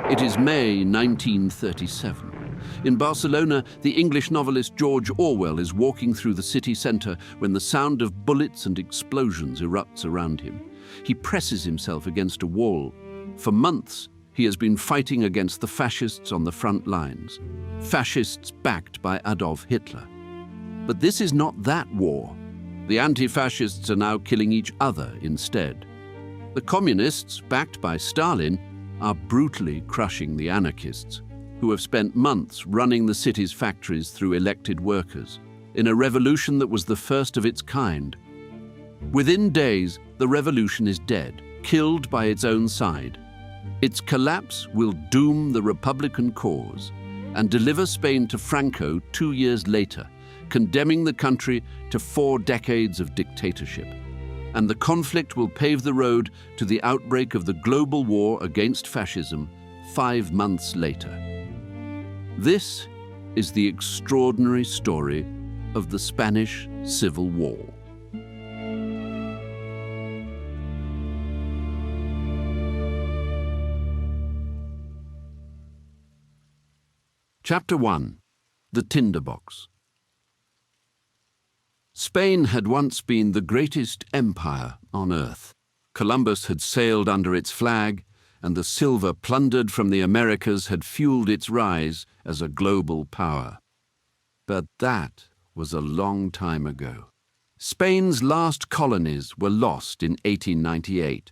It is May 1937. In Barcelona, the English novelist George Orwell is walking through the city centre when the sound of bullets and explosions erupts around him. He presses himself against a wall. For months, he has been fighting against the fascists on the front lines, fascists backed by Adolf Hitler. But this is not that war. The anti-fascists are now killing each other instead. The communists, backed by Stalin, are brutally crushing the anarchists, who have spent months running the city's factories through elected workers, in a revolution that was the first of its kind. Within days, the revolution is dead, killed by its own side. Its collapse will doom the Republican cause and deliver Spain to Franco 2 years later, condemning the country to 4 decades of dictatorship. And the conflict will pave the road to the outbreak of the global war against fascism 5 months later. This is the extraordinary story of the Spanish Civil War. Chapter 1. The Tinderbox. Spain had once been the greatest empire on earth. Columbus had sailed under its flag, and the silver plundered from the Americas had fueled its rise as a global power. But that was a long time ago. Spain's last colonies were lost in 1898,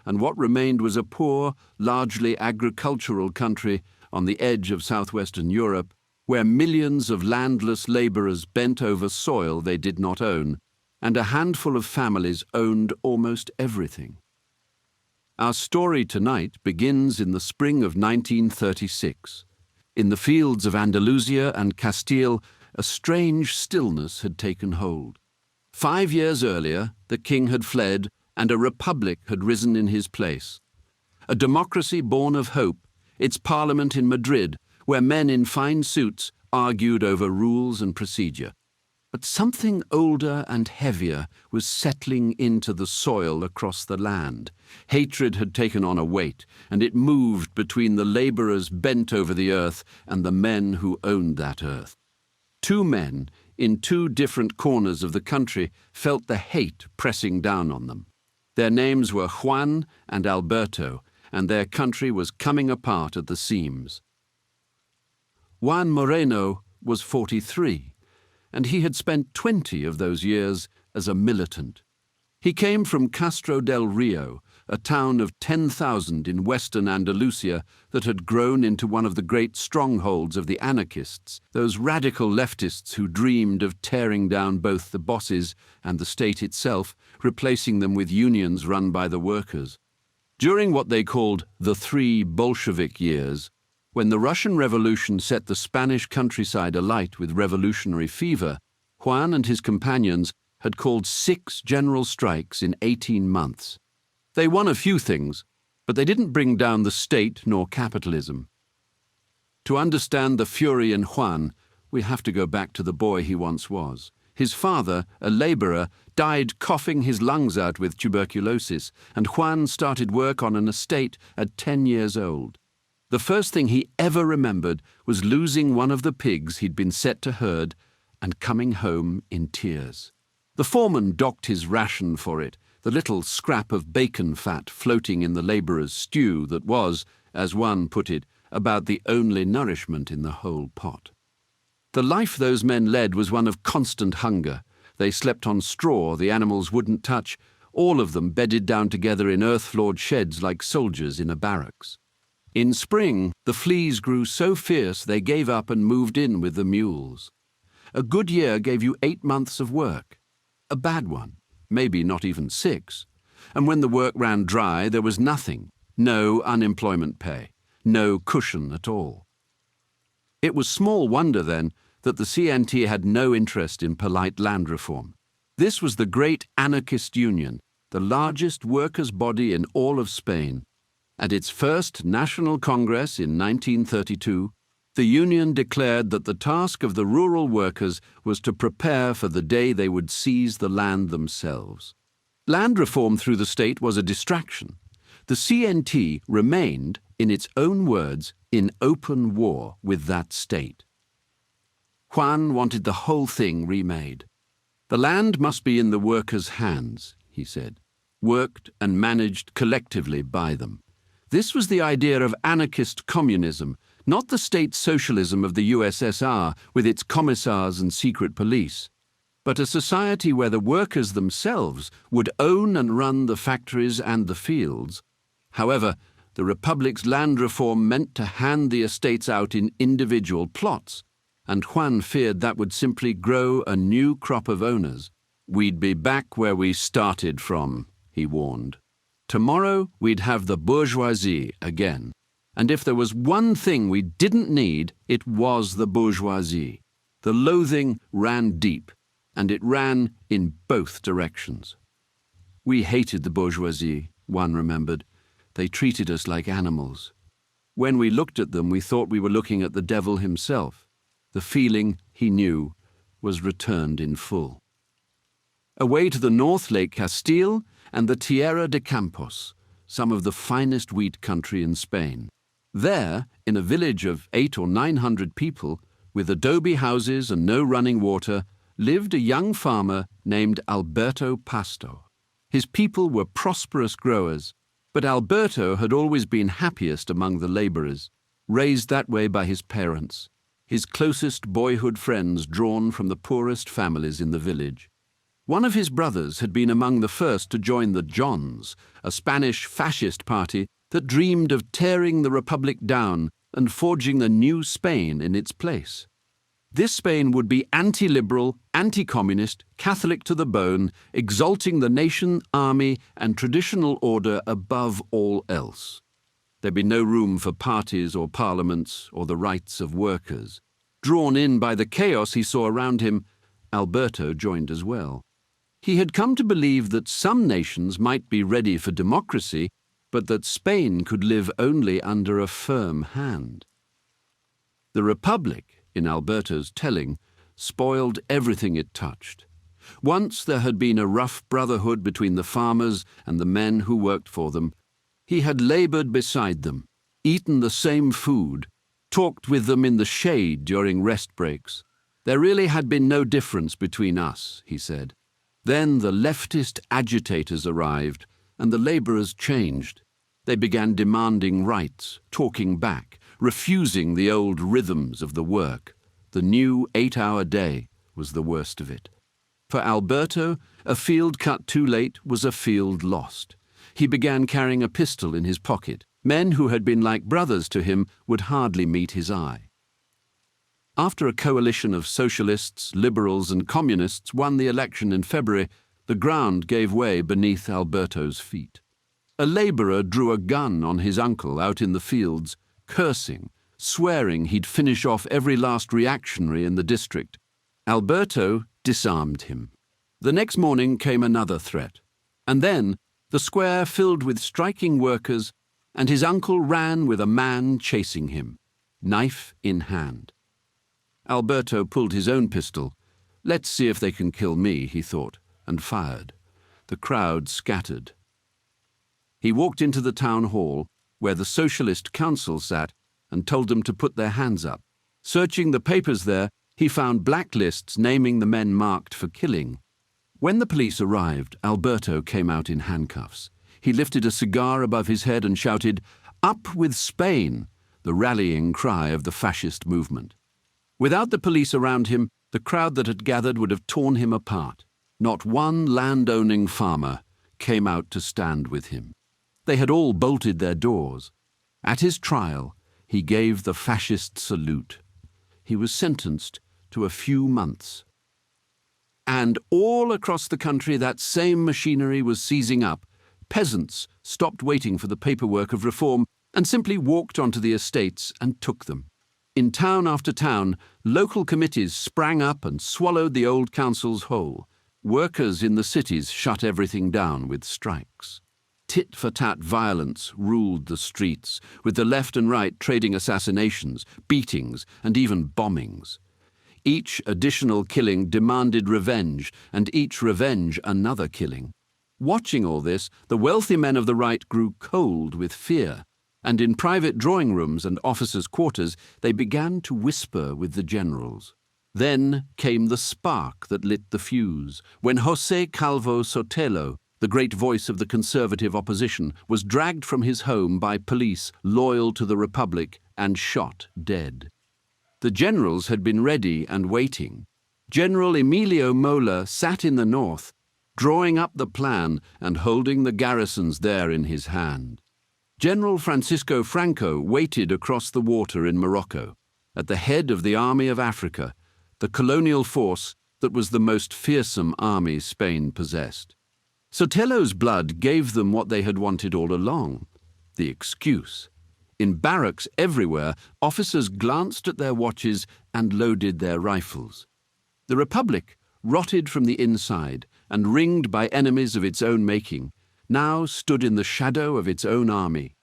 and what remained was a poor, largely agricultural country on the edge of southwestern Europe, where millions of landless labourers bent over soil they did not own, and a handful of families owned almost everything. Our story tonight begins in the spring of 1936. In the fields of Andalusia and Castile, a strange stillness had taken hold. 5 years earlier, the king had fled, and a republic had risen in his place. A democracy born of hope, its parliament in Madrid, where men in fine suits argued over rules and procedure. But something older and heavier was settling into the soil across the land. Hatred had taken on a weight, and it moved between the labourers bent over the earth and the men who owned that earth. 2 men in 2 different corners of the country felt the hate pressing down on them. Their names were Juan and Alberto, and their country was coming apart at the seams. Juan Moreno was 43, and he had spent 20 of those years as a militant. He came from Castro del Rio, a town of 10,000 in western Andalusia that had grown into one of the great strongholds of the anarchists, those radical leftists who dreamed of tearing down both the bosses and the state itself, replacing them with unions run by the workers. During what they called the 3 Bolshevik years, when the Russian Revolution set the Spanish countryside alight with revolutionary fever, Juan and his companions had called 6 general strikes in 18 months. They won a few things, but they didn't bring down the state nor capitalism. To understand the fury in Juan, we have to go back to the boy he once was. His father, a labourer, died coughing his lungs out with tuberculosis, and Juan started work on an estate at 10 years old. The first thing he ever remembered was losing one of the pigs he'd been set to herd and coming home in tears. The foreman docked his ration for it, the little scrap of bacon fat floating in the labourer's stew that was, as one put it, about the only nourishment in the whole pot. The life those men led was one of constant hunger. They slept on straw the animals wouldn't touch, all of them bedded down together in earth-floored sheds like soldiers in a barracks. In spring, the fleas grew so fierce they gave up and moved in with the mules. A good year gave you 8 months of work. A bad one, maybe not even 6. And when the work ran dry, there was nothing, no unemployment pay, no cushion at all. It was small wonder, then, that the CNT had no interest in polite land reform. This was the great anarchist union, the largest workers' body in all of Spain. At its first National Congress in 1932, the union declared that the task of the rural workers was to prepare for the day they would seize the land themselves. Land reform through the state was a distraction. The CNT remained, in its own words, in open war with that state. Juan wanted the whole thing remade. The land must be in the workers' hands, he said, worked and managed collectively by them. This was the idea of anarchist communism, not the state socialism of the USSR with its commissars and secret police, but a society where the workers themselves would own and run the factories and the fields. However, the Republic's land reform meant to hand the estates out in individual plots, and Juan feared that would simply grow a new crop of owners. We'd be back where we started from, he warned. Tomorrow we'd have the bourgeoisie again, and if there was one thing we didn't need, it was the bourgeoisie. The loathing ran deep, and it ran in both directions. We hated the bourgeoisie, Juan remembered. They treated us like animals. When we looked at them, we thought we were looking at the devil himself. The feeling, he knew, was returned in full. Away to the north lay Castile and the Tierra de Campos, some of the finest wheat country in Spain. There, in a village of 800 or 900 people, with adobe houses and no running water, lived a young farmer named Alberto Pasto. His people were prosperous growers, but Alberto had always been happiest among the labourers, raised that way by his parents, his closest boyhood friends drawn from the poorest families in the village. One of his brothers had been among the first to join the Johns, a Spanish fascist party that dreamed of tearing the Republic down and forging a new Spain in its place. This Spain would be anti-liberal, anti-communist, Catholic to the bone, exalting the nation, army, and traditional order above all else. There'd be no room for parties or parliaments or the rights of workers. Drawn in by the chaos he saw around him, Alberto joined as well. He had come to believe that some nations might be ready for democracy, but that Spain could live only under a firm hand. The Republic, in Alberto's telling, spoiled everything it touched. Once there had been a rough brotherhood between the farmers and the men who worked for them. He had laboured beside them, eaten the same food, talked with them in the shade during rest breaks. There really had been no difference between us, he said. Then the leftist agitators arrived, and the labourers changed. They began demanding rights, talking back, refusing the old rhythms of the work. The new 8-hour day was the worst of it. For Alberto, a field cut too late was a field lost. He began carrying a pistol in his pocket. Men who had been like brothers to him would hardly meet his eye. After a coalition of socialists, liberals and communists won the election in February, the ground gave way beneath Alberto's feet. A labourer drew a gun on his uncle out in the fields, cursing, swearing he'd finish off every last reactionary in the district. Alberto disarmed him. The next morning came another threat, and then the square filled with striking workers, and his uncle ran with a man chasing him, knife in hand. Alberto pulled his own pistol. Let's see if they can kill me, he thought, and fired. The crowd scattered. He walked into the town hall, where the Socialist Council sat, and told them to put their hands up. Searching the papers there, he found blacklists naming the men marked for killing. When the police arrived, Alberto came out in handcuffs. He lifted a cigar above his head and shouted, "Up with Spain!" the rallying cry of the fascist movement. Without the police around him, the crowd that had gathered would have torn him apart. Not one land-owning farmer came out to stand with him. They had all bolted their doors. At his trial, he gave the fascist salute. He was sentenced to a few months. And all across the country that same machinery was seizing up. Peasants stopped waiting for the paperwork of reform and simply walked onto the estates and took them. In town after town, local committees sprang up and swallowed the old councils whole. Workers in the cities shut everything down with strikes. Tit-for-tat violence ruled the streets, with the left and right trading assassinations, beatings, and even bombings. Each additional killing demanded revenge, and each revenge another killing. Watching all this, the wealthy men of the right grew cold with fear. and in private drawing rooms and officers' quarters they began to whisper with the generals. Then came the spark that lit the fuse, when José Calvo Sotelo, the great voice of the conservative opposition, was dragged from his home by police loyal to the Republic and shot dead. The generals had been ready and waiting. General Emilio Mola sat in the north, drawing up the plan and holding the garrisons there in his hand. General Francisco Franco waited across the water in Morocco, at the head of the Army of Africa, the colonial force that was the most fearsome army Spain possessed. Sotelo's blood gave them what they had wanted all along, the excuse. In barracks everywhere, officers glanced at their watches and loaded their rifles. The Republic, rotted from the inside and ringed by enemies of its own making, now stood in the shadow of its own army,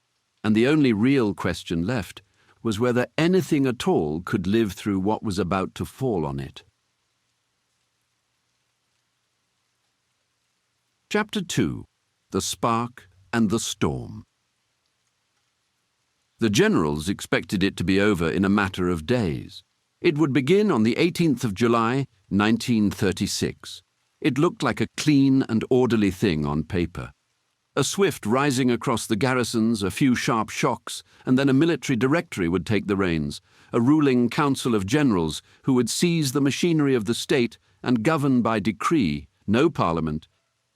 and the only real question left was whether anything at all could live through what was about to fall on it. Chapter 2. The Spark and the Storm. The generals expected it to be over in a matter of days. It would begin on the 18th of July, 1936. It looked like a clean and orderly thing on paper. A swift rising across the garrisons, a few sharp shocks, and then a military directory would take the reins, a ruling council of generals who would seize the machinery of the state and govern by decree, no parliament,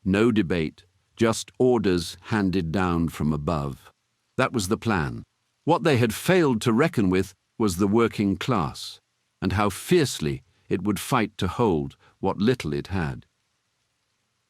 no debate, just orders handed down from above. That was the plan. What they had failed to reckon with was the working class, and how fiercely it would fight to hold what little it had.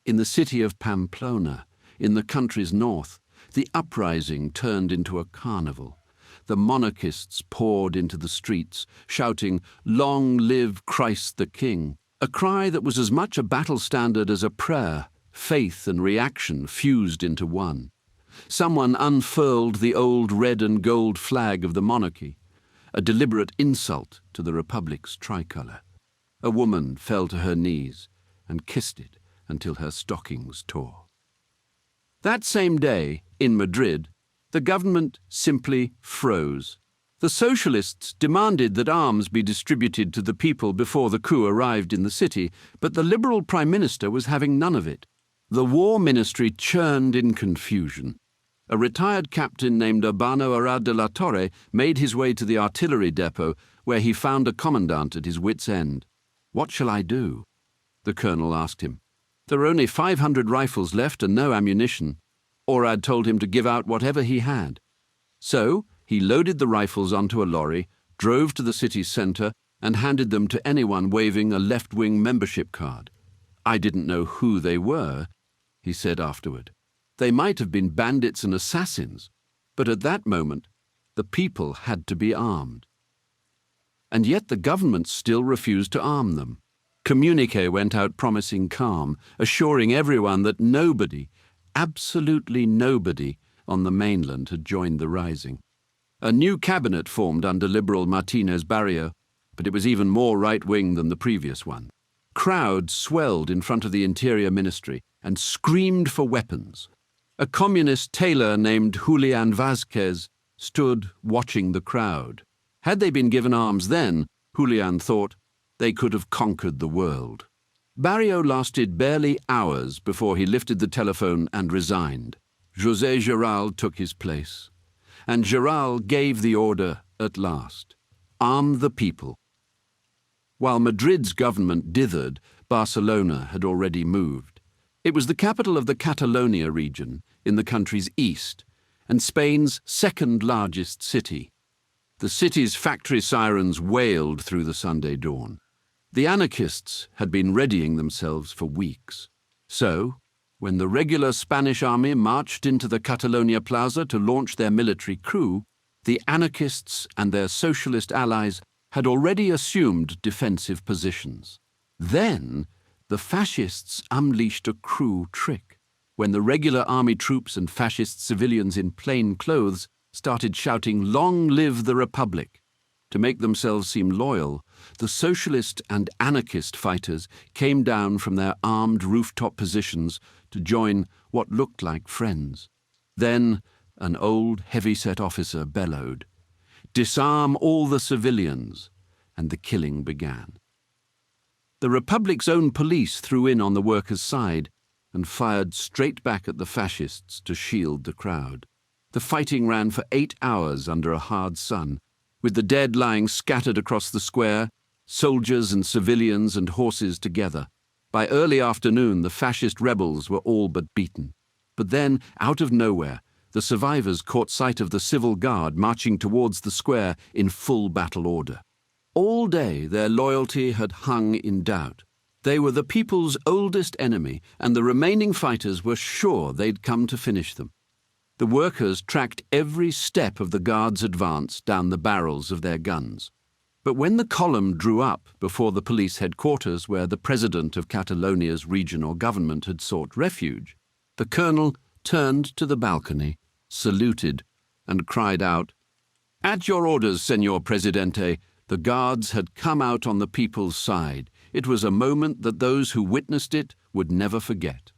In the city of Pamplona, in the country's north, the uprising turned into a carnival. The monarchists poured into the streets, shouting, "Long live Christ the King," a cry that was as much a battle standard as a prayer, faith and reaction fused into one. Someone unfurled the old red and gold flag of the monarchy, a deliberate insult to the Republic's tricolour. A woman fell to her knees and kissed it until her stockings tore. That same day, in Madrid, the government simply froze. The socialists demanded that arms be distributed to the people before the coup arrived in the city, but the Liberal Prime Minister was having none of it. The War Ministry churned in confusion. A retired captain named Urbano Arad de la Torre made his way to the artillery depot, where he found a commandant at his wit's end. "What shall I do?" the colonel asked him. There were only 500 rifles left and no ammunition. Orad told him to give out whatever he had. So he loaded the rifles onto a lorry, drove to the city's centre, and handed them to anyone waving a left-wing membership card. "I didn't know who they were," he said afterward. "They might have been bandits and assassins, but at that moment, the people had to be armed." And yet the government still refused to arm them. Communiqué went out promising calm, assuring everyone that nobody, absolutely nobody, on the mainland had joined the rising. A new cabinet formed under Liberal Martínez Barrio, but it was even more right-wing than the previous one. Crowds swelled in front of the Interior Ministry and screamed for weapons. A communist tailor named Julián Vázquez stood watching the crowd. Had they been given arms then, Julián thought, they could have conquered the world. Barrio lasted barely hours before he lifted the telephone and resigned. José Giral took his place, and Giral gave the order at last: arm the people. While Madrid's government dithered, Barcelona had already moved. It was the capital of the Catalonia region, in the country's east, and Spain's second-largest city. The city's factory sirens wailed through the Sunday dawn. The anarchists had been readying themselves for weeks. So, when the regular Spanish army marched into the Catalonia Plaza to launch their military coup, the anarchists and their socialist allies had already assumed defensive positions. Then, the fascists unleashed a cruel trick. When the regular army troops and fascist civilians in plain clothes started shouting, "Long live the Republic!" to make themselves seem loyal, the socialist and anarchist fighters came down from their armed rooftop positions to join what looked like friends. Then, an old heavy-set officer bellowed, "Disarm all the civilians," and the killing began. The Republic's own police threw in on the workers' side and fired straight back at the fascists to shield the crowd. The fighting ran for 8 hours under a hard sun, with the dead lying scattered across the square, soldiers and civilians and horses together. By early afternoon, the fascist rebels were all but beaten. But then, out of nowhere, the survivors caught sight of the civil guard marching towards the square in full battle order. All day their loyalty had hung in doubt. They were the people's oldest enemy, and the remaining fighters were sure they'd come to finish them. The workers tracked every step of the guard's advance down the barrels of their guns. But when the column drew up before the police headquarters where the president of Catalonia's regional government had sought refuge, the colonel turned to the balcony, saluted, and cried out, "At your orders, Señor Presidente." The guards had come out on the people's side. It was a moment that those who witnessed it would never forget.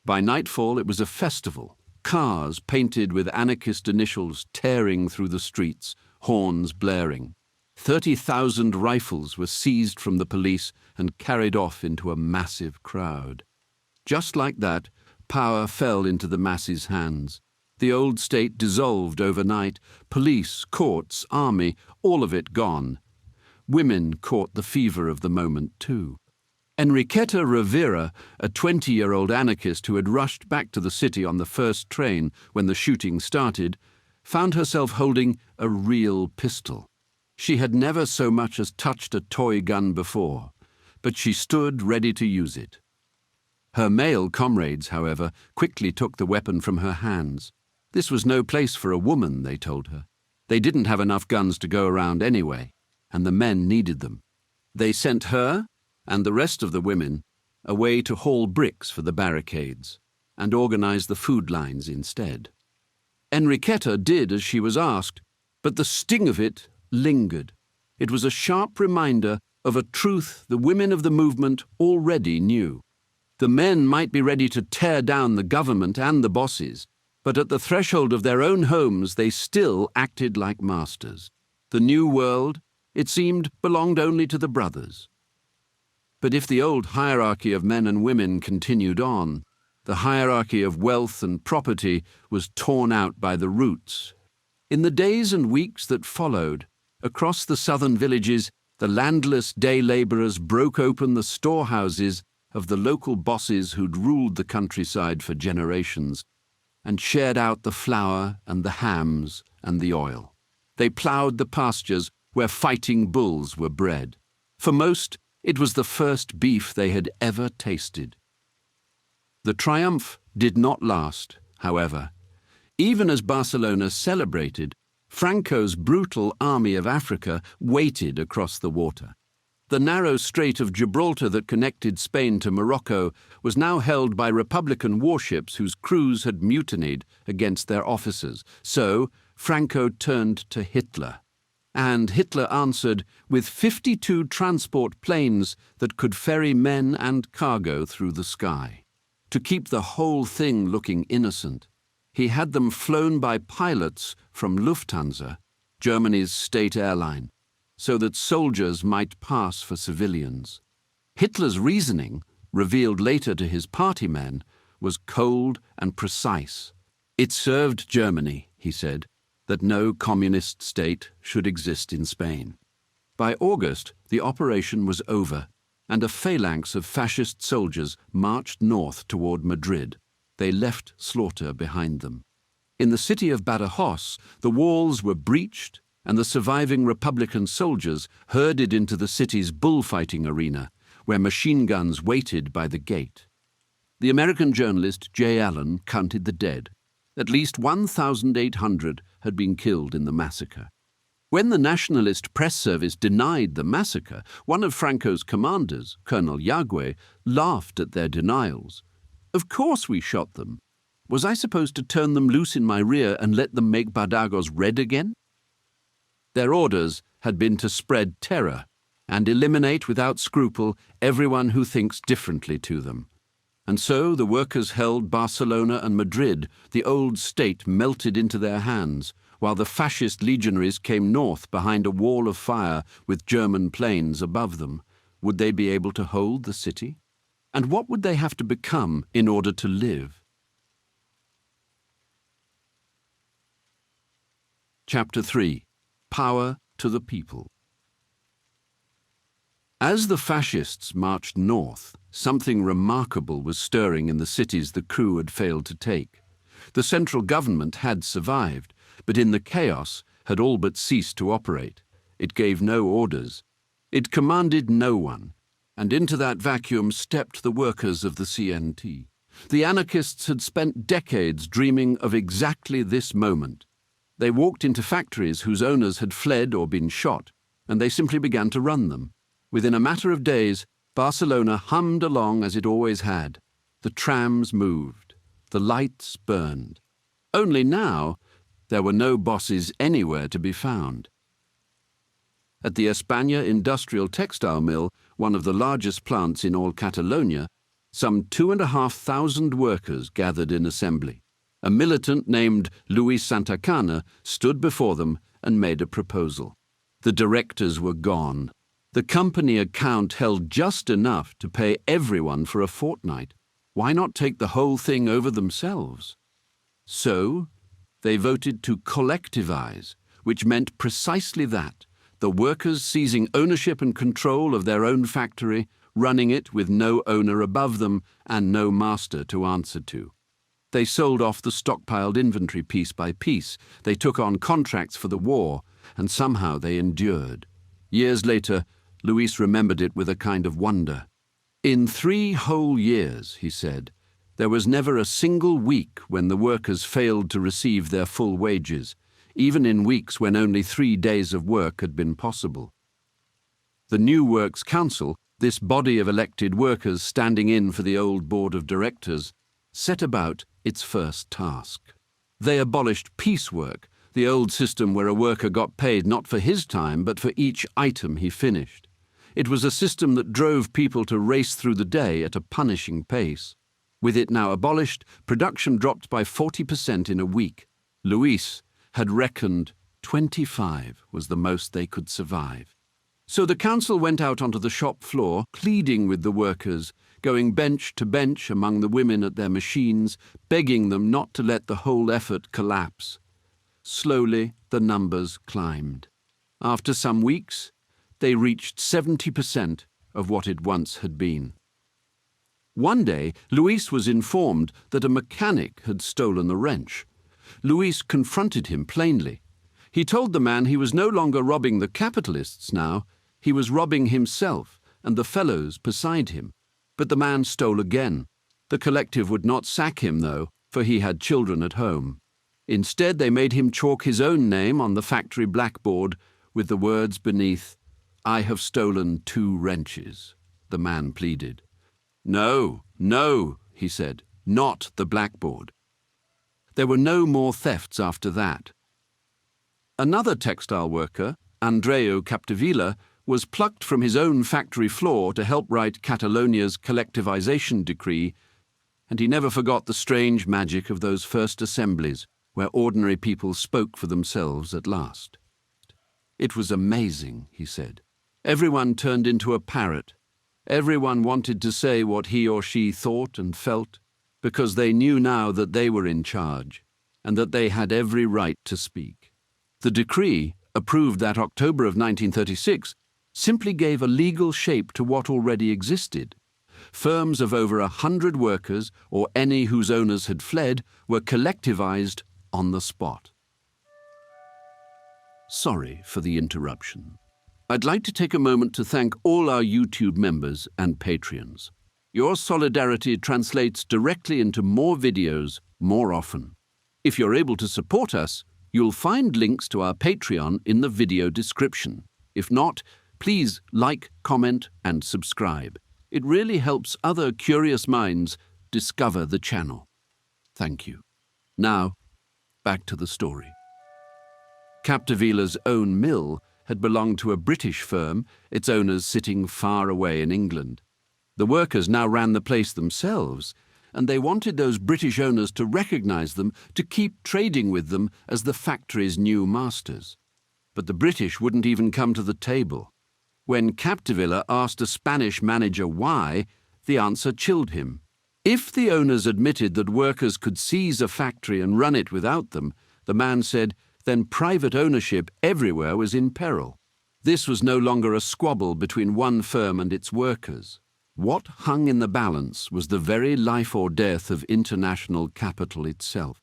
By nightfall it was a festival, cars painted with anarchist initials tearing through the streets, horns blaring. 30,000 rifles were seized from the police and carried off into a massive crowd. Just like that, power fell into the masses' hands. The old state dissolved overnight. Police, courts, army, all of it gone. Women caught the fever of the moment too. Enriqueta Rivera, a 20-year-old anarchist who had rushed back to the city on the first train when the shooting started, found herself holding a real pistol. She had never so much as touched a toy gun before, but she stood ready to use it. Her male comrades, however, quickly took the weapon from her hands. This was no place for a woman, they told her. They didn't have enough guns to go around anyway, and the men needed them. They sent her, and the rest of the women, away to haul bricks for the barricades, and organize the food lines instead. Enriqueta did as she was asked, but the sting of it lingered. It was a sharp reminder of a truth the women of the movement already knew. The men might be ready to tear down the government and the bosses, but at the threshold of their own homes they still acted like masters. The new world, it seemed, belonged only to the brothers. But if the old hierarchy of men and women continued on, the hierarchy of wealth and property was torn out by the roots. In the days and weeks that followed, across the southern villages, the landless day labourers broke open the storehouses of the local bosses who'd ruled the countryside for generations, and shared out the flour and the hams and the oil. They ploughed the pastures where fighting bulls were bred. For most, it was the first beef they had ever tasted. The triumph did not last, however. Even as Barcelona celebrated, Franco's brutal army of Africa waited across the water. The narrow strait of Gibraltar that connected Spain to Morocco was now held by Republican warships whose crews had mutinied against their officers. So Franco turned to Hitler. And Hitler answered with 52 transport planes that could ferry men and cargo through the sky. To keep the whole thing looking innocent, he had them flown by pilots from Lufthansa, Germany's state airline, so that soldiers might pass for civilians. Hitler's reasoning, revealed later to his party men, was cold and precise. It served Germany, he said, that no communist state should exist in Spain. By August, the operation was over, and a phalanx of fascist soldiers marched north toward Madrid. They left slaughter behind them. In the city of Badajoz, the walls were breached, and the surviving Republican soldiers herded into the city's bullfighting arena, where machine guns waited by the gate. The American journalist J. Allen counted the dead. At least 1,800 had been killed in the massacre. When the Nationalist Press Service denied the massacre, one of Franco's commanders, Colonel Yagüe, laughed at their denials. "Of course we shot them. Was I supposed to turn them loose in my rear and let them make Badajoz red again?" Their orders had been to spread terror and eliminate without scruple everyone who thinks differently to them. And so the workers held Barcelona and Madrid. The old state melted into their hands, while the fascist legionaries came north behind a wall of fire with German planes above them. Would they be able to hold the city? And what would they have to become in order to live? Chapter 3. Power to the People. As the fascists marched north, something remarkable was stirring in the cities the crew had failed to take. The central government had survived, but in the chaos had all but ceased to operate. It gave no orders. It commanded no one, and into that vacuum stepped the workers of the CNT. The anarchists had spent decades dreaming of exactly this moment. They walked into factories whose owners had fled or been shot, and they simply began to run them. Within a matter of days, Barcelona hummed along as it always had. The trams moved. The lights burned. Only now, there were no bosses anywhere to be found. At the España industrial textile mill, one of the largest plants in all Catalonia, some 2,500 workers gathered in assembly. A militant named Luis Santacana stood before them and made a proposal. The directors were gone. The company account held just enough to pay everyone for a fortnight. Why not take the whole thing over themselves? So, they voted to collectivize, which meant precisely that, the workers seizing ownership and control of their own factory, running it with no owner above them and no master to answer to. They sold off the stockpiled inventory piece by piece. They took on contracts for the war, and somehow they endured. Years later, Luis remembered it with a kind of wonder. In 3 whole years, he said, there was never a single week when the workers failed to receive their full wages, even in weeks when only 3 days of work had been possible. The new Works Council, this body of elected workers standing in for the old board of directors, set about its first task. They abolished piecework, the old system where a worker got paid not for his time but for each item he finished. It was a system that drove people to race through the day at a punishing pace. With it now abolished, production dropped by 40% in a week. Luis had reckoned 25 was the most they could survive. So the council went out onto the shop floor, pleading with the workers, going bench to bench among the women at their machines, begging them not to let the whole effort collapse. Slowly, the numbers climbed. After some weeks, they reached 70% of what it once had been. One day, Luis was informed that a mechanic had stolen the wrench. Luis confronted him plainly. He told the man he was no longer robbing the capitalists now, he was robbing himself and the fellows beside him. But the man stole again. The collective would not sack him, though, for he had children at home. Instead, they made him chalk his own name on the factory blackboard with the words beneath, "I have stolen 2 wrenches," the man pleaded. "No, no," he said, "not the blackboard." There were no more thefts after that. Another textile worker, Andreu Capdevila, was plucked from his own factory floor to help write Catalonia's collectivization decree, and he never forgot the strange magic of those first assemblies where ordinary people spoke for themselves at last. It was amazing, he said. Everyone turned into a parrot. Everyone wanted to say what he or she thought and felt, because they knew now that they were in charge, and that they had every right to speak. The decree, approved that October of 1936, simply gave a legal shape to what already existed. Firms of over 100 workers, or any whose owners had fled, were collectivized on the spot. Sorry for the interruption. I'd like to take a moment to thank all our YouTube members and Patreons. Your solidarity translates directly into more videos more often. If you're able to support us, you'll find links to our Patreon in the video description. If not, please like, comment, and subscribe. It really helps other curious minds discover the channel. Thank you. Now, back to the story. Capdevila's own mill had belonged to a British firm, its owners sitting far away in England. The workers now ran the place themselves, and they wanted those British owners to recognize them, to keep trading with them as the factory's new masters. But the British wouldn't even come to the table. When Capdevila asked a Spanish manager why, the answer chilled him. If the owners admitted that workers could seize a factory and run it without them, the man said, then private ownership everywhere was in peril. This was no longer a squabble between one firm and its workers. What hung in the balance was the very life or death of international capital itself.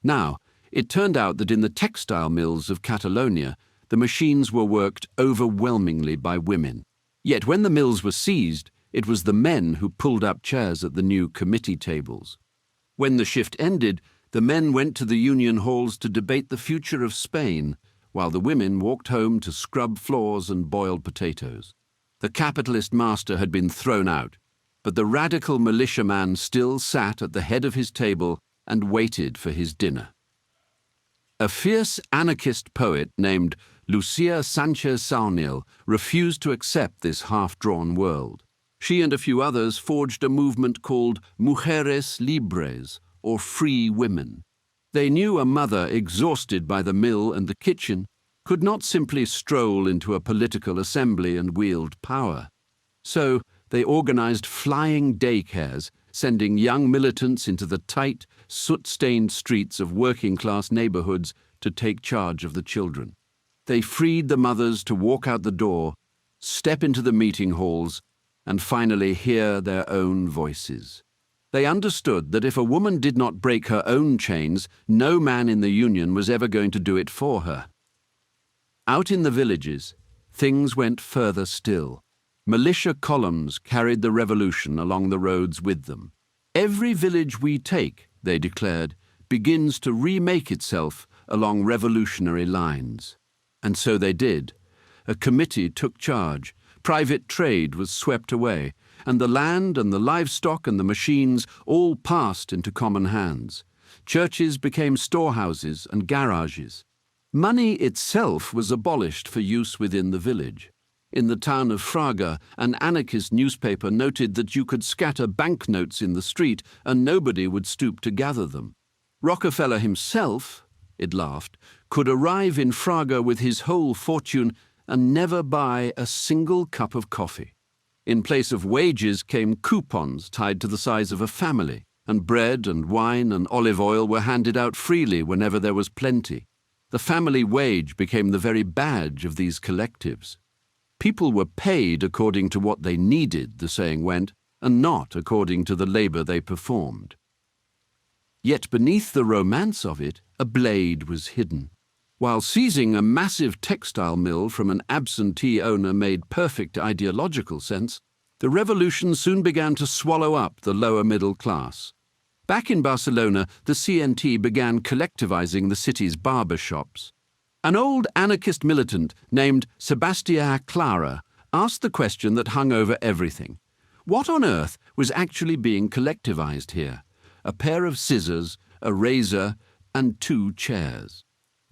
Now, it turned out that in the textile mills of Catalonia, the machines were worked overwhelmingly by women. Yet when the mills were seized, it was the men who pulled up chairs at the new committee tables. When the shift ended, the men went to the union halls to debate the future of Spain, while the women walked home to scrub floors and boil potatoes. The capitalist master had been thrown out, but the radical militiaman still sat at the head of his table and waited for his dinner. A fierce anarchist poet named Lucia Sanchez Sarnil refused to accept this half-drawn world. She and a few others forged a movement called Mujeres Libres, or Free Women. They knew a mother exhausted by the mill and the kitchen could not simply stroll into a political assembly and wield power. So they organized flying daycares, sending young militants into the tight, soot-stained streets of working-class neighborhoods to take charge of the children. They freed the mothers to walk out the door, step into the meeting halls, and finally hear their own voices. They understood that if a woman did not break her own chains, no man in the union was ever going to do it for her. Out in the villages, things went further still. Militia columns carried the revolution along the roads with them. Every village we take, they declared, begins to remake itself along revolutionary lines. And so they did. A committee took charge. Private trade was swept away, and the land and the livestock and the machines all passed into common hands. Churches became storehouses and garages. Money itself was abolished for use within the village. In the town of Fraga, an anarchist newspaper noted that you could scatter banknotes in the street and nobody would stoop to gather them. Rockefeller himself, it laughed, could arrive in Fraga with his whole fortune and never buy a single cup of coffee. In place of wages came coupons tied to the size of a family, and bread and wine and olive oil were handed out freely whenever there was plenty. The family wage became the very badge of these collectives. People were paid according to what they needed, the saying went, and not according to the labor they performed. Yet beneath the romance of it, a blade was hidden. While seizing a massive textile mill from an absentee owner made perfect ideological sense, the revolution soon began to swallow up the lower middle class. Back in Barcelona, the CNT began collectivizing the city's barber shops. An old anarchist militant named Sebastià Clara asked the question that hung over everything. What on earth was actually being collectivized here? A pair of scissors, a razor, and 2 chairs.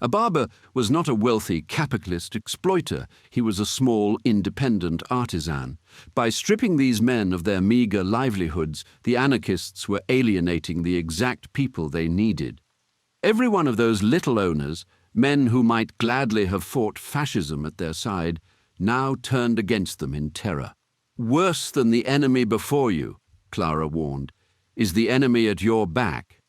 A barber was not a wealthy capitalist exploiter. He was a small, independent artisan. By stripping these men of their meager livelihoods, the anarchists were alienating the exact people they needed. Every one of those little owners, men who might gladly have fought fascism at their side, now turned against them in terror. Worse than the enemy before you, Clara warned, is the enemy at your back.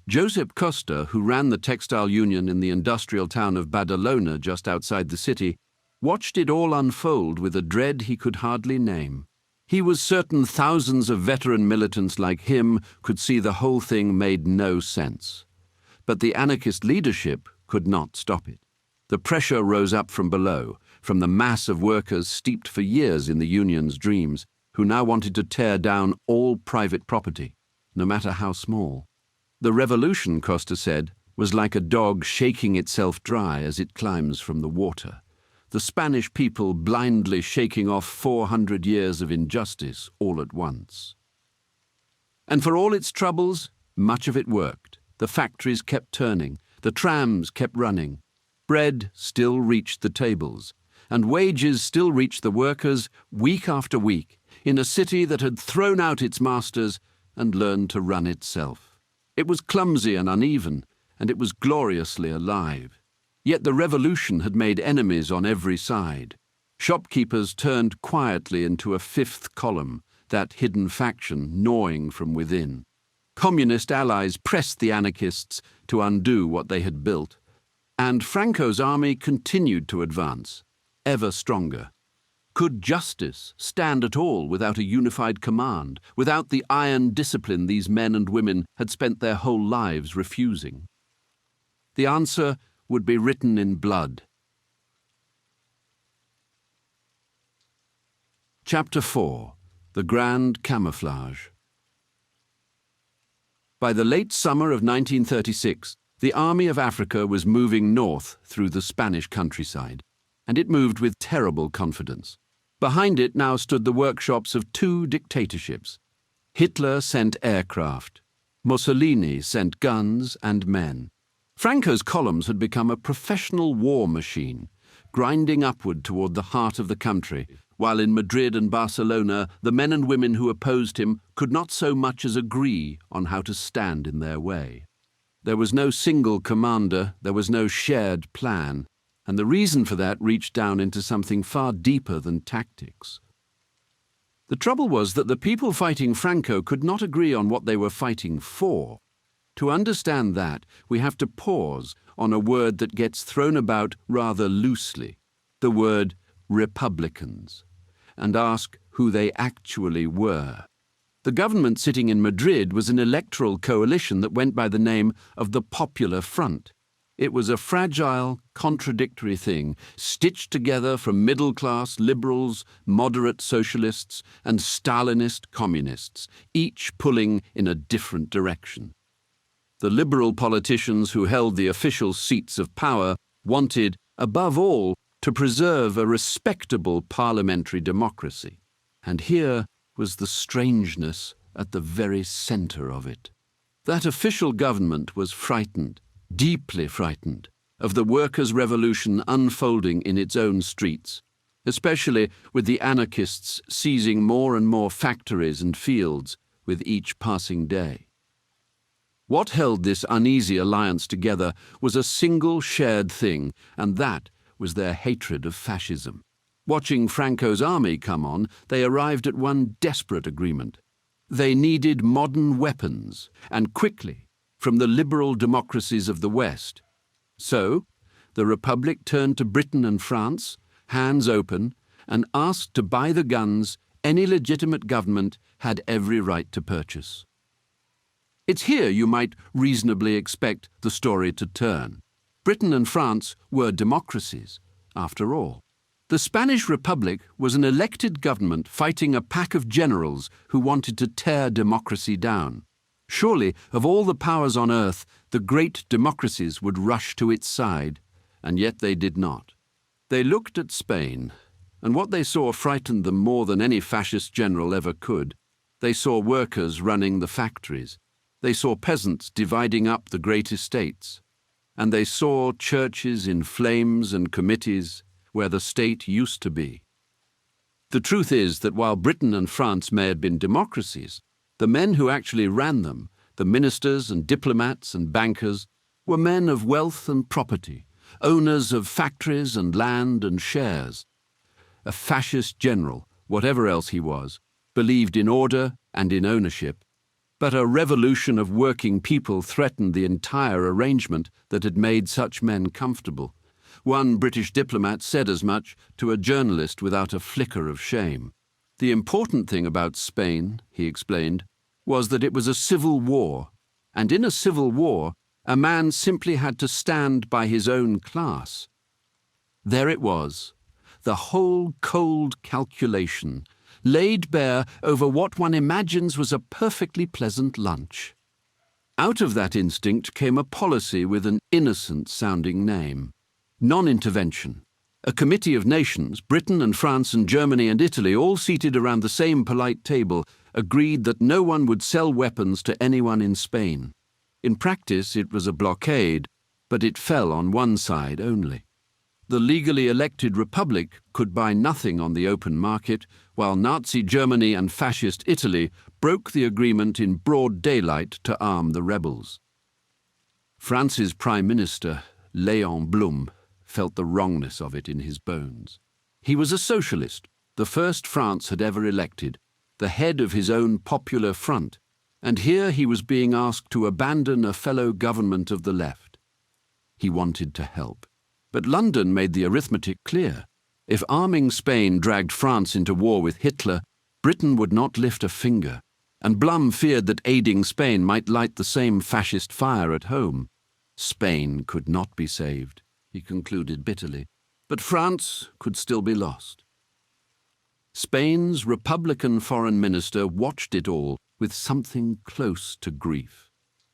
Josep Costa, who ran the textile union in the industrial town of Badalona just outside the city, watched it all unfold with a dread he could hardly name. He was certain thousands of veteran militants like him could see the whole thing made no sense. But the anarchist leadership could not stop it. The pressure rose up from below, from the mass of workers steeped for years in the union's dreams, who now wanted to tear down all private property, no matter how small. The revolution, Costa said, was like a dog shaking itself dry as it climbs from the water. The Spanish people blindly shaking off 400 years of injustice all at once. And for all its troubles, much of it worked. The factories kept turning, the trams kept running. Bread still reached the tables, and wages still reached the workers week after week in a city that had thrown out its masters and learned to run itself. It was clumsy and uneven, and it was gloriously alive. Yet the revolution had made enemies on every side. Shopkeepers turned quietly into a fifth column, that hidden faction gnawing from within. Communist allies pressed the anarchists to undo what they had built, and Franco's army continued to advance, ever stronger. Could justice stand at all without a unified command, without the iron discipline these men and women had spent their whole lives refusing? The answer would be written in blood. Chapter 4. The Grand Camouflage. By the late summer of 1936, the Army of Africa was moving north through the Spanish countryside, and it moved with terrible confidence. Behind it now stood the workshops of two dictatorships. Hitler sent aircraft. Mussolini sent guns and men. Franco's columns had become a professional war machine, grinding upward toward the heart of the country, while in Madrid and Barcelona the men and women who opposed him could not so much as agree on how to stand in their way. There was no single commander, there was no shared plan, and the reason for that reached down into something far deeper than tactics. The trouble was that the people fighting Franco could not agree on what they were fighting for. To understand that, we have to pause on a word that gets thrown about rather loosely, the word Republicans, and ask who they actually were. The government sitting in Madrid was an electoral coalition that went by the name of the Popular Front. It was a fragile, contradictory thing, stitched together from middle-class liberals, moderate socialists, and Stalinist communists, each pulling in a different direction. The liberal politicians who held the official seats of power wanted, above all, to preserve a respectable parliamentary democracy. And here was the strangeness at the very centre of it. That official government was frightened, deeply frightened, of the workers' revolution unfolding in its own streets, especially with the anarchists seizing more and more factories and fields with each passing day. What held this uneasy alliance together was a single shared thing, and that was their hatred of fascism. Watching Franco's army come on, they arrived at one desperate agreement. They needed modern weapons, and quickly, from the liberal democracies of the West. So, the Republic turned to Britain and France, hands open, and asked to buy the guns any legitimate government had every right to purchase. It's here you might reasonably expect the story to turn. Britain and France were democracies, after all. The Spanish Republic was an elected government fighting a pack of generals who wanted to tear democracy down. Surely, of all the powers on earth, the great democracies would rush to its side, and yet they did not. They looked at Spain, and what they saw frightened them more than any fascist general ever could. They saw workers running the factories. They saw peasants dividing up the great estates. And they saw churches in flames and committees where the state used to be. The truth is that while Britain and France may have been democracies, the men who actually ran them, the ministers and diplomats and bankers, were men of wealth and property, owners of factories and land and shares. A fascist general, whatever else he was, believed in order and in ownership, but a revolution of working people threatened the entire arrangement that had made such men comfortable. One British diplomat said as much to a journalist without a flicker of shame. The important thing about Spain, he explained, was that it was a civil war, and in a civil war, a man simply had to stand by his own class. There it was, the whole cold calculation, laid bare over what one imagines was a perfectly pleasant lunch. Out of that instinct came a policy with an innocent-sounding name. Non-intervention. A committee of nations, Britain and France and Germany and Italy, all seated around the same polite table, agreed that no one would sell weapons to anyone in Spain. In practice, it was a blockade, but it fell on one side only. The legally elected republic could buy nothing on the open market, while Nazi Germany and Fascist Italy broke the agreement in broad daylight to arm the rebels. France's Prime Minister, Léon Blum, felt the wrongness of it in his bones. He was a socialist, the first France had ever elected, the head of his own popular front, and here he was being asked to abandon a fellow government of the left. He wanted to help. But London made the arithmetic clear. If arming Spain dragged France into war with Hitler, Britain would not lift a finger, and Blum feared that aiding Spain might light the same fascist fire at home. Spain could not be saved, he concluded bitterly, but France could still be lost. Spain's Republican foreign minister watched it all with something close to grief.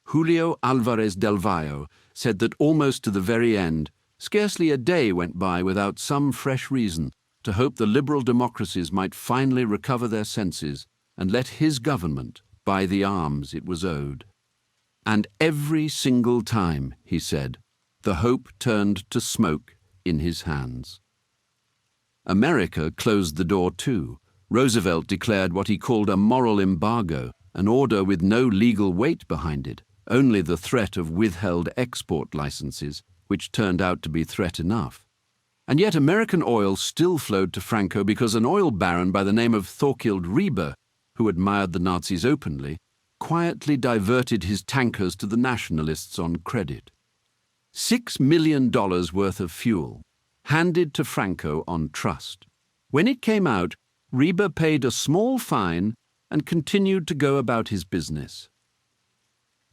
Julio Álvarez del Valle said that almost to the very end, scarcely a day went by without some fresh reason to hope the liberal democracies might finally recover their senses and let his government buy the arms it was owed. And every single time, he said, the hope turned to smoke in his hands. America closed the door too. Roosevelt declared what he called a moral embargo, an order with no legal weight behind it, only the threat of withheld export licenses, which turned out to be threat enough. And yet American oil still flowed to Franco because an oil baron by the name of Thorkild Rieber, who admired the Nazis openly, quietly diverted his tankers to the nationalists on credit. $6 million worth of fuel, handed to Franco on trust. When it came out, Rieber paid a small fine and continued to go about his business.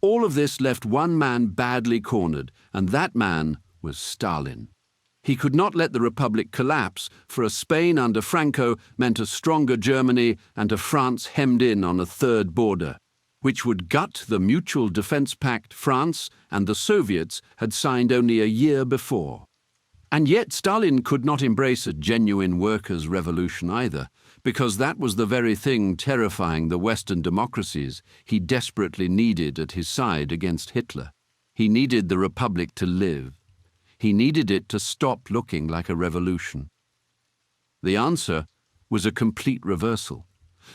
All of this left one man badly cornered, and that man was Stalin. He could not let the Republic collapse, for a Spain under Franco meant a stronger Germany and a France hemmed in on a third border, which would gut the Mutual Defense Pact France and the Soviets had signed only a year before. And yet Stalin could not embrace a genuine workers' revolution either, because that was the very thing terrifying the Western democracies he desperately needed at his side against Hitler. He needed the Republic to live. He needed it to stop looking like a revolution. The answer was a complete reversal.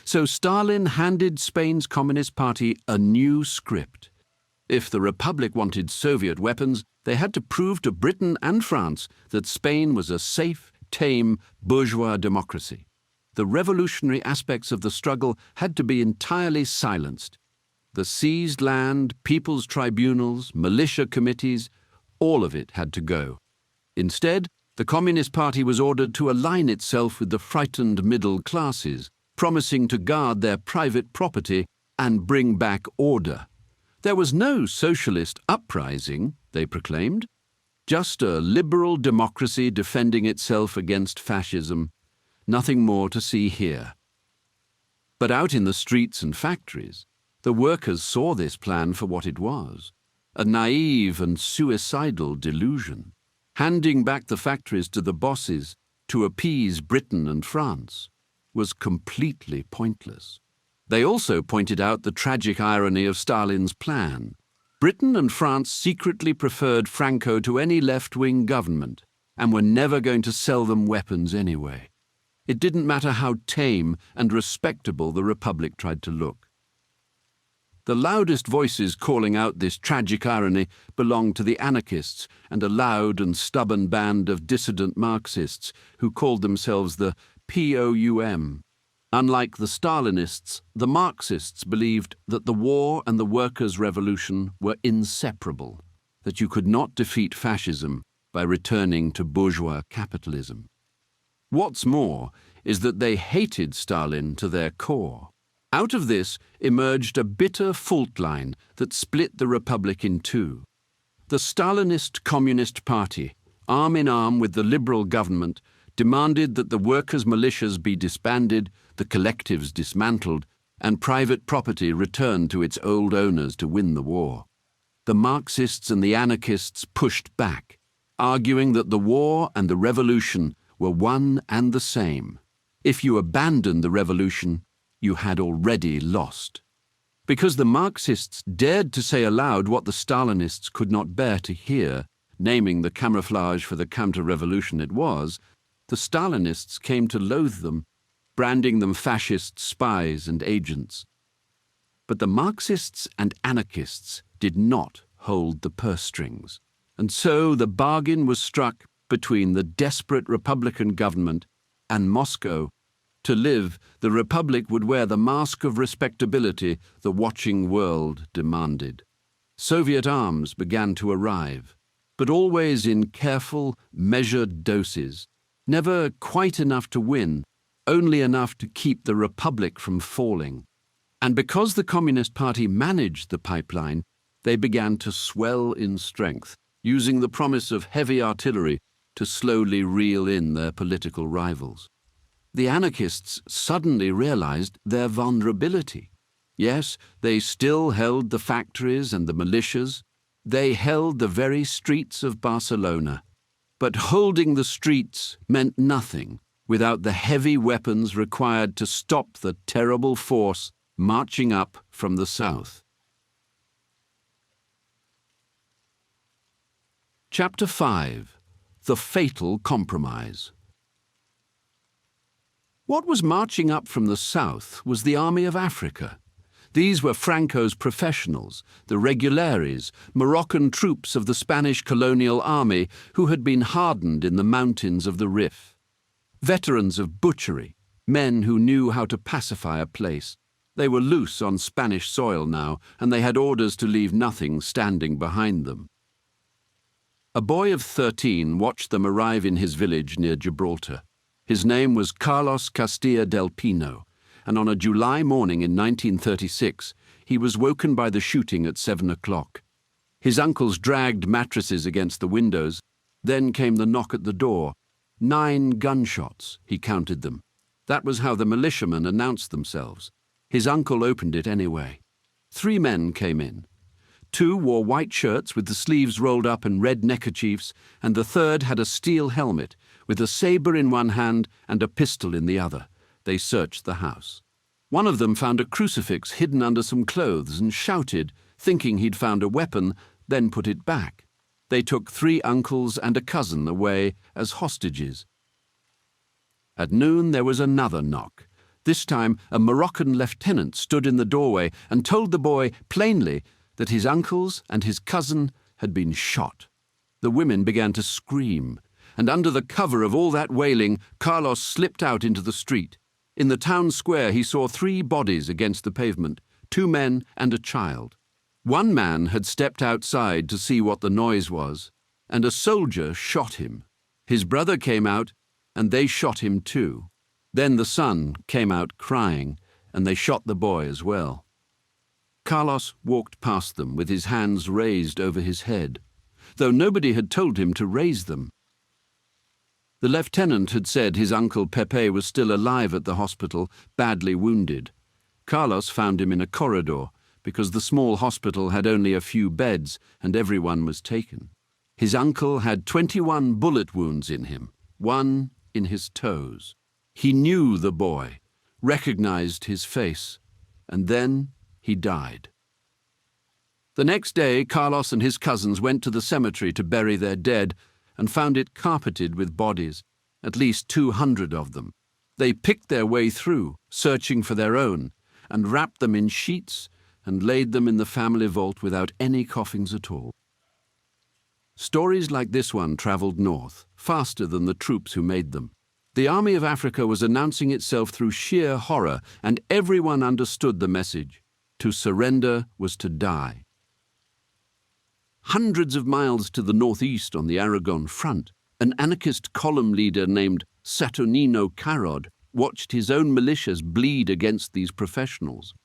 So Stalin handed Spain's Communist Party a new script. If the Republic wanted Soviet weapons, they had to prove to Britain and France that Spain was a safe, tame, bourgeois democracy. The revolutionary aspects of the struggle had to be entirely silenced. The seized land, people's tribunals, militia committees, all of it had to go. Instead, the Communist Party was ordered to align itself with the frightened middle classes, promising to guard their private property and bring back order. There was no socialist uprising, they proclaimed, just a liberal democracy defending itself against fascism. Nothing more to see here. But out in the streets and factories, the workers saw this plan for what it was, a naive and suicidal delusion, handing back the factories to the bosses to appease Britain and France was completely pointless. They also pointed out the tragic irony of Stalin's plan. Britain and France secretly preferred Franco to any left-wing government and were never going to sell them weapons anyway. It didn't matter how tame and respectable the Republic tried to look. The loudest voices calling out this tragic irony belonged to the anarchists and a loud and stubborn band of dissident Marxists who called themselves the POUM. Unlike the Stalinists, the Marxists believed that the war and the workers' revolution were inseparable, that you could not defeat fascism by returning to bourgeois capitalism. What's more is that they hated Stalin to their core. Out of this emerged a bitter fault line that split the Republic in two. The Stalinist Communist Party, arm in arm with the liberal government, demanded that the workers' militias be disbanded, the collectives dismantled, and private property returned to its old owners to win the war. The Marxists and the anarchists pushed back, arguing that the war and the revolution were one and the same. If you abandoned the revolution, you had already lost. Because the Marxists dared to say aloud what the Stalinists could not bear to hear, naming the camouflage for the counter-revolution it was, the Stalinists came to loathe them, branding them fascist spies and agents. But the Marxists and anarchists did not hold the purse strings, and so the bargain was struck between the desperate Republican government and Moscow. To live, the Republic would wear the mask of respectability the watching world demanded. Soviet arms began to arrive, but always in careful, measured doses, never quite enough to win, only enough to keep the Republic from falling. And because the Communist Party managed the pipeline, they began to swell in strength, using the promise of heavy artillery to slowly reel in their political rivals. The anarchists suddenly realized their vulnerability. Yes, they still held the factories and the militias. They held the very streets of Barcelona. But holding the streets meant nothing without the heavy weapons required to stop the terrible force marching up from the south. Chapter 5. The Fatal Compromise. What was marching up from the south was the Army of Africa. These were Franco's professionals, the regulares, Moroccan troops of the Spanish colonial army who had been hardened in the mountains of the Rif. Veterans of butchery, men who knew how to pacify a place. They were loose on Spanish soil now, and they had orders to leave nothing standing behind them. A boy of 13 watched them arrive in his village near Gibraltar. His name was Carlos Castilla del Pino, and on a July morning in 1936, he was woken by the shooting at 7 o'clock. His uncles dragged mattresses against the windows. Then came the knock at the door. 9 gunshots, he counted them. That was how the militiamen announced themselves. His uncle opened it anyway. 3 men came in. 2 wore white shirts with the sleeves rolled up and red neckerchiefs, and the third had a steel helmet with a saber in one hand and a pistol in the other. They searched the house. One of them found a crucifix hidden under some clothes and shouted, thinking he'd found a weapon, then put it back. They took 3 uncles and a cousin away as hostages. At noon there was another knock. This time a Moroccan lieutenant stood in the doorway and told the boy plainly that his uncles and his cousin had been shot. The women began to scream, and under the cover of all that wailing, Carlos slipped out into the street. In the town square he saw 3 bodies against the pavement, 2 men and a child. One man had stepped outside to see what the noise was, and a soldier shot him. His brother came out, and they shot him too. Then the son came out crying, and they shot the boy as well. Carlos walked past them with his hands raised over his head, though nobody had told him to raise them. The lieutenant had said his uncle Pepe was still alive at the hospital, badly wounded. Carlos found him in a corridor, because the small hospital had only a few beds and everyone was taken. His uncle had 21 bullet wounds in him, 1 in his toes. He knew the boy, recognized his face, and then he died. The next day, Carlos and his cousins went to the cemetery to bury their dead and found it carpeted with bodies, at least 200 of them. They picked their way through, searching for their own, and wrapped them in sheets and laid them in the family vault without any coffins at all. Stories like this one traveled north, faster than the troops who made them. The Army of Africa was announcing itself through sheer horror, and everyone understood the message. To surrender was to die. Hundreds of miles to the northeast on the Aragon front, an anarchist column leader named Saturnino Carod watched his own militias bleed against these professionals.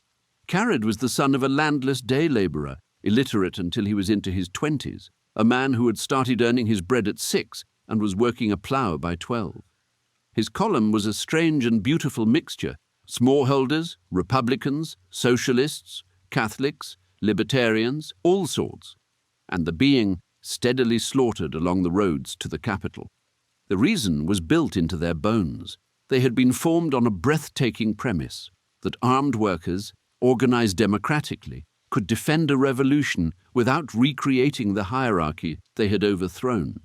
Carod was the son of a landless day labourer, illiterate until he was into his 20s, a man who had started earning his bread at 6 and was working a plough by 12. His column was a strange and beautiful mixture: smallholders, Republicans, socialists, Catholics, libertarians, all sorts, and the being steadily slaughtered along the roads to the capital. The reason was built into their bones. They had been formed on a breathtaking premise that armed workers, organized democratically, could defend a revolution without recreating the hierarchy they had overthrown.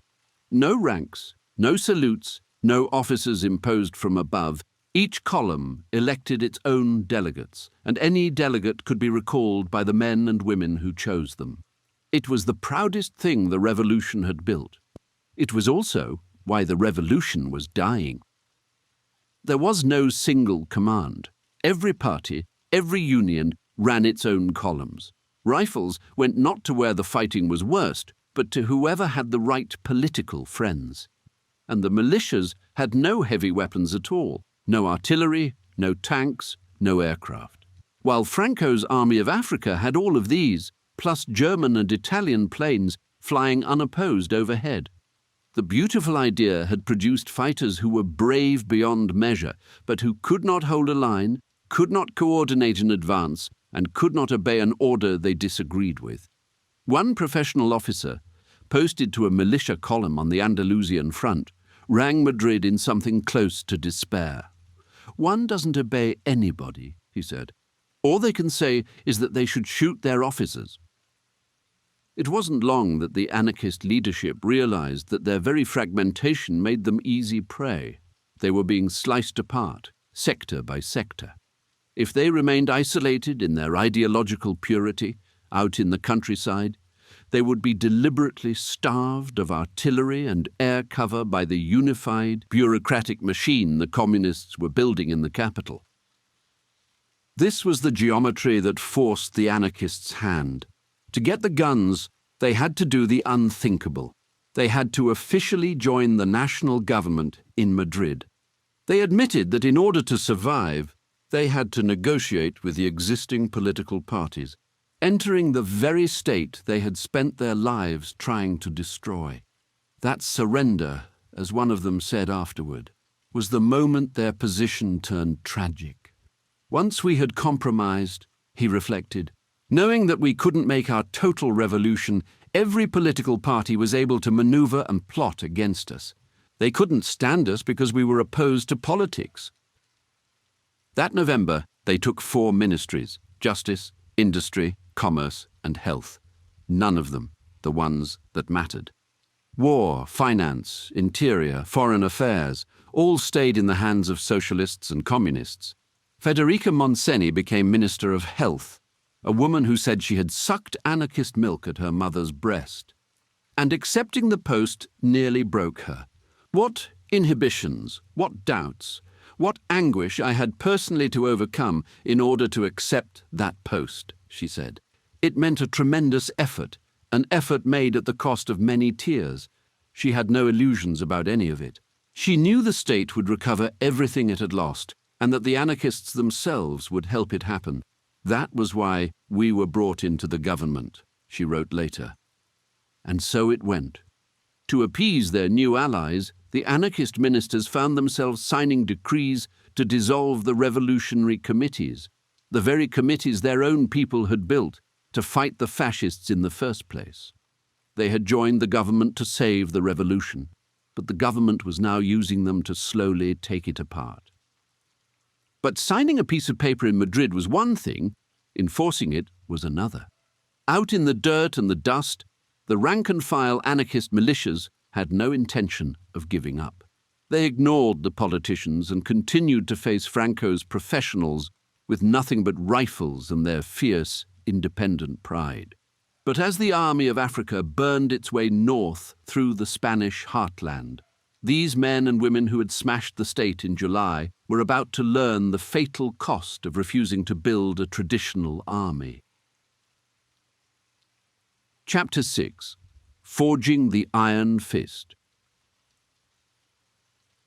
No ranks, no salutes, no officers imposed from above. Each column elected its own delegates, and any delegate could be recalled by the men and women who chose them. It was the proudest thing the revolution had built. It was also why the revolution was dying. There was no single command. Every party, every union ran its own columns. Rifles went not to where the fighting was worst, but to whoever had the right political friends. And the militias had no heavy weapons at all, no artillery, no tanks, no aircraft. While Franco's Army of Africa had all of these, plus German and Italian planes flying unopposed overhead. The beautiful idea had produced fighters who were brave beyond measure, but who could not hold a line, could not coordinate an advance, and could not obey an order they disagreed with. One professional officer, posted to a militia column on the Andalusian front, rang Madrid in something close to despair. "One doesn't obey anybody," he said. "All they can say is that they should shoot their officers." It wasn't long that the anarchist leadership realized that their very fragmentation made them easy prey. They were being sliced apart, sector by sector. If they remained isolated in their ideological purity, out in the countryside, they would be deliberately starved of artillery and air cover by the unified, bureaucratic machine the communists were building in the capital. This was the geometry that forced the anarchists' hand. To get the guns, they had to do the unthinkable. They had to officially join the national government in Madrid. They admitted that in order to survive, they had to negotiate with the existing political parties, entering the very state they had spent their lives trying to destroy. That surrender, as one of them said afterward, was the moment their position turned tragic. Once we had compromised, he reflected, knowing that we couldn't make our total revolution, every political party was able to maneuver and plot against us. They couldn't stand us because we were opposed to politics. That November, they took 4 ministries: justice, industry, commerce, and health. None of them the ones that mattered. War, finance, interior, foreign affairs, all stayed in the hands of socialists and communists. Federica Montseny became Minister of Health, a woman who said she had sucked anarchist milk at her mother's breast. And accepting the post nearly broke her. What inhibitions, what doubts, what anguish I had personally to overcome in order to accept that post, she said. It meant a tremendous effort, an effort made at the cost of many tears. She had no illusions about any of it. She knew the state would recover everything it had lost, and that the anarchists themselves would help it happen. That was why we were brought into the government, she wrote later. And so it went. To appease their new allies, the anarchist ministers found themselves signing decrees to dissolve the revolutionary committees, the very committees their own people had built to fight the fascists in the first place. They had joined the government to save the revolution, but the government was now using them to slowly take it apart. But signing a piece of paper in Madrid was one thing, enforcing it was another. Out in the dirt and the dust, the rank-and-file anarchist militias had no intention of giving up. They ignored the politicians and continued to face Franco's professionals with nothing but rifles and their fierce, independent pride. But as the Army of Africa burned its way north through the Spanish heartland, these men and women who had smashed the state in July were about to learn the fatal cost of refusing to build a traditional army. Chapter 6. Forging the Iron Fist.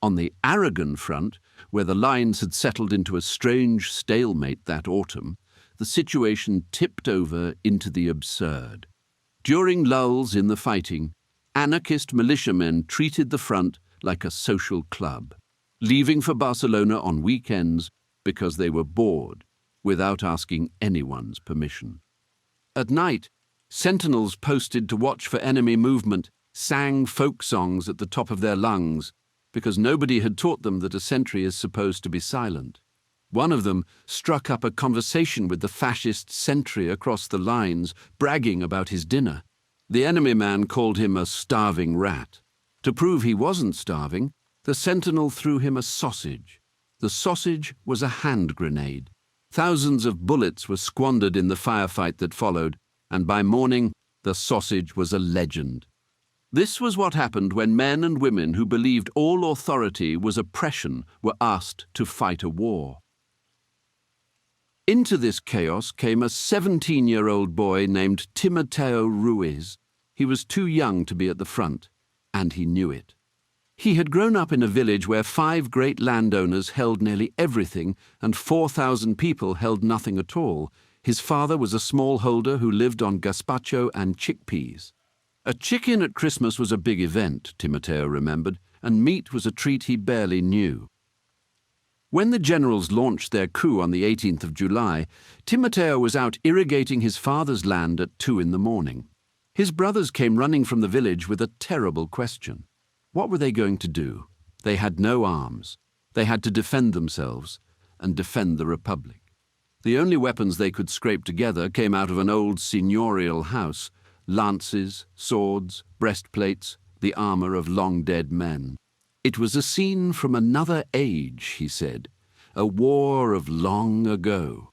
On the Aragon front, where the lines had settled into a strange stalemate that autumn, the situation tipped over into the absurd. During lulls in the fighting, anarchist militiamen treated the front like a social club, leaving for Barcelona on weekends because they were bored, without asking anyone's permission. At night, sentinels posted to watch for enemy movement sang folk songs at the top of their lungs because nobody had taught them that a sentry is supposed to be silent. One of them struck up a conversation with the fascist sentry across the lines, bragging about his dinner. The enemy man called him a starving rat. To prove he wasn't starving, the sentinel threw him a sausage. The sausage was a hand grenade. Thousands of bullets were squandered in the firefight that followed, and by morning, the sausage was a legend. This was what happened when men and women who believed all authority was oppression were asked to fight a war. Into this chaos came a 17-year-old boy named Timoteo Ruiz. He was too young to be at the front, and he knew it. He had grown up in a village where 5 great landowners held nearly everything and 4,000 people held nothing at all. His father was a smallholder who lived on gazpacho and chickpeas. A chicken at Christmas was a big event, Timoteo remembered, and meat was a treat he barely knew. When the generals launched their coup on the 18th of July, Timoteo was out irrigating his father's land at 2 in the morning. His brothers came running from the village with a terrible question. What were they going to do? They had no arms. They had to defend themselves and defend the Republic. The only weapons they could scrape together came out of an old seigneurial house: lances, swords, breastplates, the armor of long-dead men. It was a scene from another age, he said, a war of long ago.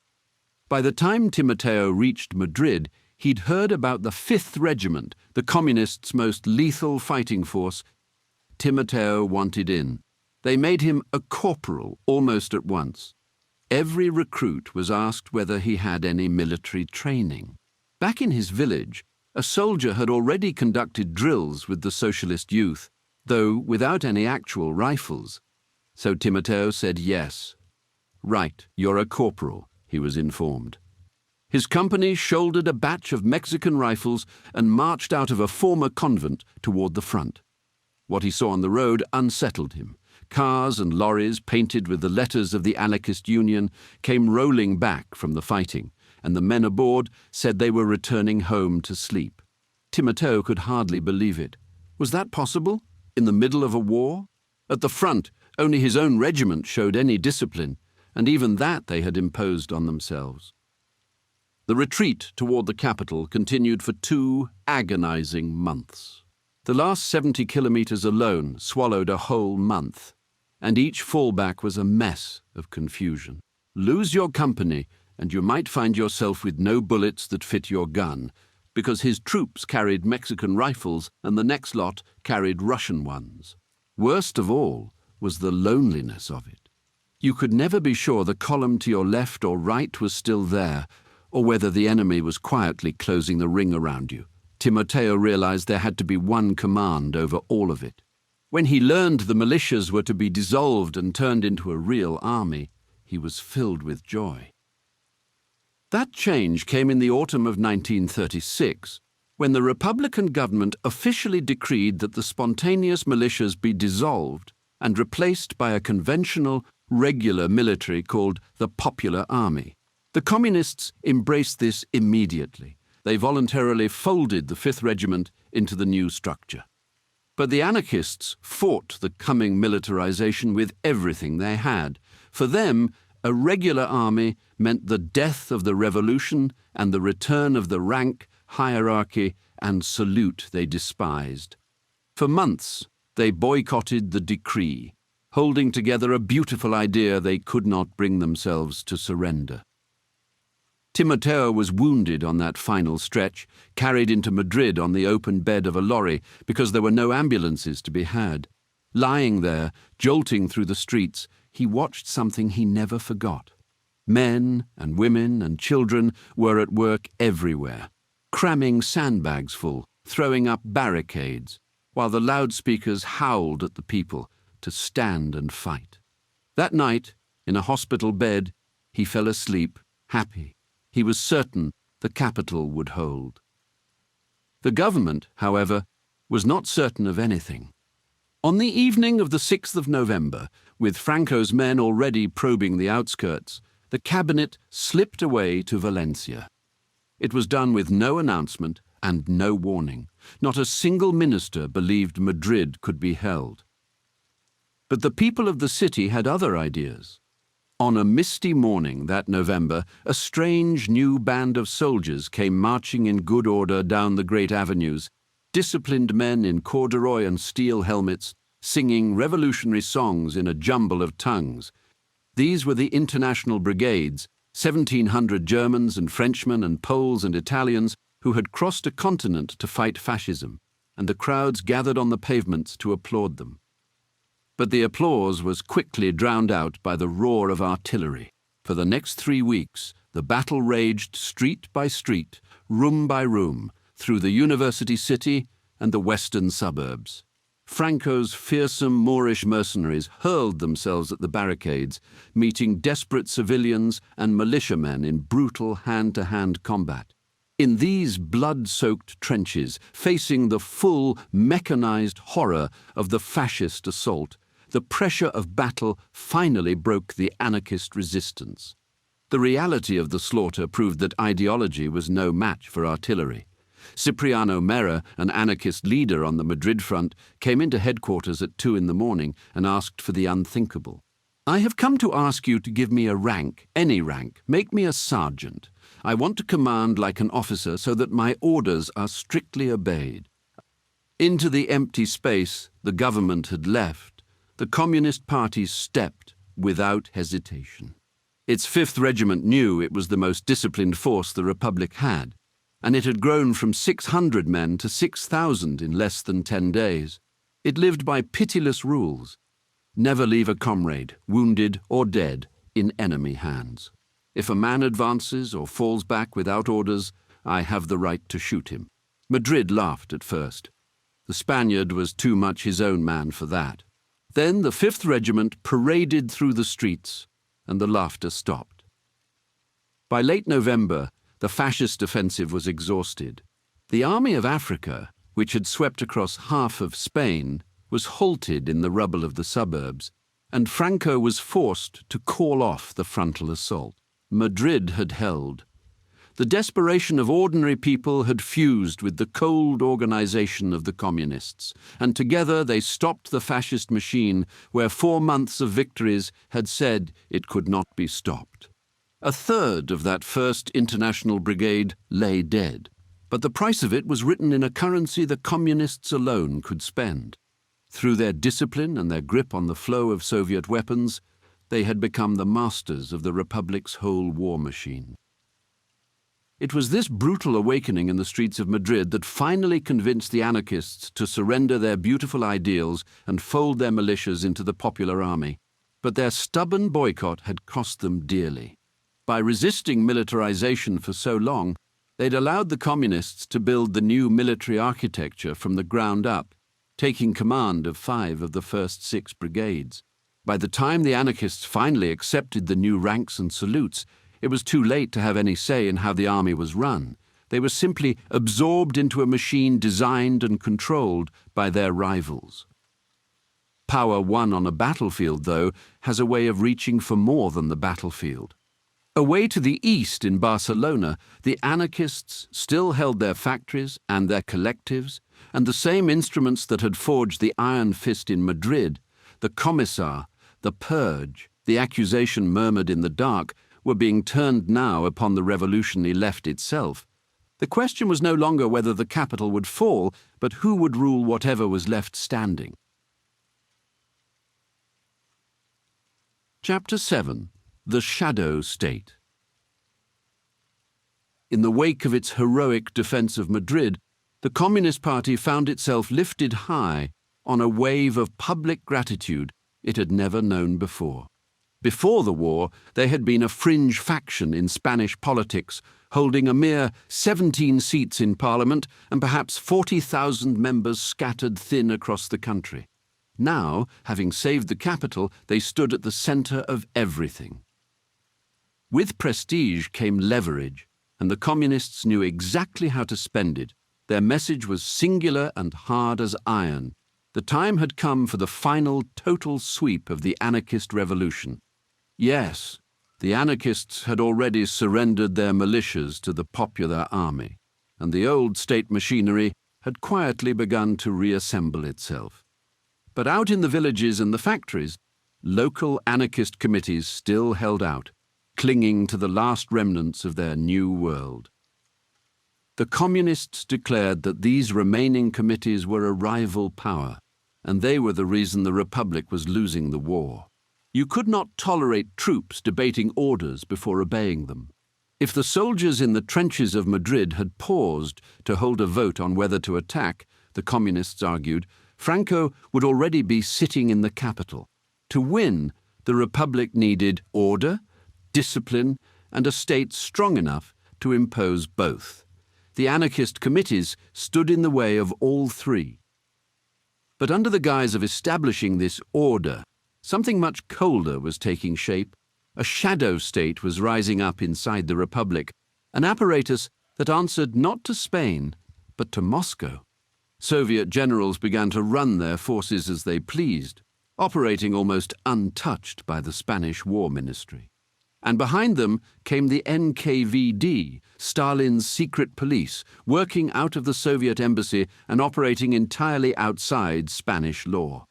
By the time Timoteo reached Madrid, he'd heard about the 5th Regiment, the communists' most lethal fighting force. Timoteo wanted in. They made him a corporal almost at once. Every recruit was asked whether he had any military training. Back in his village, a soldier had already conducted drills with the socialist youth, though without any actual rifles. So Timoteo said yes. Right, you're a corporal, he was informed. His company shouldered a batch of Mexican rifles and marched out of a former convent toward the front. What he saw on the road unsettled him. Cars and lorries painted with the letters of the Anarchist Union came rolling back from the fighting, and the men aboard said they were returning home to sleep. Timoteo could hardly believe it. Was that possible? In the middle of a war? At the front, only his own regiment showed any discipline, and even that they had imposed on themselves. The retreat toward the capital continued for 2 agonizing months. The last 70 kilometers alone swallowed a whole month, and each fallback was a mess of confusion. Lose your company, and you might find yourself with no bullets that fit your gun, because his troops carried Mexican rifles and the next lot carried Russian ones. Worst of all was the loneliness of it. You could never be sure the column to your left or right was still there, or whether the enemy was quietly closing the ring around you. Timoteo realized there had to be one command over all of it. When he learned the militias were to be dissolved and turned into a real army, he was filled with joy. That change came in the autumn of 1936, when the Republican government officially decreed that the spontaneous militias be dissolved and replaced by a conventional, regular military called the Popular Army. The communists embraced this immediately. They voluntarily folded the 5th Regiment into the new structure. But the anarchists fought the coming militarization with everything they had. For them, a regular army meant the death of the revolution and the return of the rank, hierarchy, and salute they despised. For months, they boycotted the decree, holding together a beautiful idea they could not bring themselves to surrender. Timoteo was wounded on that final stretch, carried into Madrid on the open bed of a lorry because there were no ambulances to be had. Lying there, jolting through the streets, he watched something he never forgot. Men and women and children were at work everywhere, cramming sandbags full, throwing up barricades, while the loudspeakers howled at the people to stand and fight. That night, in a hospital bed, he fell asleep, happy. He was certain the capital would hold. The government, however, was not certain of anything. On the evening of the 6th of November, with Franco's men already probing the outskirts, the cabinet slipped away to Valencia. It was done with no announcement and no warning. Not a single minister believed Madrid could be held. But the people of the city had other ideas. On a misty morning that November, a strange new band of soldiers came marching in good order down the great avenues, disciplined men in corduroy and steel helmets, singing revolutionary songs in a jumble of tongues. These were the international brigades, 1,700 Germans and Frenchmen and Poles and Italians who had crossed a continent to fight fascism, and the crowds gathered on the pavements to applaud them. But the applause was quickly drowned out by the roar of artillery. For the next 3 weeks, the battle raged street by street, room by room, through the university city and the western suburbs. Franco's fearsome Moorish mercenaries hurled themselves at the barricades, meeting desperate civilians and militiamen in brutal hand-to-hand combat. In these blood-soaked trenches, facing the full, mechanized horror of the fascist assault, the pressure of battle finally broke the anarchist resistance. The reality of the slaughter proved that ideology was no match for artillery. Cipriano Mera, an anarchist leader on the Madrid front, came into headquarters at 2 a.m. and asked for the unthinkable. "I have come to ask you to give me a rank, any rank. Make me a sergeant. I want to command like an officer so that my orders are strictly obeyed." Into the empty space the government had left, the Communist Party stepped without hesitation. Its 5th Regiment knew it was the most disciplined force the Republic had, and it had grown from 600 men to 6,000 in less than 10 days. It lived by pitiless rules. Never leave a comrade, wounded or dead, in enemy hands. If a man advances or falls back without orders, I have the right to shoot him. Madrid laughed at first. The Spaniard was too much his own man for that. Then the 5th Regiment paraded through the streets, and the laughter stopped. By late November, the fascist offensive was exhausted. The Army of Africa, which had swept across half of Spain, was halted in the rubble of the suburbs, and Franco was forced to call off the frontal assault. Madrid had held. The desperation of ordinary people had fused with the cold organization of the communists, and together they stopped the fascist machine where 4 months of victories had said it could not be stopped. A third of that 1st International Brigade lay dead, but the price of it was written in a currency the communists alone could spend. Through their discipline and their grip on the flow of Soviet weapons, they had become the masters of the Republic's whole war machine. It was this brutal awakening in the streets of Madrid that finally convinced the anarchists to surrender their beautiful ideals and fold their militias into the popular army. But their stubborn boycott had cost them dearly. By resisting militarization for so long, they'd allowed the communists to build the new military architecture from the ground up, taking command of 5 of the first 6 brigades. By the time the anarchists finally accepted the new ranks and salutes, it was too late to have any say in how the army was run. They were simply absorbed into a machine designed and controlled by their rivals. Power won on a battlefield, though, has a way of reaching for more than the battlefield. Away to the east in Barcelona, the anarchists still held their factories and their collectives, and the same instruments that had forged the iron fist in Madrid, the commissar, the purge, the accusation murmured in the dark, were being turned now upon the revolutionary left itself. The question was no longer whether the capital would fall, but who would rule whatever was left standing. Chapter 7. The Shadow State. In the wake of its heroic defense of Madrid, the Communist Party found itself lifted high on a wave of public gratitude it had never known before. Before the war, they had been a fringe faction in Spanish politics, holding a mere 17 seats in Parliament and perhaps 40,000 members scattered thin across the country. Now, having saved the capital, they stood at the centre of everything. With prestige came leverage, and the communists knew exactly how to spend it. Their message was singular and hard as iron. The time had come for the final total sweep of the anarchist revolution. Yes, the anarchists had already surrendered their militias to the popular army, and the old state machinery had quietly begun to reassemble itself. But out in the villages and the factories, local anarchist committees still held out, clinging to the last remnants of their new world. The communists declared that these remaining committees were a rival power, and they were the reason the Republic was losing the war. You could not tolerate troops debating orders before obeying them. If the soldiers in the trenches of Madrid had paused to hold a vote on whether to attack, the communists argued, Franco would already be sitting in the capital. To win, the Republic needed order, discipline, and a state strong enough to impose both. The anarchist committees stood in the way of all three. But under the guise of establishing this order, something much colder was taking shape. A shadow state was rising up inside the Republic, an apparatus that answered not to Spain, but to Moscow. Soviet generals began to run their forces as they pleased, operating almost untouched by the Spanish War Ministry. And behind them came the NKVD, Stalin's secret police, working out of the Soviet embassy and operating entirely outside Spanish law.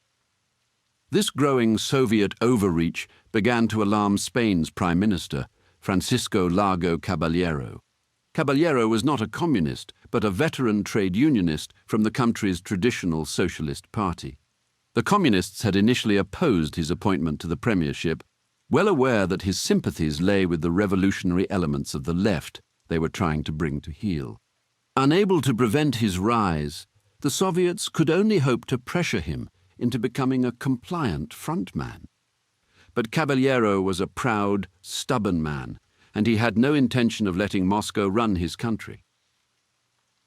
This growing Soviet overreach began to alarm Spain's Prime Minister, Francisco Largo Caballero. Caballero was not a communist, but a veteran trade unionist from the country's traditional Socialist Party. The communists had initially opposed his appointment to the premiership, well aware that his sympathies lay with the revolutionary elements of the left they were trying to bring to heel. Unable to prevent his rise, the Soviets could only hope to pressure him into becoming a compliant frontman. But Caballero was a proud, stubborn man, and he had no intention of letting Moscow run his country.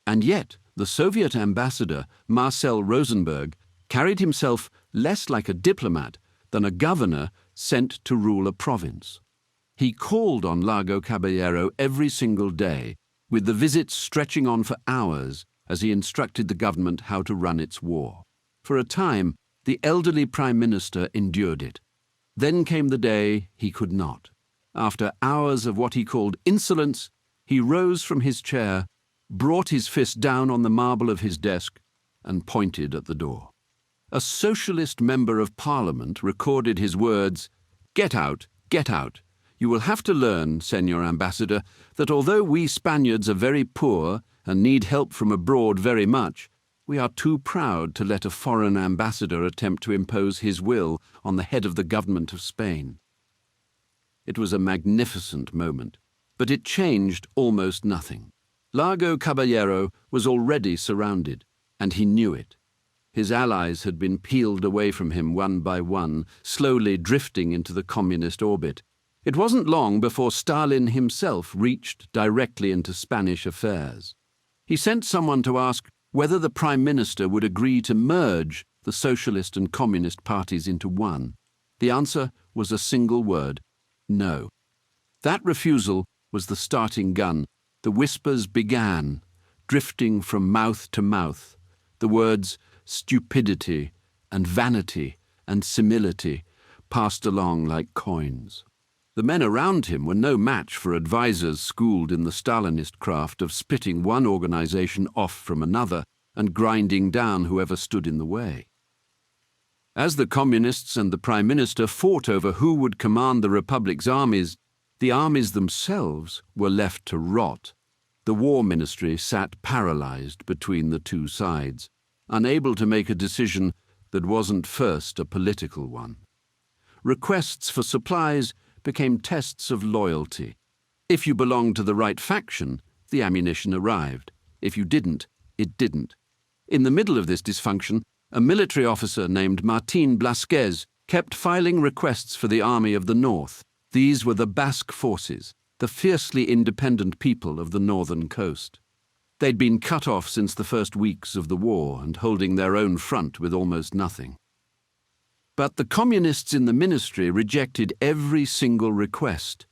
And yet, the Soviet ambassador, Marcel Rosenberg, carried himself less like a diplomat than a governor sent to rule a province. He called on Largo Caballero every single day, with the visits stretching on for hours as he instructed the government how to run its war. For a time, the elderly prime minister endured it. Then came the day he could not. After hours of what he called insolence, he rose from his chair, brought his fist down on the marble of his desk, and pointed at the door. A socialist member of parliament recorded his words, "Get out, get out. You will have to learn, Senor Ambassador, that although we Spaniards are very poor and need help from abroad very much, we are too proud to let a foreign ambassador attempt to impose his will on the head of the government of Spain." It was a magnificent moment, but it changed almost nothing. Largo Caballero was already surrounded, and he knew it. His allies had been peeled away from him one by one, slowly drifting into the communist orbit. It wasn't long before Stalin himself reached directly into Spanish affairs. He sent someone to ask whether the Prime Minister would agree to merge the Socialist and Communist parties into one. The answer was a single word: no. That refusal was the starting gun. The whispers began, drifting from mouth to mouth. The words stupidity and vanity and senility passed along like coins. The men around him were no match for advisers schooled in the Stalinist craft of splitting one organization off from another and grinding down whoever stood in the way. As the communists and the Prime Minister fought over who would command the Republic's armies, the armies themselves were left to rot. The War Ministry sat paralyzed between the two sides, unable to make a decision that wasn't first a political one. Requests for supplies became tests of loyalty. If you belonged to the right faction, the ammunition arrived. If you didn't, it didn't. In the middle of this dysfunction, a military officer named Martín Blasquez kept filing requests for the Army of the North. These were the Basque forces, the fiercely independent people of the northern coast. They'd been cut off since the first weeks of the war and holding their own front with almost nothing. But the communists in the ministry rejected every single request.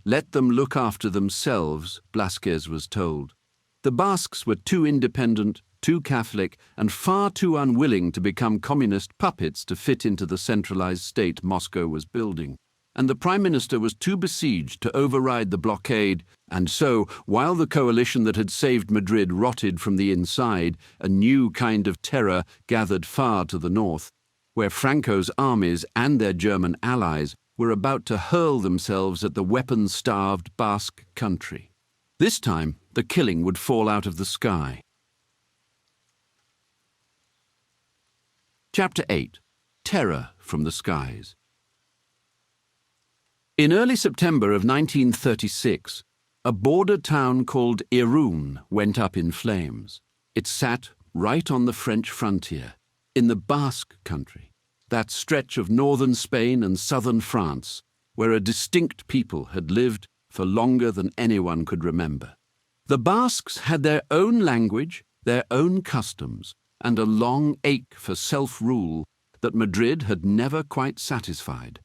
Let them look after themselves, Blasquez was told. The Basques were too independent, too Catholic, and far too unwilling to become communist puppets to fit into the centralized state Moscow was building. And the Prime Minister was too besieged to override the blockade, and so, while the coalition that had saved Madrid rotted from the inside, a new kind of terror gathered far to the north. where Franco's armies and their German allies were about to hurl themselves at the weapon-starved Basque country. This time, the killing would fall out of the sky. Chapter 8. Terror from the Skies. In early September of 1936, a border town called Irun went up in flames. It sat right on the French frontier, in the Basque country, that stretch of northern Spain and southern France, where a distinct people had lived for longer than anyone could remember. The Basques had their own language, their own customs, and a long ache for self-rule that Madrid had never quite satisfied.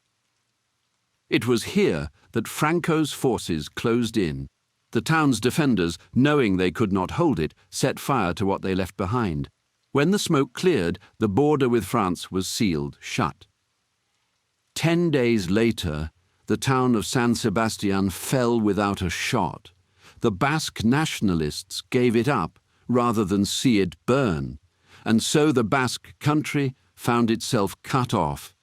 It was here that Franco's forces closed in. The town's defenders, knowing they could not hold it, set fire to what they left behind. When the smoke cleared, the border with France was sealed shut. 10 days later, the town of San Sebastian fell without a shot. The Basque nationalists gave it up rather than see it burn, and so the Basque country found itself cut off.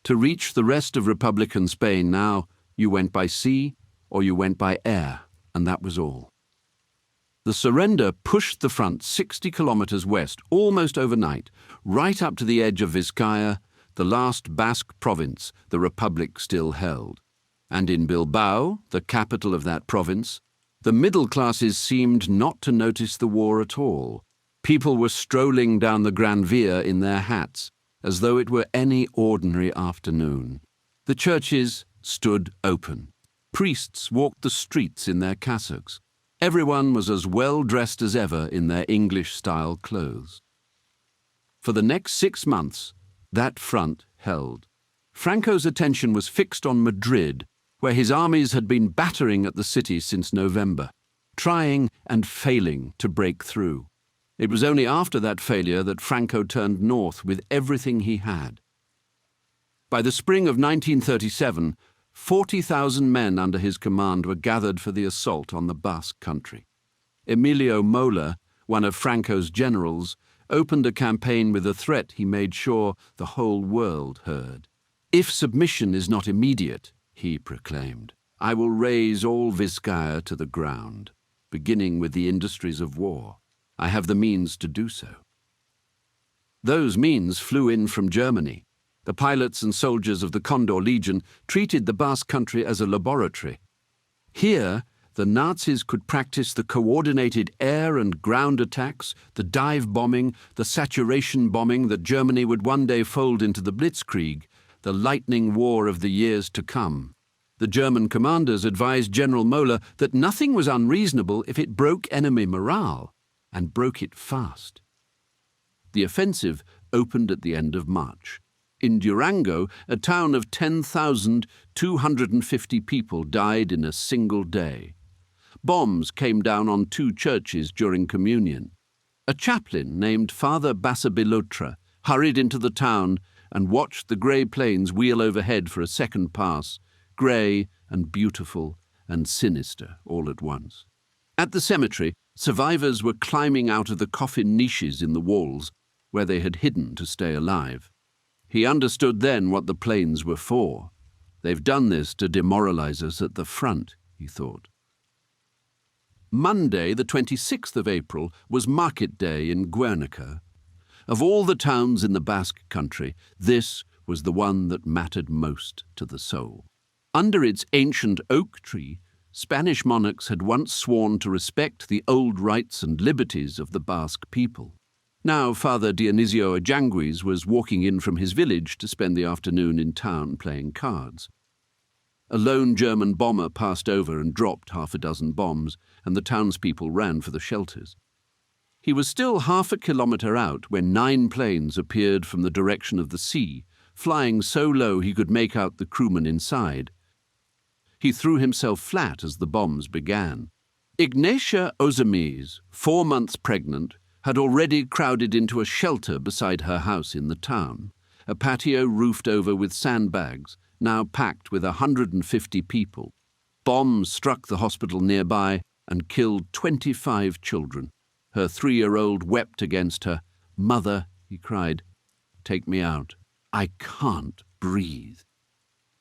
To reach the rest of Republican Spain now, you went by sea or you went by air, and that was all. The surrender pushed the front 60 kilometers west, almost overnight, right up to the edge of Vizcaya, the last Basque province the Republic still held. And in Bilbao, the capital of that province, the middle classes seemed not to notice the war at all. People were strolling down the Gran Via in their hats, as though it were any ordinary afternoon. The churches stood open. Priests walked the streets in their cassocks. Everyone was as well dressed as ever in their English-style clothes. For the next 6 months, that front held. Franco's attention was fixed on Madrid, where his armies had been battering at the city since November, trying and failing to break through. It was only after that failure that Franco turned north with everything he had. By the spring of 1937, 40,000 men under his command were gathered for the assault on the Basque country. Emilio Mola, one of Franco's generals, opened a campaign with a threat he made sure the whole world heard. "If submission is not immediate," he proclaimed, "I will raze all Vizcaya to the ground, beginning with the industries of war. I have the means to do so." Those means flew in from Germany. The pilots and soldiers of the Condor Legion treated the Basque country as a laboratory. Here, the Nazis could practice the coordinated air and ground attacks, the dive bombing, the saturation bombing that Germany would one day fold into the Blitzkrieg, the lightning war of the years to come. The German commanders advised General Mola that nothing was unreasonable if it broke enemy morale, and broke it fast. The offensive opened at the end of March. In Durango, a town of 10,250 people died in a single day. Bombs came down on 2 churches during communion. A chaplain named Father Bassabilotra hurried into the town and watched the grey planes wheel overhead for a second pass, grey and beautiful and sinister all at once. At the cemetery, survivors were climbing out of the coffin niches in the walls, where they had hidden to stay alive. He understood then what the planes were for. They've done this to demoralize us at the front, he thought. Monday, the 26th of April, was market day in Guernica. Of all the towns in the Basque country, this was the one that mattered most to the soul. Under its ancient oak tree, Spanish monarchs had once sworn to respect the old rights and liberties of the Basque people. Now Father Dionisio Ajanguiz was walking in from his village to spend the afternoon in town playing cards. A lone German bomber passed over and dropped 6 bombs, and the townspeople ran for the shelters. He was still 1/2 kilometre out when 9 planes appeared from the direction of the sea, flying so low he could make out the crewmen inside. He threw himself flat as the bombs began. Ignatia Ozamiz, 4 months pregnant, had already crowded into a shelter beside her house in the town, a patio roofed over with sandbags, now packed with 150 people. Bombs struck the hospital nearby and killed 25 children. Her 3-year-old wept against her. "Mother," he cried, "take me out." I can't breathe.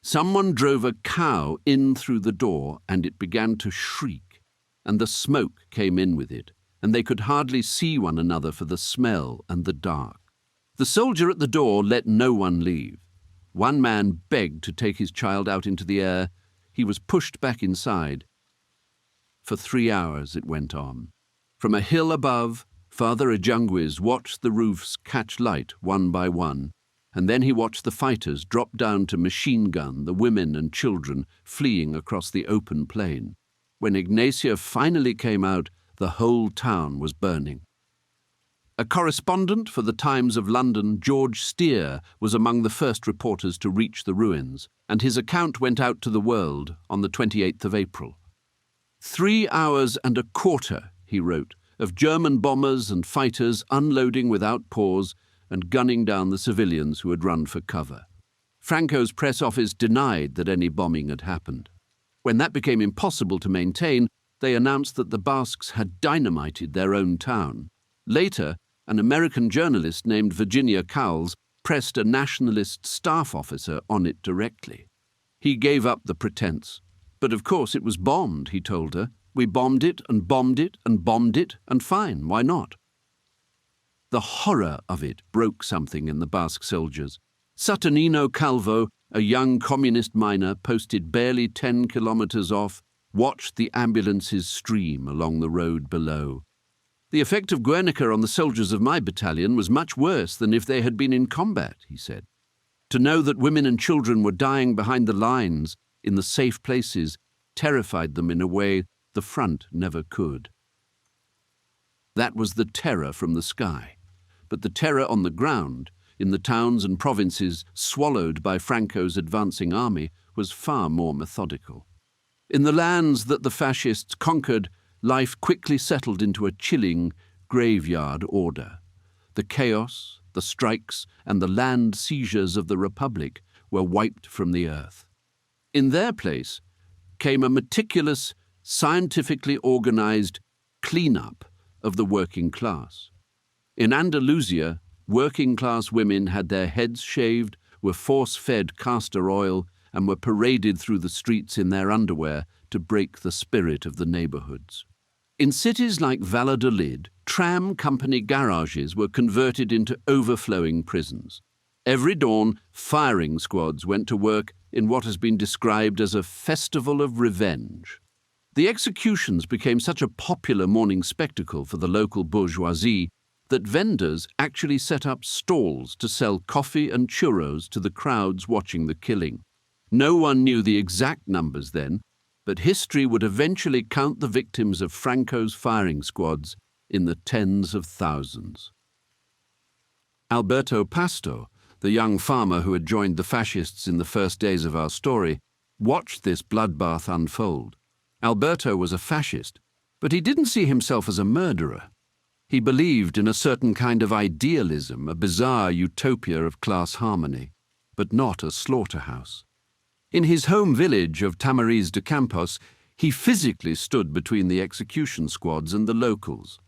Someone drove a cow in through the door, and it began to shriek, and the smoke came in with it, and they could hardly see one another for the smell and the dark. The soldier at the door let no one leave. One man begged to take his child out into the air. He was pushed back inside. For 3 hours it went on. From a hill above, Father Ajungwis watched the roofs catch light one by one, and then he watched the fighters drop down to machine gun the women and children fleeing across the open plain. When Ignacia finally came out, the whole town was burning. A correspondent for the Times of London, George Steer, was among the first reporters to reach the ruins, and his account went out to the world on the 28th of April. 3 hours and a quarter, he wrote, of German bombers and fighters unloading without pause and gunning down the civilians who had run for cover. Franco's press office denied that any bombing had happened. When that became impossible to maintain, they announced that the Basques had dynamited their own town. Later, an American journalist named Virginia Cowles pressed a nationalist staff officer on it directly. He gave up the pretense. But of course it was bombed, he told her. We bombed it and bombed it and bombed it, and fine, why not? The horror of it broke something in the Basque soldiers. Saturnino Calvo, a young communist miner posted barely 10 kilometers off, watched the ambulances stream along the road below. The effect of Guernica on the soldiers of my battalion was much worse than if they had been in combat, he said. To know that women and children were dying behind the lines, in the safe places, terrified them in a way the front never could. That was the terror from the sky. But the terror on the ground, in the towns and provinces swallowed by Franco's advancing army, was far more methodical. In the lands that the fascists conquered, life quickly settled into a chilling graveyard order. The chaos, the strikes, and the land seizures of the Republic were wiped from the earth. In their place came a meticulous, scientifically organized clean-up of the working class. In Andalusia, working-class women had their heads shaved, were force-fed castor oil, and were paraded through the streets in their underwear to break the spirit of the neighborhoods. In cities like Valladolid, tram company garages were converted into overflowing prisons. Every dawn, firing squads went to work in what has been described as a festival of revenge. The executions became such a popular morning spectacle for the local bourgeoisie that vendors actually set up stalls to sell coffee and churros to the crowds watching the killing. No one knew the exact numbers then, but history would eventually count the victims of Franco's firing squads in the tens of thousands. Alberto Pasto, the young farmer who had joined the fascists in the first days of our story, watched this bloodbath unfold. Alberto was a fascist, but he didn't see himself as a murderer. He believed in a certain kind of idealism, a bizarre utopia of class harmony, but not a slaughterhouse. In his home village of Tamariz de Campos, he physically stood between the execution squads and the locals.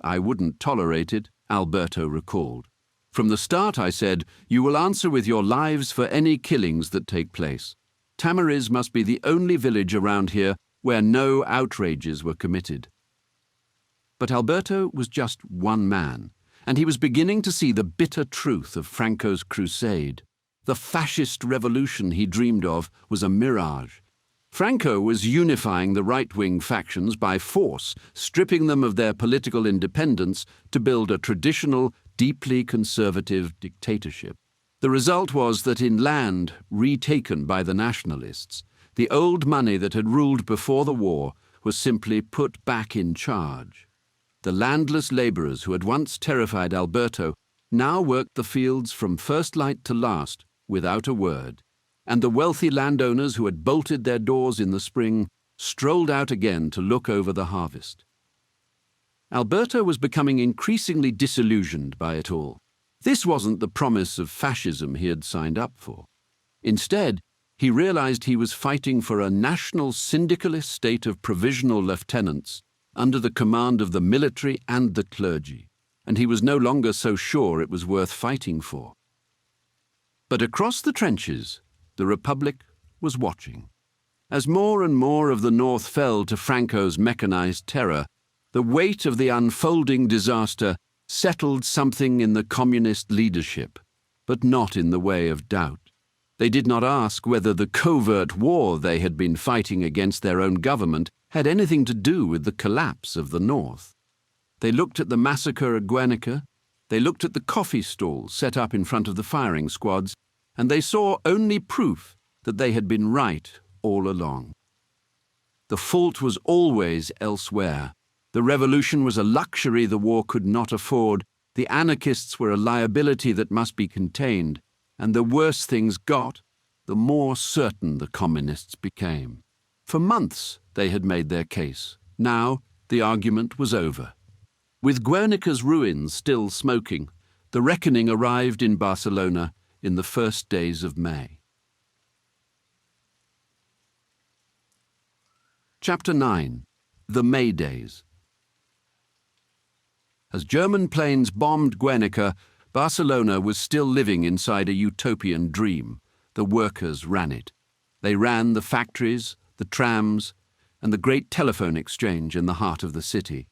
I wouldn't tolerate it, Alberto recalled. From the start, I said, you will answer with your lives for any killings that take place. Tamariz must be the only village around here where no outrages were committed. But Alberto was just one man, and he was beginning to see the bitter truth of Franco's crusade. The fascist revolution he dreamed of was a mirage. Franco was unifying the right-wing factions by force, stripping them of their political independence to build a traditional, deeply conservative dictatorship. The result was that in land retaken by the nationalists, the old money that had ruled before the war was simply put back in charge. The landless labourers who had once terrified Alberto now worked the fields from first light to last without a word, and the wealthy landowners who had bolted their doors in the spring strolled out again to look over the harvest. Alberto was becoming increasingly disillusioned by it all. This wasn't the promise of fascism he had signed up for. Instead, he realized he was fighting for a national syndicalist state of provisional lieutenants under the command of the military and the clergy, and he was no longer so sure it was worth fighting for. But across the trenches, the Republic was watching. As more and more of the North fell to Franco's mechanized terror, the weight of the unfolding disaster settled something in the communist leadership, but not in the way of doubt. They did not ask whether the covert war they had been fighting against their own government had anything to do with the collapse of the North. They looked at the massacre at Guernica, they looked at the coffee stalls set up in front of the firing squads, and they saw only proof that they had been right all along. The fault was always elsewhere. The revolution was a luxury the war could not afford, the anarchists were a liability that must be contained, and the worse things got, the more certain the communists became. For months they had made their case. Now the argument was over. With Guernica's ruins still smoking, the reckoning arrived in Barcelona in the first days of May. Chapter 9. The May Days. As German planes bombed Guernica, Barcelona was still living inside a utopian dream. The workers ran it. They ran the factories, the trams, and the great telephone exchange in the heart of the city.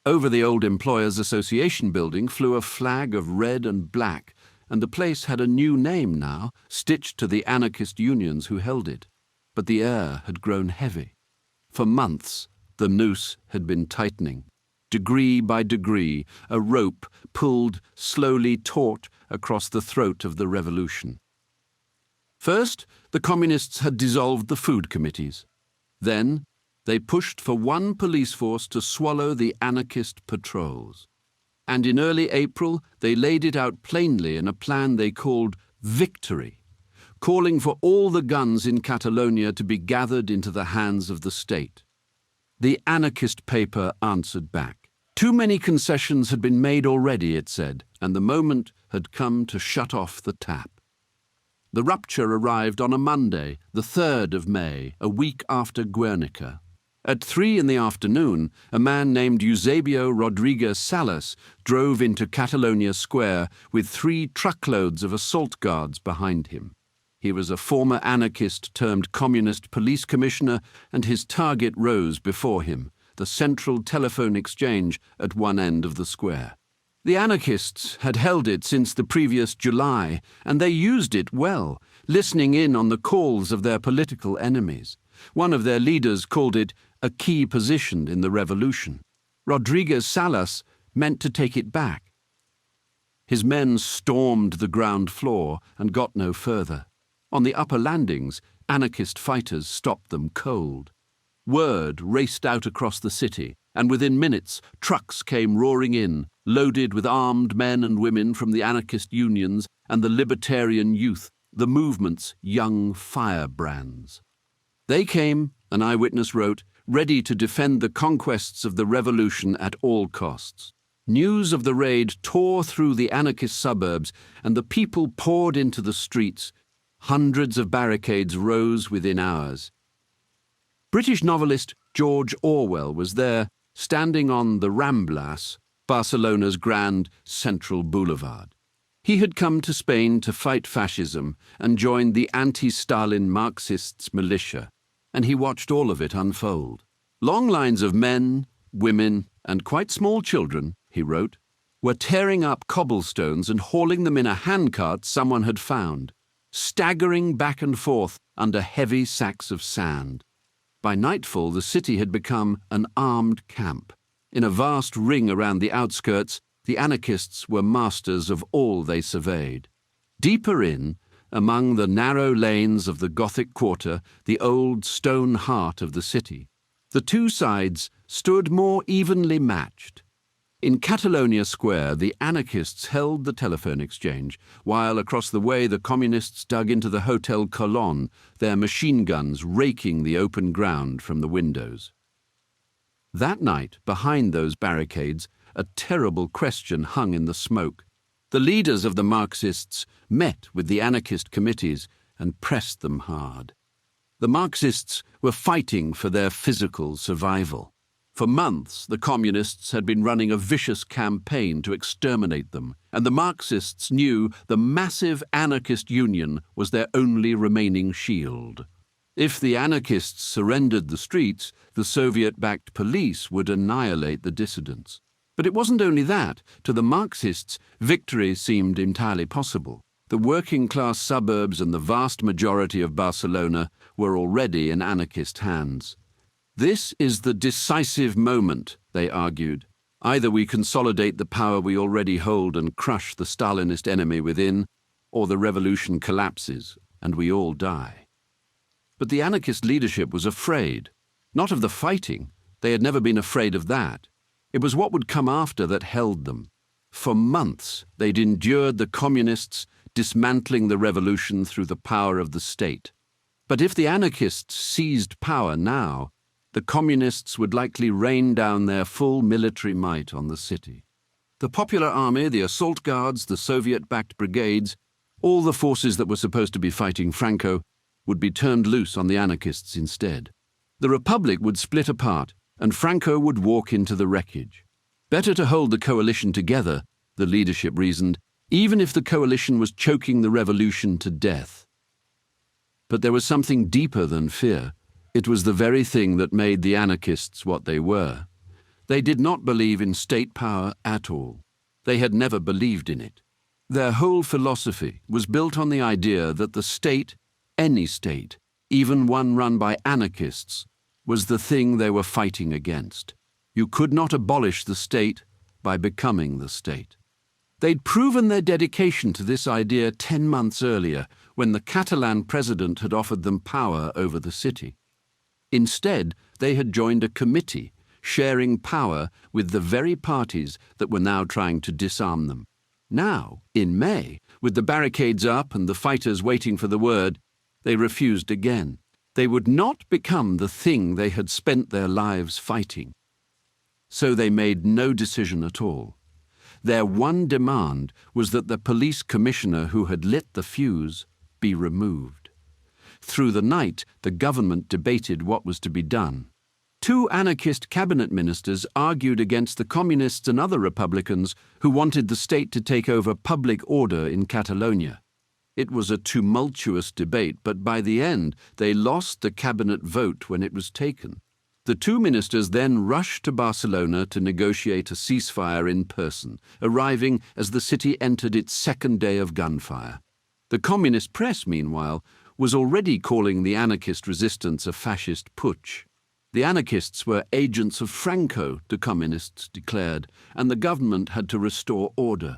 Over the old Employers' Association building flew a flag of red and black, and the place had a new name now, stitched to the anarchist unions who held it. But the air had grown heavy. For months, the noose had been tightening. Degree by degree, a rope pulled slowly taut across the throat of the revolution. First, the communists had dissolved the food committees. Then, they pushed for one police force to swallow the anarchist patrols. And in early April, they laid it out plainly in a plan they called Victory, calling for all the guns in Catalonia to be gathered into the hands of the state. The anarchist paper answered back. Too many concessions had been made already, it said, and the moment had come to shut off the tap. The rupture arrived on a Monday, the 3rd of May, a week after Guernica. At 3 in the afternoon, a man named Eusebio Rodriguez Salas drove into Catalonia Square with 3 truckloads of assault guards behind him. He was a former anarchist termed communist police commissioner, and his target rose before him, the central telephone exchange at one end of the square. The anarchists had held it since the previous July, and they used it well, listening in on the calls of their political enemies. One of their leaders called it a key position in the revolution. Rodriguez Salas meant to take it back. His men stormed the ground floor and got no further. On the upper landings, anarchist fighters stopped them cold. Word raced out across the city, and within minutes trucks came roaring in, loaded with armed men and women from the anarchist unions and the libertarian youth, the movement's young firebrands. They came, an eyewitness wrote, ready to defend the conquests of the revolution at all costs. News of the raid tore through the anarchist suburbs, and the people poured into the streets. Hundreds of barricades rose within hours. British novelist George Orwell was there, standing on the Ramblas, Barcelona's grand central boulevard. He had come to Spain to fight fascism and joined the anti-Stalin Marxists' militia, and he watched all of it unfold. Long lines of men, women, and quite small children, he wrote, were tearing up cobblestones and hauling them in a handcart someone had found, staggering back and forth under heavy sacks of sand. By nightfall, the city had become an armed camp. In a vast ring around the outskirts, the anarchists were masters of all they surveyed. Deeper in, among the narrow lanes of the Gothic quarter, the old stone heart of the city, the two sides stood more evenly matched. In Catalonia Square, the anarchists held the telephone exchange, while across the way the communists dug into the Hotel Colón, their machine guns raking the open ground from the windows. That night, behind those barricades, a terrible question hung in the smoke. The leaders of the Marxists met with the anarchist committees and pressed them hard. The Marxists were fighting for their physical survival. For months, the communists had been running a vicious campaign to exterminate them, and the Marxists knew the massive anarchist union was their only remaining shield. If the anarchists surrendered the streets, the Soviet-backed police would annihilate the dissidents. But it wasn't only that. To the Marxists, victory seemed entirely possible. The working-class suburbs and the vast majority of Barcelona were already in anarchist hands. This is the decisive moment, they argued. Either we consolidate the power we already hold and crush the Stalinist enemy within, or the revolution collapses and we all die. But the anarchist leadership was afraid. Not of the fighting. They had never been afraid of that. It was what would come after that held them. For months, they'd endured the communists dismantling the revolution through the power of the state. But if the anarchists seized power now, the communists would likely rain down their full military might on the city. The Popular Army, the assault guards, the Soviet-backed brigades, all the forces that were supposed to be fighting Franco, would be turned loose on the anarchists instead. The Republic would split apart, and Franco would walk into the wreckage. Better to hold the coalition together, the leadership reasoned, even if the coalition was choking the revolution to death. But there was something deeper than fear. It was the very thing that made the anarchists what they were. They did not believe in state power at all. They had never believed in it. Their whole philosophy was built on the idea that the state, any state, even one run by anarchists, was the thing they were fighting against. You could not abolish the state by becoming the state. They'd proven their dedication to this idea 10 months earlier, when the Catalan president had offered them power over the city. Instead, they had joined a committee, sharing power with the very parties that were now trying to disarm them. Now, in May, with the barricades up and the fighters waiting for the word, they refused again. They would not become the thing they had spent their lives fighting. So they made no decision at all. Their one demand was that the police commissioner who had lit the fuse be removed. Through the night, the government debated what was to be done. 2 anarchist cabinet ministers argued against the communists and other Republicans who wanted the state to take over public order in Catalonia. It was a tumultuous debate, but by the end, they lost the cabinet vote when it was taken. The 2 ministers then rushed to Barcelona to negotiate a ceasefire in person, arriving as the city entered its second day of gunfire. The communist press, meanwhile, was already calling the anarchist resistance a fascist putsch. The anarchists were agents of Franco, the communists declared, and the government had to restore order.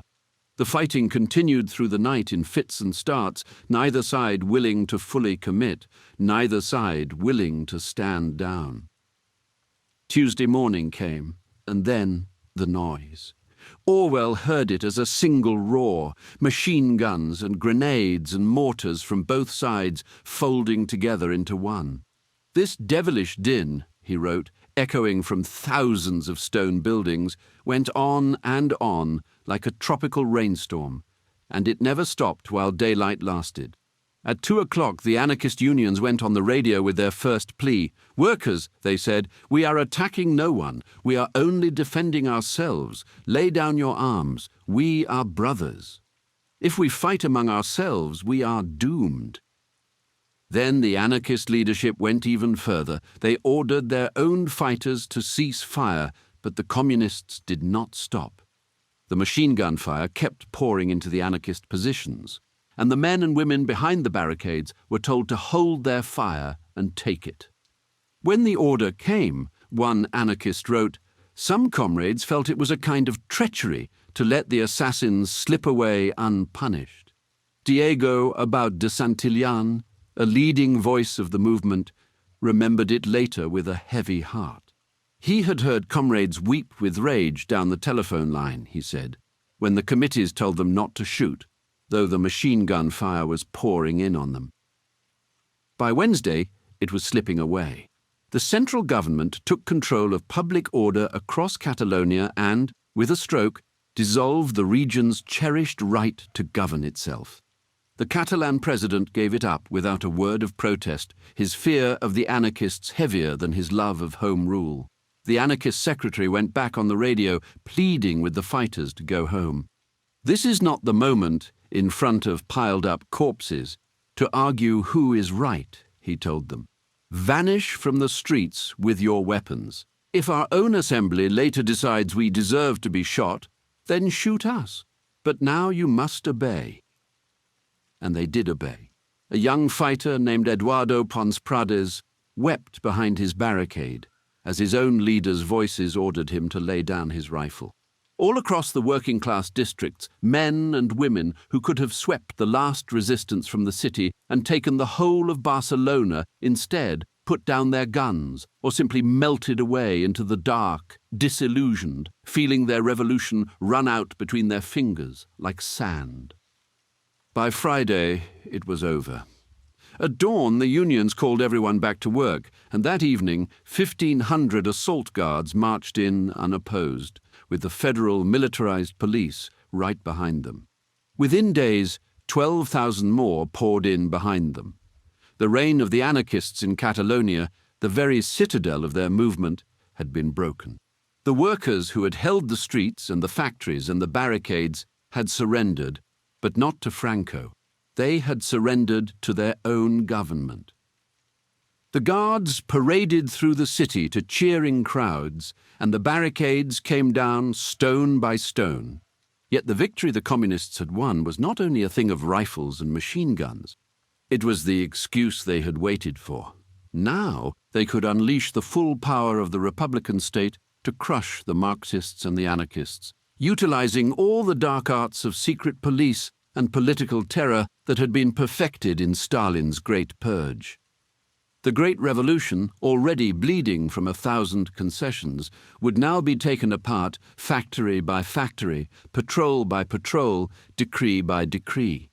The fighting continued through the night in fits and starts, neither side willing to fully commit, neither side willing to stand down. Tuesday morning came, and then the noise. Orwell heard it as a single roar, machine guns and grenades and mortars from both sides folding together into one. This devilish din, he wrote, echoing from thousands of stone buildings, went on and on like a tropical rainstorm, and it never stopped while daylight lasted. At 2 o'clock, the anarchist unions went on the radio with their first plea. Workers, they said, we are attacking no one. We are only defending ourselves. Lay down your arms. We are brothers. If we fight among ourselves, we are doomed. Then the anarchist leadership went even further. They ordered their own fighters to cease fire, but the communists did not stop. The machine gun fire kept pouring into the anarchist positions, and the men and women behind the barricades were told to hold their fire and take it. When the order came, one anarchist wrote, some comrades felt it was a kind of treachery to let the assassins slip away unpunished. Diego Abad de Santillan, a leading voice of the movement, remembered it later with a heavy heart. He had heard comrades weep with rage down the telephone line, he said, when the committees told them not to shoot, though the machine gun fire was pouring in on them. By Wednesday, it was slipping away. The central government took control of public order across Catalonia and, with a stroke, dissolved the region's cherished right to govern itself. The Catalan president gave it up without a word of protest, his fear of the anarchists heavier than his love of home rule. The anarchist secretary went back on the radio, pleading with the fighters to go home. This is not the moment, in front of piled-up corpses, to argue who is right, he told them. Vanish from the streets with your weapons. If our own assembly later decides we deserve to be shot, then shoot us. But now you must obey. And they did obey. A young fighter named Eduardo Pons Prades wept behind his barricade as his own leaders' voices ordered him to lay down his rifle. All across the working-class districts, men and women who could have swept the last resistance from the city and taken the whole of Barcelona instead put down their guns or simply melted away into the dark, disillusioned, feeling their revolution run out between their fingers like sand. By Friday, it was over. At dawn, the unions called everyone back to work, and that evening, 1,500 assault guards marched in unopposed, with the federal militarized police right behind them. Within days, 12,000 more poured in behind them. The reign of the anarchists in Catalonia, the very citadel of their movement, had been broken. The workers who had held the streets and the factories and the barricades had surrendered, but not to Franco. They had surrendered to their own government. The guards paraded through the city to cheering crowds, and the barricades came down stone by stone. Yet the victory the communists had won was not only a thing of rifles and machine guns. It was the excuse they had waited for. Now they could unleash the full power of the Republican state to crush the Marxists and the anarchists, utilizing all the dark arts of secret police and political terror that had been perfected in Stalin's Great Purge. The Great Revolution, already bleeding from 1,000 concessions, would now be taken apart factory by factory, patrol by patrol, decree by decree.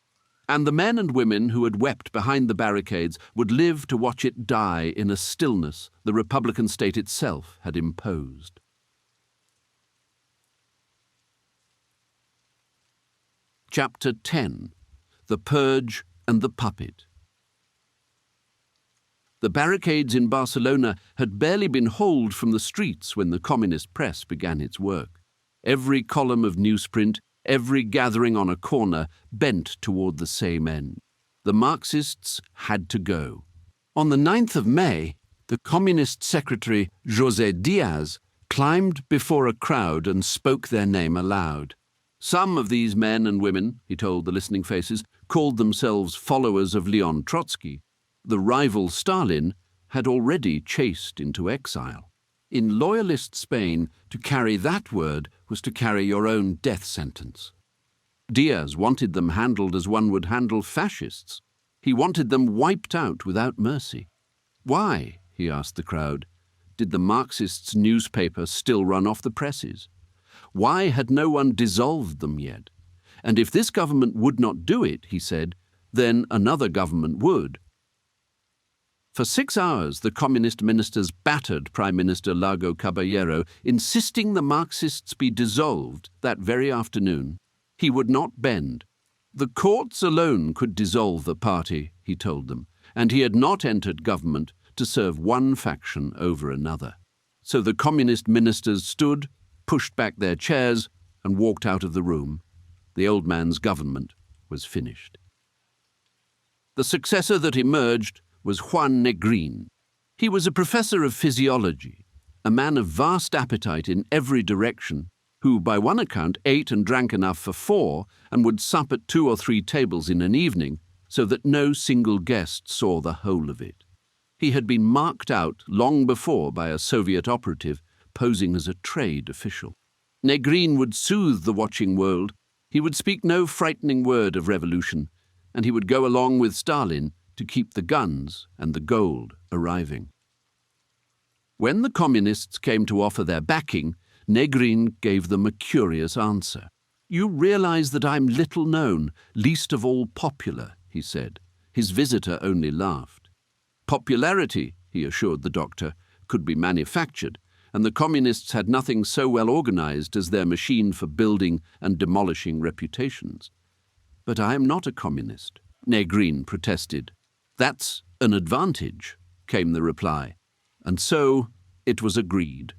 And the men and women who had wept behind the barricades would live to watch it die in a stillness the Republican state itself had imposed. Chapter 10. The Purge and the Puppet. The barricades in Barcelona had barely been hauled from the streets when the communist press began its work. Every column of newsprint, every gathering on a corner bent toward the same end. The Marxists had to go. On the 9th of May, the communist secretary José Diaz climbed before a crowd and spoke their name aloud. Some of these men and women, he told the listening faces, called themselves followers of Leon Trotsky. The rival Stalin had already chased into exile. In loyalist Spain, to carry that word was to carry your own death sentence. Diaz wanted them handled as one would handle fascists. He wanted them wiped out without mercy. Why, he asked the crowd, did the Marxists' newspaper still run off the presses? Why had no one dissolved them yet? And if this government would not do it, he said, then another government would. For 6 hours, the communist ministers battered Prime Minister Largo Caballero, insisting the Marxists be dissolved that very afternoon. He would not bend. The courts alone could dissolve the party, he told them, and he had not entered government to serve one faction over another. So the communist ministers stood, pushed back their chairs, and walked out of the room. The old man's government was finished. The successor that emerged was Juan Negrin. He was a professor of physiology, a man of vast appetite in every direction, who, by one account, ate and drank enough for 4 and would sup at 2 or 3 tables in an evening, so that no single guest saw the whole of it. He had been marked out long before by a Soviet operative posing as a trade official. Negrin would soothe the watching world. He would speak no frightening word of revolution, and he would go along with Stalin to keep the guns and the gold arriving. When the communists came to offer their backing, Negrin gave them a curious answer. "You realize that I'm little known, least of all popular," he said. His visitor only laughed. Popularity, he assured the doctor, could be manufactured, and the communists had nothing so well organized as their machine for building and demolishing reputations. "But I am not a communist," Negrin protested. "That's an advantage," came the reply, and so it was agreed.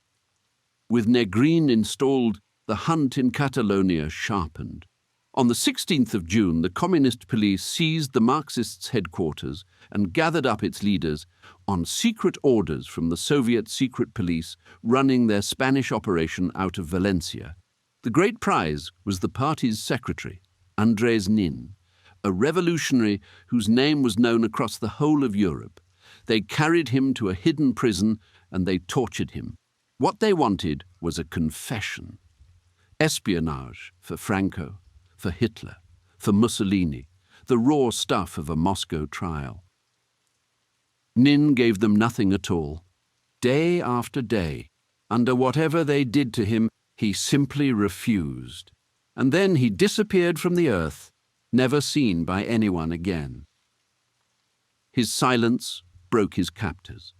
With Negrin installed, the hunt in Catalonia sharpened. On the 16th of June, the communist police seized the Marxists' headquarters and gathered up its leaders on secret orders from the Soviet secret police running their Spanish operation out of Valencia. The great prize was the party's secretary, Andres Nin, a revolutionary whose name was known across the whole of Europe. They carried him to a hidden prison and they tortured him. What they wanted was a confession. Espionage for Franco, for Hitler, for Mussolini, the raw stuff of a Moscow trial. Nin gave them nothing at all. Day after day, under whatever they did to him, he simply refused. And then he disappeared from the earth, never seen by anyone again. His silence broke his captors.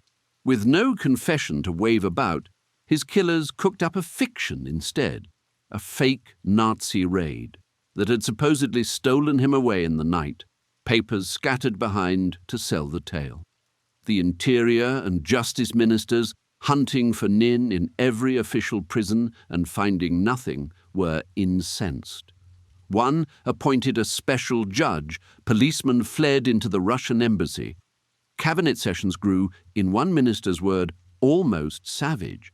With no confession to wave about, his killers cooked up a fiction instead, a fake Nazi raid that had supposedly stolen him away in the night, papers scattered behind to sell the tale. The interior and justice ministers, hunting for Nin in every official prison and finding nothing, were incensed. One appointed a special judge. Policemen fled into the Russian embassy. Cabinet sessions grew, in one minister's word, almost savage.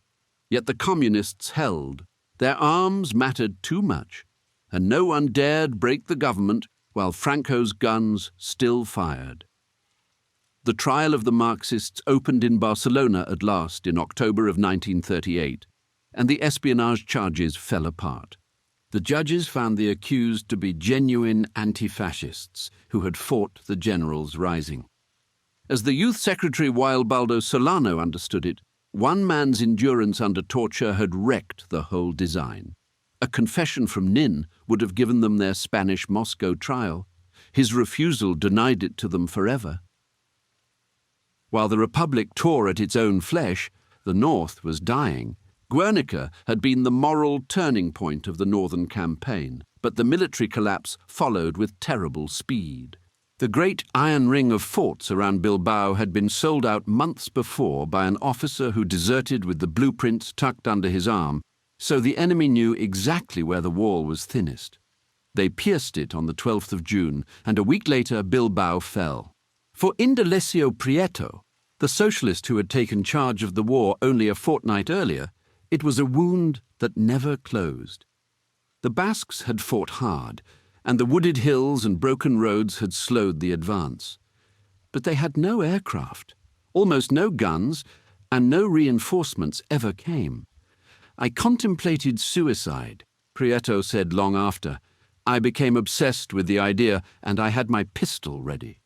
Yet the communists held. Their arms mattered too much, and no one dared break the government while Franco's guns still fired. The trial of the Marxists opened in Barcelona at last in October of 1938, and the espionage charges fell apart. The judges found the accused to be genuine anti-fascists who had fought the generals rising. As the youth secretary Guilbaldo Solano understood it, one man's endurance under torture had wrecked the whole design. A confession from Nin would have given them their Spanish Moscow trial. His refusal denied it to them forever. While the Republic tore at its own flesh, the North was dying. Guernica had been the moral turning point of the Northern campaign, but the military collapse followed with terrible speed. The great iron ring of forts around Bilbao had been sold out months before by an officer who deserted with the blueprints tucked under his arm, so the enemy knew exactly where the wall was thinnest. They pierced it on the 12th of June, and a week later Bilbao fell. For Indalecio Prieto, the socialist who had taken charge of the war only a fortnight earlier, it was a wound that never closed. The Basques had fought hard, and the wooded hills and broken roads had slowed the advance. But they had no aircraft, almost no guns, and no reinforcements ever came. I contemplated suicide, Prieto said long after. I became obsessed with the idea, and I had my pistol ready.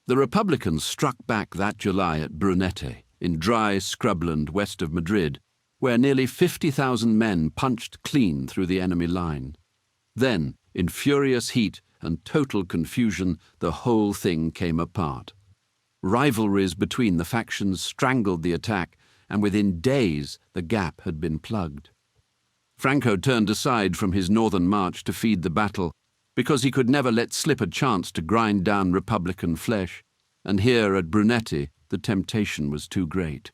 The Republicans struck back that July at Brunete, in dry scrubland west of Madrid, where nearly 50,000 men punched clean through the enemy line. Then, in furious heat and total confusion, the whole thing came apart. Rivalries between the factions strangled the attack, and within days the gap had been plugged. Franco turned aside from his northern march to feed the battle, because he could never let slip a chance to grind down Republican flesh, and here at Brunete the temptation was too great.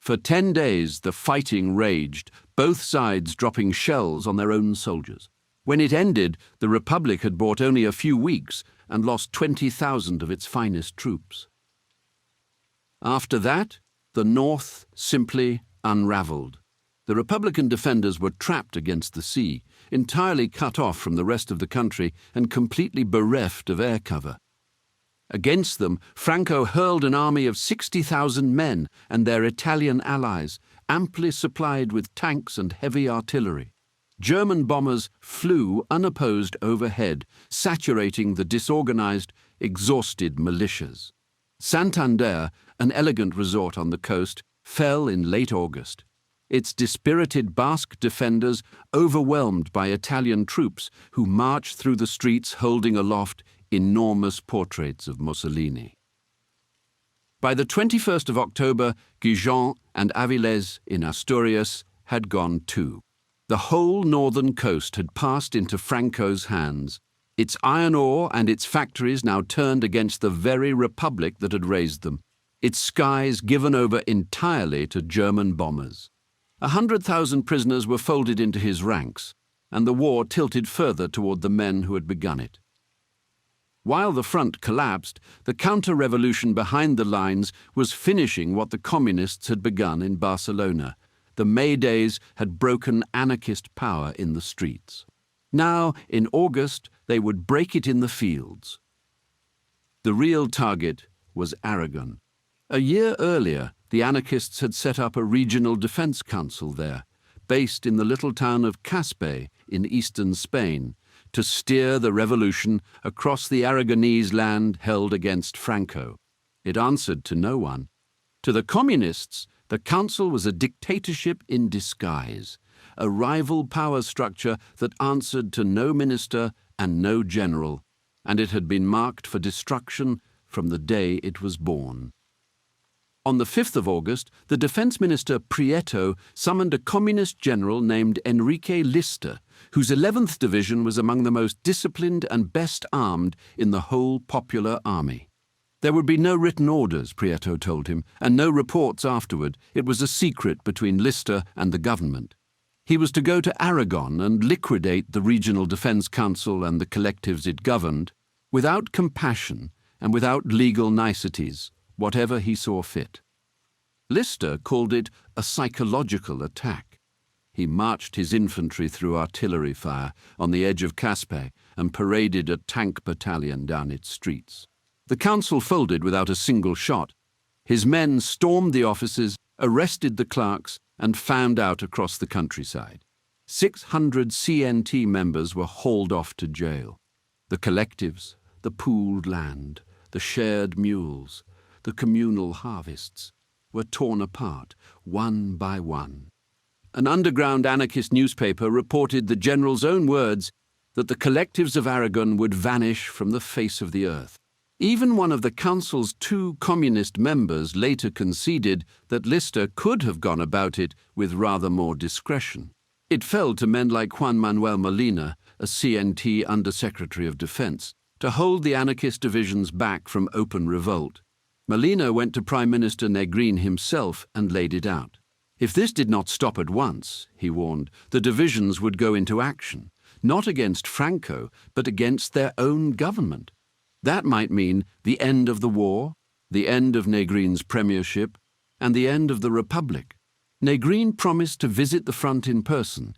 For 10 days the fighting raged, both sides dropping shells on their own soldiers. When it ended, the Republic had bought only a few weeks and lost 20,000 of its finest troops. After that, the North simply unravelled. The Republican defenders were trapped against the sea, entirely cut off from the rest of the country and completely bereft of air cover. Against them, Franco hurled an army of 60,000 men and their Italian allies, amply supplied with tanks and heavy artillery. German bombers flew unopposed overhead, saturating the disorganized, exhausted militias. Santander, an elegant resort on the coast, fell in late August. Its dispirited Basque defenders overwhelmed by Italian troops who marched through the streets holding aloft enormous portraits of Mussolini. By the 21st of October, Gijón and Avilés in Asturias had gone too. The whole northern coast had passed into Franco's hands, its iron ore and its factories now turned against the very republic that had raised them, its skies given over entirely to German bombers. 100,000 prisoners were folded into his ranks, and the war tilted further toward the men who had begun it. While the front collapsed, the counter-revolution behind the lines was finishing what the communists had begun in Barcelona. The May Days had broken anarchist power in the streets. Now, in August, they would break it in the fields. The real target was Aragon. A year earlier, the anarchists had set up a regional defense council there, based in the little town of Caspe in eastern Spain, to steer the revolution across the Aragonese land held against Franco. It answered to no one. To the communists, the council was a dictatorship in disguise, a rival power structure that answered to no minister and no general, and it had been marked for destruction from the day it was born. On the 5th of August, the defense minister Prieto summoned a communist general named Enrique Lister, whose 11th Division was among the most disciplined and best armed in the whole popular army. There would be no written orders, Prieto told him, and no reports afterward. It was a secret between Lister and the government. He was to go to Aragon and liquidate the Regional Defense Council and the collectives it governed, without compassion and without legal niceties, whatever he saw fit. Lister called it a psychological attack. He marched his infantry through artillery fire on the edge of Caspe and paraded a tank battalion down its streets. The council folded without a single shot. His men stormed the offices, arrested the clerks, and found out across the countryside. 600 CNT members were hauled off to jail. The collectives, the pooled land, the shared mules, the communal harvests were torn apart, one by one. An underground anarchist newspaper reported the general's own words that the collectives of Aragon would vanish from the face of the earth. Even one of the council's 2 communist members later conceded that Lister could have gone about it with rather more discretion. It fell to men like Juan Manuel Molina, a CNT Undersecretary of Defense, to hold the anarchist divisions back from open revolt. Molina went to Prime Minister Negrin himself and laid it out. If this did not stop at once, he warned, the divisions would go into action, not against Franco, but against their own government. That might mean the end of the war, the end of Negrin's premiership, and the end of the Republic. Negrin promised to visit the front in person.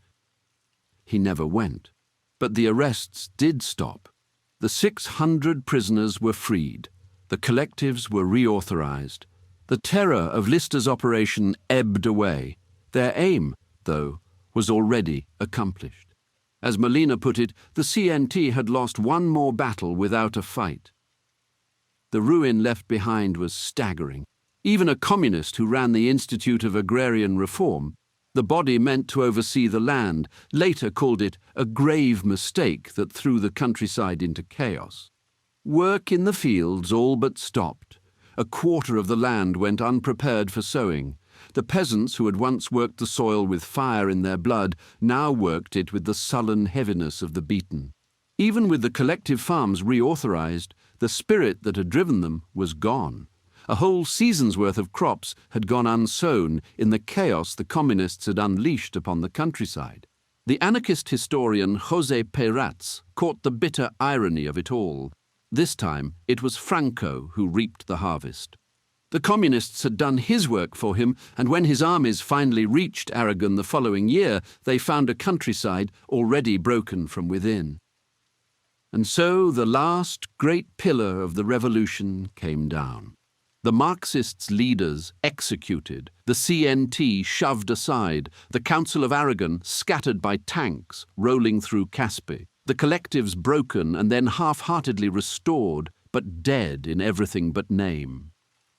He never went. But the arrests did stop. The 600 prisoners were freed. The collectives were reauthorized. The terror of Lister's operation ebbed away. Their aim, though, was already accomplished. As Molina put it, the CNT had lost one more battle without a fight. The ruin left behind was staggering. Even a communist who ran the Institute of Agrarian Reform, the body meant to oversee the land, later called it a grave mistake that threw the countryside into chaos. Work in the fields all but stopped. A quarter of the land went unprepared for sowing. The peasants who had once worked the soil with fire in their blood now worked it with the sullen heaviness of the beaten. Even with the collective farms reauthorized, the spirit that had driven them was gone. A whole season's worth of crops had gone unsown in the chaos the communists had unleashed upon the countryside. The anarchist historian José Peirats caught the bitter irony of it all. This time it was Franco who reaped the harvest. The communists had done his work for him, and when his armies finally reached Aragon the following year, they found a countryside already broken from within. And so the last great pillar of the revolution came down. The Marxists' leaders executed, the CNT shoved aside, the Council of Aragon scattered by tanks rolling through Caspe, the collectives broken and then half-heartedly restored, but dead in everything but name.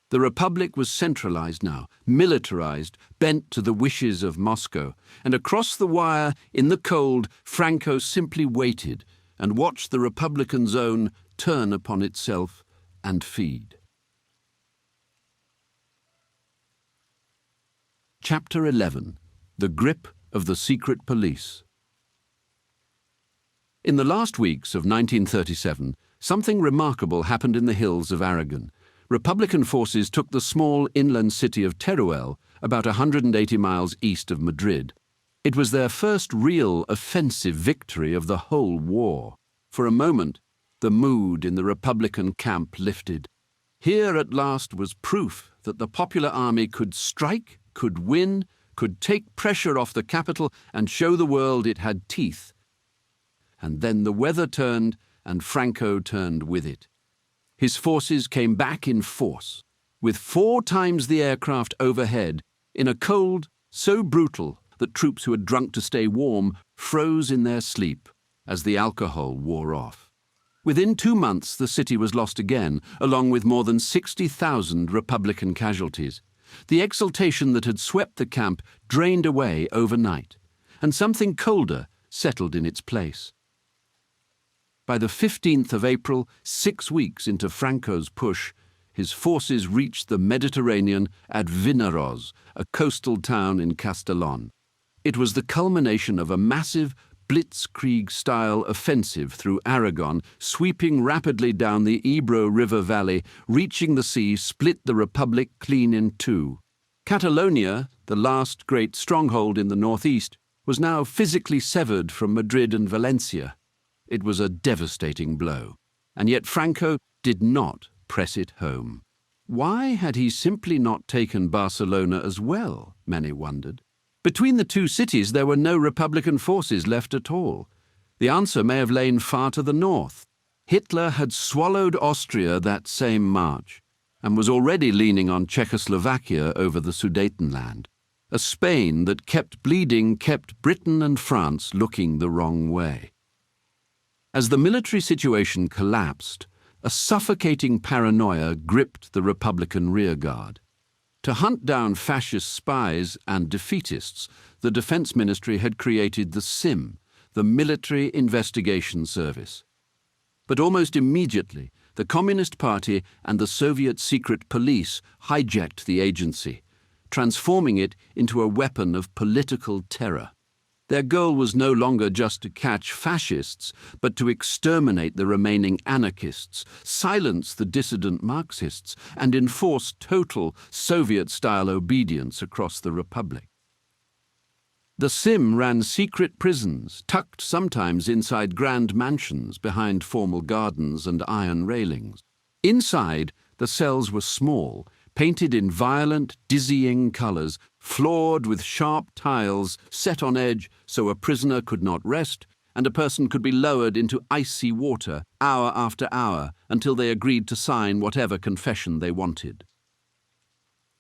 The Republic was centralized now, militarized, bent to the wishes of Moscow, and across the wire, in the cold, Franco simply waited and watched the Republican zone turn upon itself and feed. Chapter 11. The Grip of the Secret Police. In the last weeks of 1937, something remarkable happened in the hills of Aragon. Republican forces took the small inland city of Teruel about 180 miles east of Madrid. It was their first real offensive victory of the whole war. For a moment, the mood in the Republican camp lifted. Here at last was proof that the Popular Army could strike, could win, could take pressure off the capital and show the world it had teeth. And then the weather turned, and Franco turned with it. His forces came back in force, with 4 times the aircraft overhead, in a cold so brutal that troops who had drunk to stay warm froze in their sleep as the alcohol wore off. Within 2 months, the city was lost again, along with more than 60,000 Republican casualties. The exultation that had swept the camp drained away overnight, and something colder settled in its place. By the 15th of April, 6 weeks into Franco's push, his forces reached the Mediterranean at Vinaròs, a coastal town in Castellón. It was the culmination of a massive blitzkrieg-style offensive through Aragon, sweeping rapidly down the Ebro River valley, reaching the sea, split the Republic clean in 2. Catalonia, the last great stronghold in the northeast, was now physically severed from Madrid and Valencia. It was a devastating blow, and yet Franco did not press it home. Why had he simply not taken Barcelona as well, many wondered. Between the 2 cities there were no Republican forces left at all. The answer may have lain far to the north. Hitler had swallowed Austria that same March, and was already leaning on Czechoslovakia over the Sudetenland. A Spain that kept bleeding kept Britain and France looking the wrong way. As the military situation collapsed, a suffocating paranoia gripped the Republican rearguard. To hunt down fascist spies and defeatists, the Defense Ministry had created the SIM, the Military Investigation Service. But almost immediately, the Communist Party and the Soviet secret police hijacked the agency, transforming it into a weapon of political terror. Their goal was no longer just to catch fascists, but to exterminate the remaining anarchists, silence the dissident Marxists, and enforce total Soviet-style obedience across the Republic. The SIM ran secret prisons, tucked sometimes inside grand mansions behind formal gardens and iron railings. Inside, the cells were small, painted in violent, dizzying colours, floored with sharp tiles set on edge so a prisoner could not rest, and a person could be lowered into icy water hour after hour until they agreed to sign whatever confession they wanted.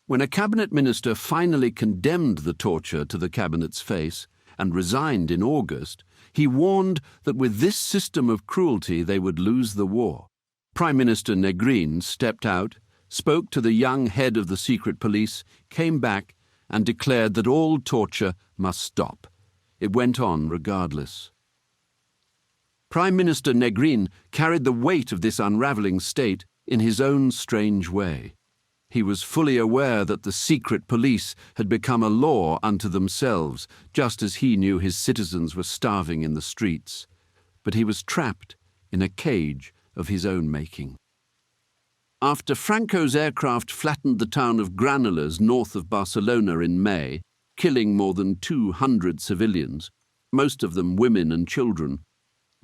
When a cabinet minister finally condemned the torture to the cabinet's face and resigned in August, he warned that with this system of cruelty they would lose the war. Prime Minister Negrin stepped out, spoke to the young head of the secret police, came back, and declared that all torture must stop. It went on regardless. Prime Minister Negrin carried the weight of this unravelling state in his own strange way. He was fully aware that the secret police had become a law unto themselves, just as he knew his citizens were starving in the streets. But he was trapped in a cage of his own making. After Franco's aircraft flattened the town of Granollers north of Barcelona in May, killing more than 200 civilians, most of them women and children,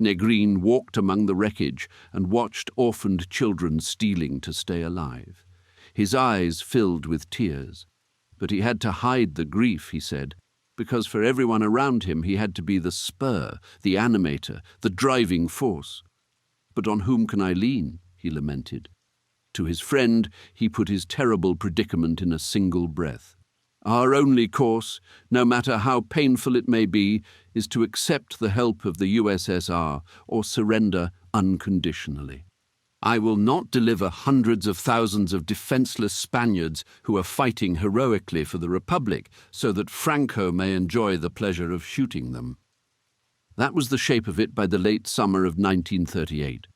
Negrin walked among the wreckage and watched orphaned children stealing to stay alive. His eyes filled with tears. But he had to hide the grief, he said, because for everyone around him he had to be the spur, the animator, the driving force. But on whom can I lean? He lamented. To his friend, he put his terrible predicament in a single breath. Our only course, no matter how painful it may be, is to accept the help of the USSR or surrender unconditionally. I will not deliver hundreds of thousands of defenseless Spaniards who are fighting heroically for the Republic so that Franco may enjoy the pleasure of shooting them. That was the shape of it by the late summer of 1938.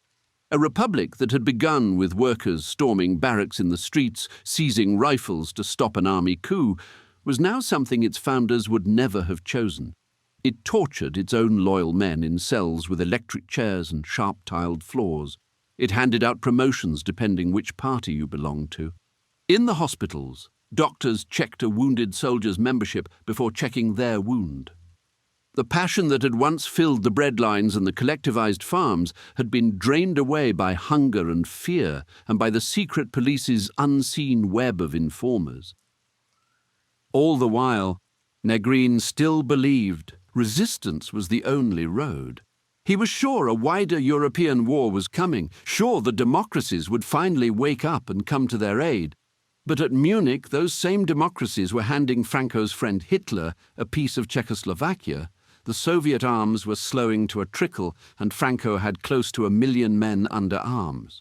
A republic that had begun with workers storming barracks in the streets, seizing rifles to stop an army coup, was now something its founders would never have chosen. It tortured its own loyal men in cells with electric chairs and sharp-tiled floors. It handed out promotions depending which party you belonged to. In the hospitals, Doctors checked a wounded soldier's membership before checking their wound. The passion that had once filled the breadlines and the collectivized farms had been drained away by hunger and fear and by the secret police's unseen web of informers. All the while, Negrin still believed resistance was the only road. He was sure a wider European war was coming, sure the democracies would finally wake up and come to their aid. But at Munich, those same democracies were handing Franco's friend Hitler a piece of Czechoslovakia. The Soviet arms were slowing to a trickle, and Franco had close to 1 million men under arms.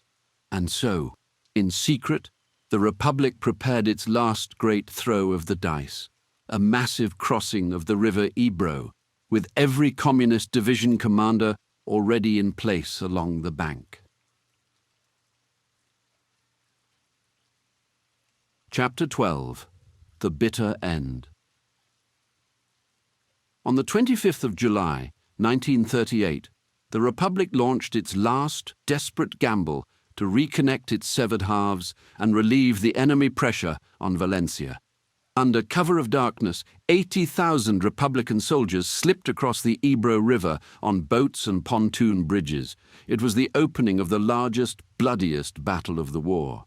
And so, in secret, the Republic prepared its last great throw of the dice, a massive crossing of the river Ebro, with every communist division commander already in place along the bank. Chapter 12. The Bitter End. On the 25th of July, 1938, the Republic launched its last, desperate gamble to reconnect its severed halves and relieve the enemy pressure on Valencia. Under cover of darkness, 80,000 Republican soldiers slipped across the Ebro River on boats and pontoon bridges. It was the opening of the largest, bloodiest battle of the war.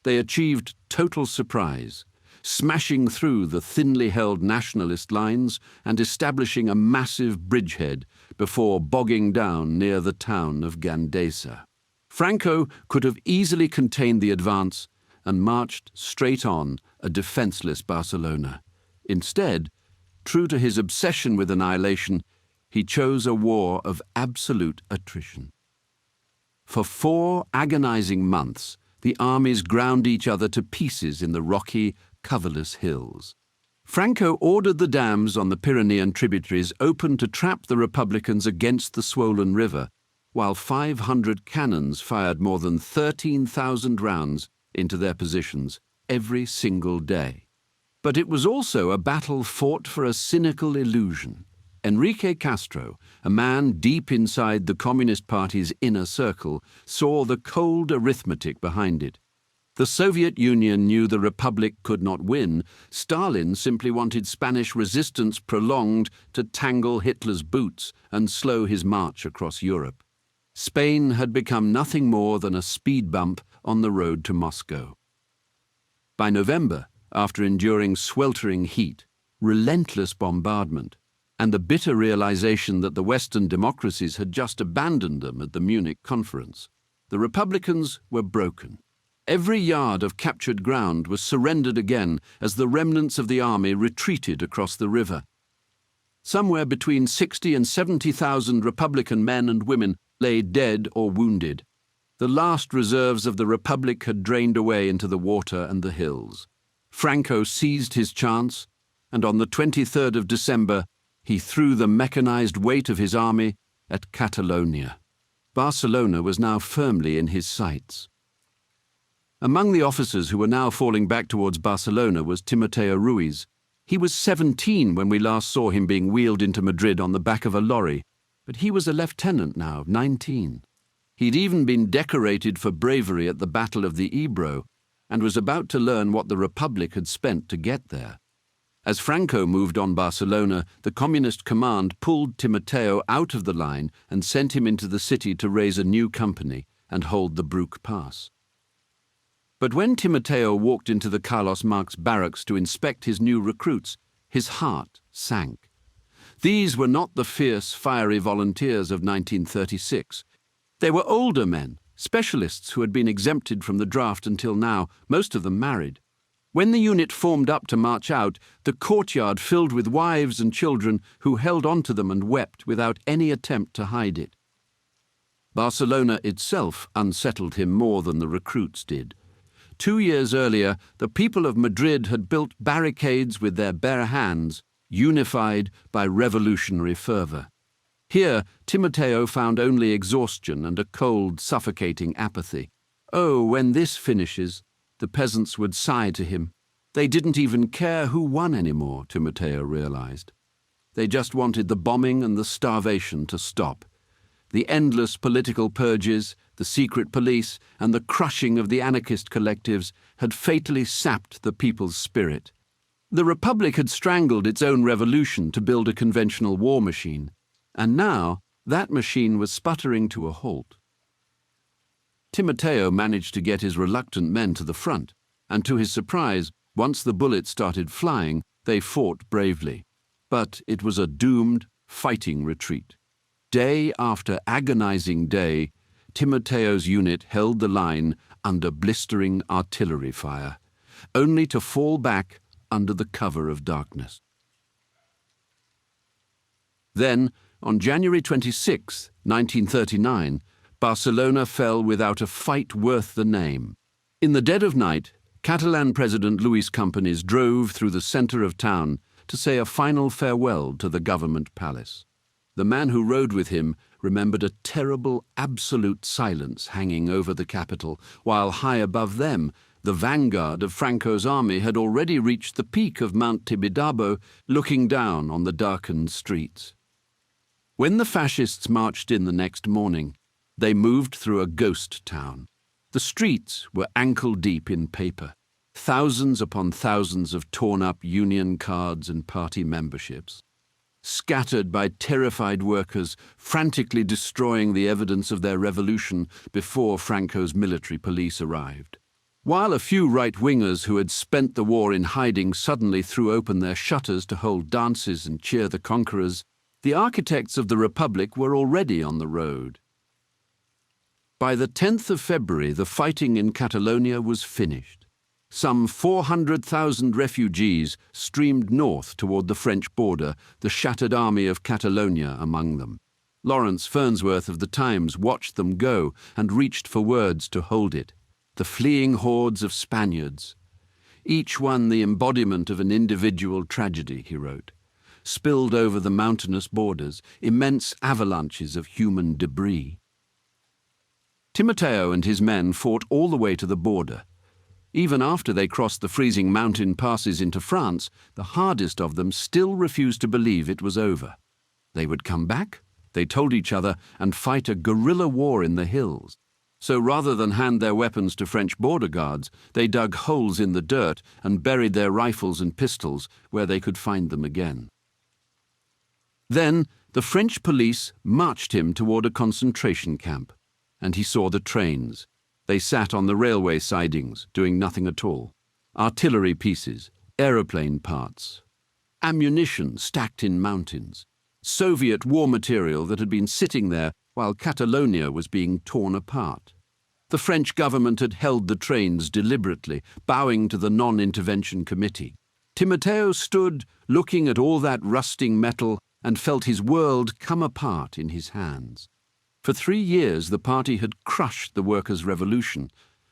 They achieved total surprise, smashing through the thinly held nationalist lines and establishing a massive bridgehead before bogging down near the town of Gandesa. Franco could have easily contained the advance and marched straight on a defenseless Barcelona. Instead, true to his obsession with annihilation, he chose a war of absolute attrition. For 4 agonizing months, the armies ground each other to pieces in the rocky, coverless hills. Franco ordered the dams on the Pyrenean tributaries open to trap the Republicans against the swollen river, while 500 cannons fired more than 13,000 rounds into their positions every single day. But it was also a battle fought for a cynical illusion. Enrique Castro, a man deep inside the Communist Party's inner circle, saw the cold arithmetic behind it. The Soviet Union knew the Republic could not win. Stalin simply wanted Spanish resistance prolonged to tangle Hitler's boots and slow his march across Europe. Spain had become nothing more than a speed bump on the road to Moscow. By November, after enduring sweltering heat, relentless bombardment, and the bitter realization that the Western democracies had just abandoned them at the Munich conference, the Republicans were broken. Every yard of captured ground was surrendered again as the remnants of the army retreated across the river. Somewhere between 60 and 70,000 Republican men and women lay dead or wounded. The last reserves of the Republic had drained away into the water and the hills. Franco seized his chance, and on the 23rd of December, he threw the mechanized weight of his army at Catalonia. Barcelona was now firmly in his sights. Among the officers who were now falling back towards Barcelona was Timoteo Ruiz. He was 17 when we last saw him being wheeled into Madrid on the back of a lorry, but he was a lieutenant now, 19. He'd even been decorated for bravery at the Battle of the Ebro, and was about to learn what the Republic had spent to get there. As Franco moved on Barcelona, the Communist command pulled Timoteo out of the line and sent him into the city to raise a new company and hold the Bruck Pass. But when Timoteo walked into the Carlos Marx barracks to inspect his new recruits, his heart sank. These were not the fierce, fiery volunteers of 1936. They were older men, specialists who had been exempted from the draft until now, most of them married. When the unit formed up to march out, the courtyard filled with wives and children who held on to them and wept without any attempt to hide it. Barcelona itself unsettled him more than the recruits did. 2 years earlier, the people of Madrid had built barricades with their bare hands, unified by revolutionary fervor. Here, Timoteo found only exhaustion and a cold, suffocating apathy. Oh, when this finishes, the peasants would sigh to him. They didn't even care who won anymore, Timoteo realized. They just wanted the bombing and the starvation to stop. The endless political purges, the secret police, and the crushing of the anarchist collectives had fatally sapped the people's spirit. The Republic had strangled its own revolution to build a conventional war machine, and now that machine was sputtering to a halt. Timoteo managed to get his reluctant men to the front, and to his surprise, once the bullets started flying, they fought bravely. But it was a doomed, fighting retreat. Day after agonizing day, Timoteo's unit held the line under blistering artillery fire, only to fall back under the cover of darkness. Then, on January 26, 1939, Barcelona fell without a fight worth the name. In the dead of night, Catalan President Luis Companys drove through the centre of town to say a final farewell to the government palace. The man who rode with him remembered a terrible, absolute silence hanging over the capital, while high above them, the vanguard of Franco's army had already reached the peak of Mount Tibidabo, looking down on the darkened streets. When the fascists marched in the next morning, they moved through a ghost town. The streets were ankle-deep in paper, thousands upon thousands of torn-up union cards and party memberships, scattered by terrified workers frantically destroying the evidence of their revolution before Franco's military police arrived. While a few right-wingers who had spent the war in hiding suddenly threw open their shutters to hold dances and cheer the conquerors, the architects of the Republic were already on the road. By the 10th of February, the fighting in Catalonia was finished. Some 400,000 refugees streamed north toward the French border, the shattered army of Catalonia among them. Lawrence Farnsworth of The Times watched them go and reached for words to hold it. The fleeing hordes of Spaniards. Each one the embodiment of an individual tragedy, he wrote. Spilled over the mountainous borders, immense avalanches of human debris. Timoteo and his men fought all the way to the border. Even after they crossed the freezing mountain passes into France, the hardest of them still refused to believe it was over. They would come back, they told each other, and fight a guerrilla war in the hills. So rather than hand their weapons to French border guards, they dug holes in the dirt and buried their rifles and pistols where they could find them again. Then the French police marched him toward a concentration camp, and he saw the trains. They sat on the railway sidings, doing nothing at all. Artillery pieces, aeroplane parts, ammunition stacked in mountains, Soviet war material that had been sitting there while Catalonia was being torn apart. The French government had held the trains deliberately, bowing to the non-intervention committee. Timoteo stood looking at all that rusting metal and felt his world come apart in his hands. For 3 years the party had crushed the workers' revolution,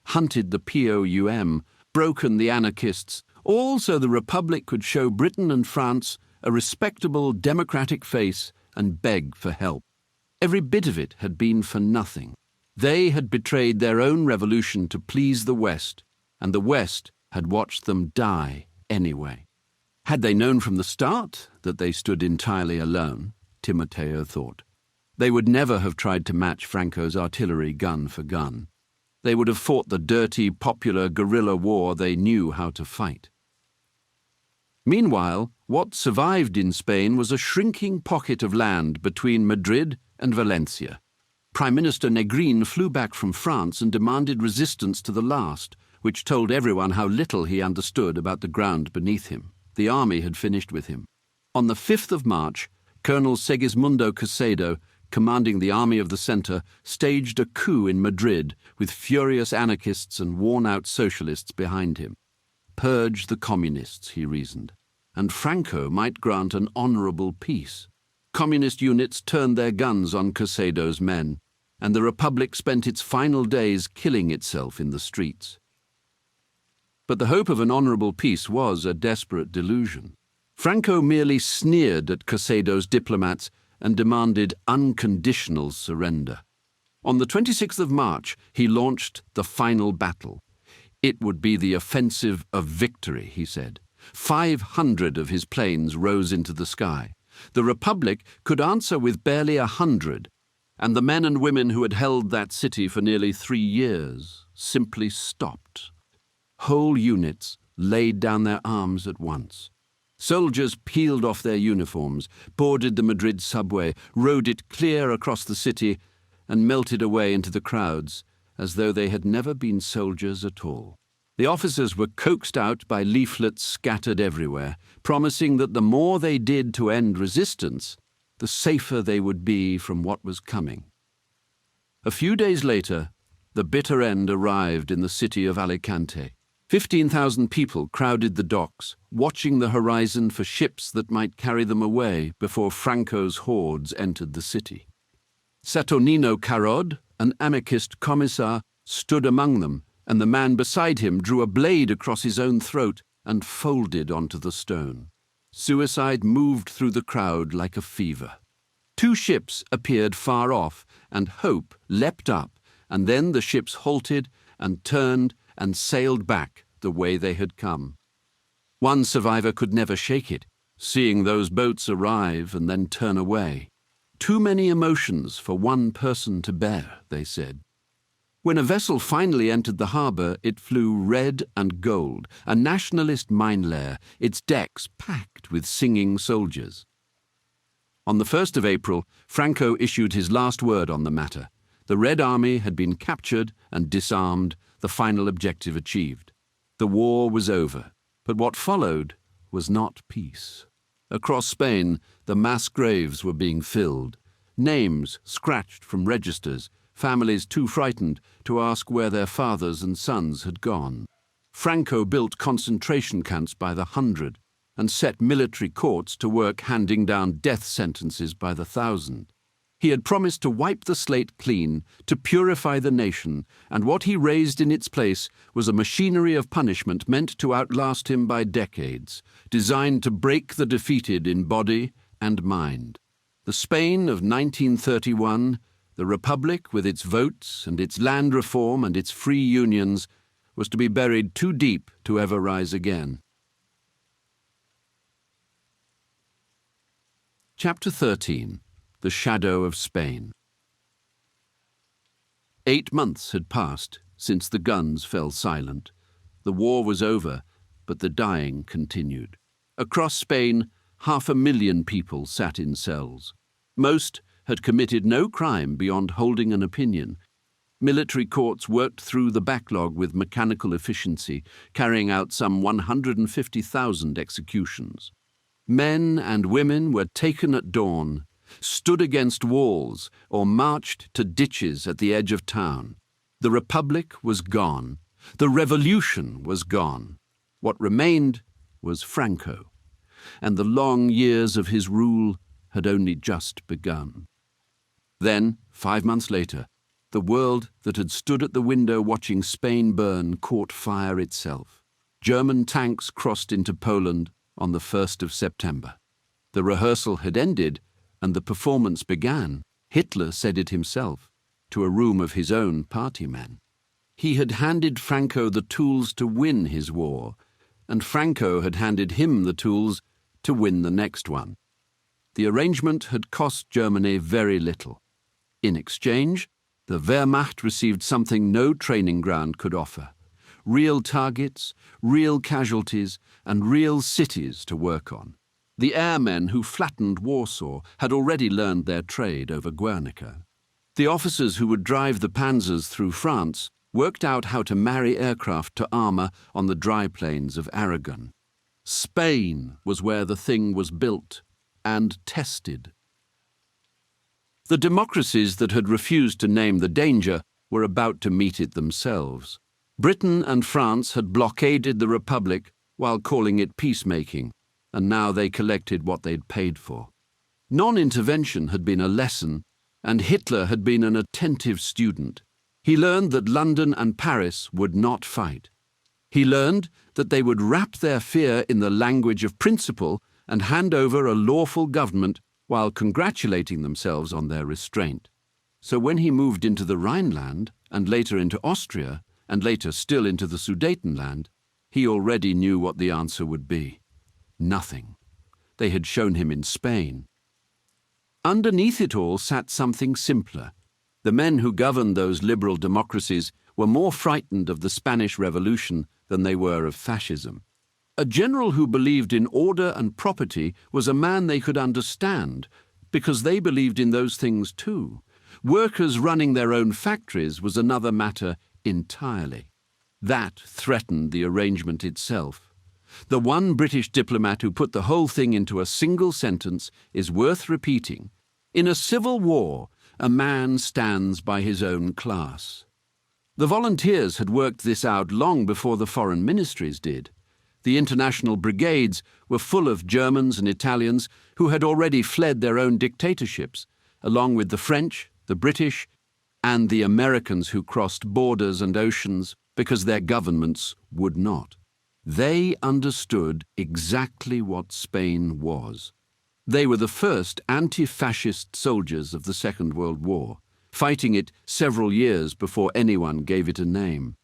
hunted the POUM, broken the anarchists, all so the Republic could show Britain and France a respectable democratic face and beg for help. Every bit of it had been for nothing. They had betrayed their own revolution to please the West, and the West had watched them die anyway. Had they known from the start that they stood entirely alone, Timoteo thought, they would never have tried to match Franco's artillery gun for gun. They would have fought the dirty, popular guerrilla war they knew how to fight. Meanwhile, what survived in Spain was a shrinking pocket of land between Madrid and Valencia. Prime Minister Negrin flew back from France and demanded resistance to the last, which told everyone how little he understood about the ground beneath him. The army had finished with him. On the 5th of March, Colonel Segismundo Caicedo, commanding the Army of the Centre, staged a coup in Madrid with furious anarchists and worn-out socialists behind him. Purge the communists, he reasoned, and Franco might grant an honourable peace. Communist units turned their guns on Caicedo's men, and the Republic spent its final days killing itself in the streets. But the hope of an honourable peace was a desperate delusion. Franco merely sneered at Caicedo's diplomats and demanded unconditional surrender. On the 26th of March, he launched the final battle. It would be the offensive of victory, he said. 500 of his planes rose into the sky. The Republic could answer with barely 100, and the men and women who had held that city for nearly 3 years simply stopped. Whole units laid down their arms at once. Soldiers peeled off their uniforms, boarded the Madrid subway, rode it clear across the city, and melted away into the crowds as though they had never been soldiers at all. The officers were coaxed out by leaflets scattered everywhere, promising that the more they did to end resistance, the safer they would be from what was coming. A few days later, the bitter end arrived in the city of Alicante. 15,000 people crowded the docks, watching the horizon for ships that might carry them away before Franco's hordes entered the city. Saturnino Carod, an anarchist commissar, stood among them, and the man beside him drew a blade across his own throat and folded onto the stone. Suicide moved through the crowd like a fever. 2 ships appeared far off, and hope leapt up, and then the ships halted and turned and sailed back the way they had come. One survivor could never shake it, seeing those boats arrive and then turn away. Too many emotions for one person to bear, they said. When a vessel finally entered the harbour, it flew red and gold, a nationalist mine lair, its decks packed with singing soldiers. On the 1st of April, Franco issued his last word on the matter. The Red Army had been captured and disarmed, the final objective achieved. The war was over, but what followed was not peace. Across Spain, the mass graves were being filled, names scratched from registers, families too frightened to ask where their fathers and sons had gone. Franco built concentration camps by the 100 and set military courts to work handing down death sentences by the 1,000. He had promised to wipe the slate clean, to purify the nation, and what he raised in its place was a machinery of punishment meant to outlast him by decades, designed to break the defeated in body and mind. The Spain of 1931, the Republic with its votes and its land reform and its free unions, was to be buried too deep to ever rise again. Chapter 13. The Shadow of Spain. 8 months had passed since the guns fell silent. The war was over, but the dying continued. Across Spain, 500,000 people sat in cells. Most had committed no crime beyond holding an opinion. Military courts worked through the backlog with mechanical efficiency, carrying out some 150,000 executions. Men and women were taken at dawn, stood against walls, or marched to ditches at the edge of town. The Republic was gone. The Revolution was gone. What remained was Franco, and the long years of his rule had only just begun. Then, 5 months later, the world that had stood at the window watching Spain burn caught fire itself. German tanks crossed into Poland on the 1st of September. The rehearsal had ended, and the performance began. Hitler said it himself, to a room of his own party men. He had handed Franco the tools to win his war, and Franco had handed him the tools to win the next one. The arrangement had cost Germany very little. In exchange, the Wehrmacht received something no training ground could offer: real targets, real casualties, and real cities to work on. The airmen who flattened Warsaw had already learned their trade over Guernica. The officers who would drive the panzers through France worked out how to marry aircraft to armour on the dry plains of Aragon. Spain was where the thing was built and tested. The democracies that had refused to name the danger were about to meet it themselves. Britain and France had blockaded the Republic while calling it peacemaking, and now they collected what they'd paid for. Non-intervention had been a lesson, and Hitler had been an attentive student. He learned that London and Paris would not fight. He learned that they would wrap their fear in the language of principle and hand over a lawful government while congratulating themselves on their restraint. So when he moved into the Rhineland, and later into Austria, and later still into the Sudetenland, he already knew what the answer would be. Nothing. They had shown him in Spain. Underneath it all sat something simpler. The men who governed those liberal democracies were more frightened of the Spanish Revolution than they were of fascism. A general who believed in order and property was a man they could understand, because they believed in those things too. Workers running their own factories was another matter entirely. That threatened the arrangement itself. The one British diplomat who put the whole thing into a single sentence is worth repeating. In a civil war, a man stands by his own class. The volunteers had worked this out long before the foreign ministries did. The international brigades were full of Germans and Italians who had already fled their own dictatorships, along with the French, the British, and the Americans who crossed borders and oceans because their governments would not. They understood exactly what Spain was. They were the first anti-fascist soldiers of the Second World War, fighting it several years before anyone gave it a name.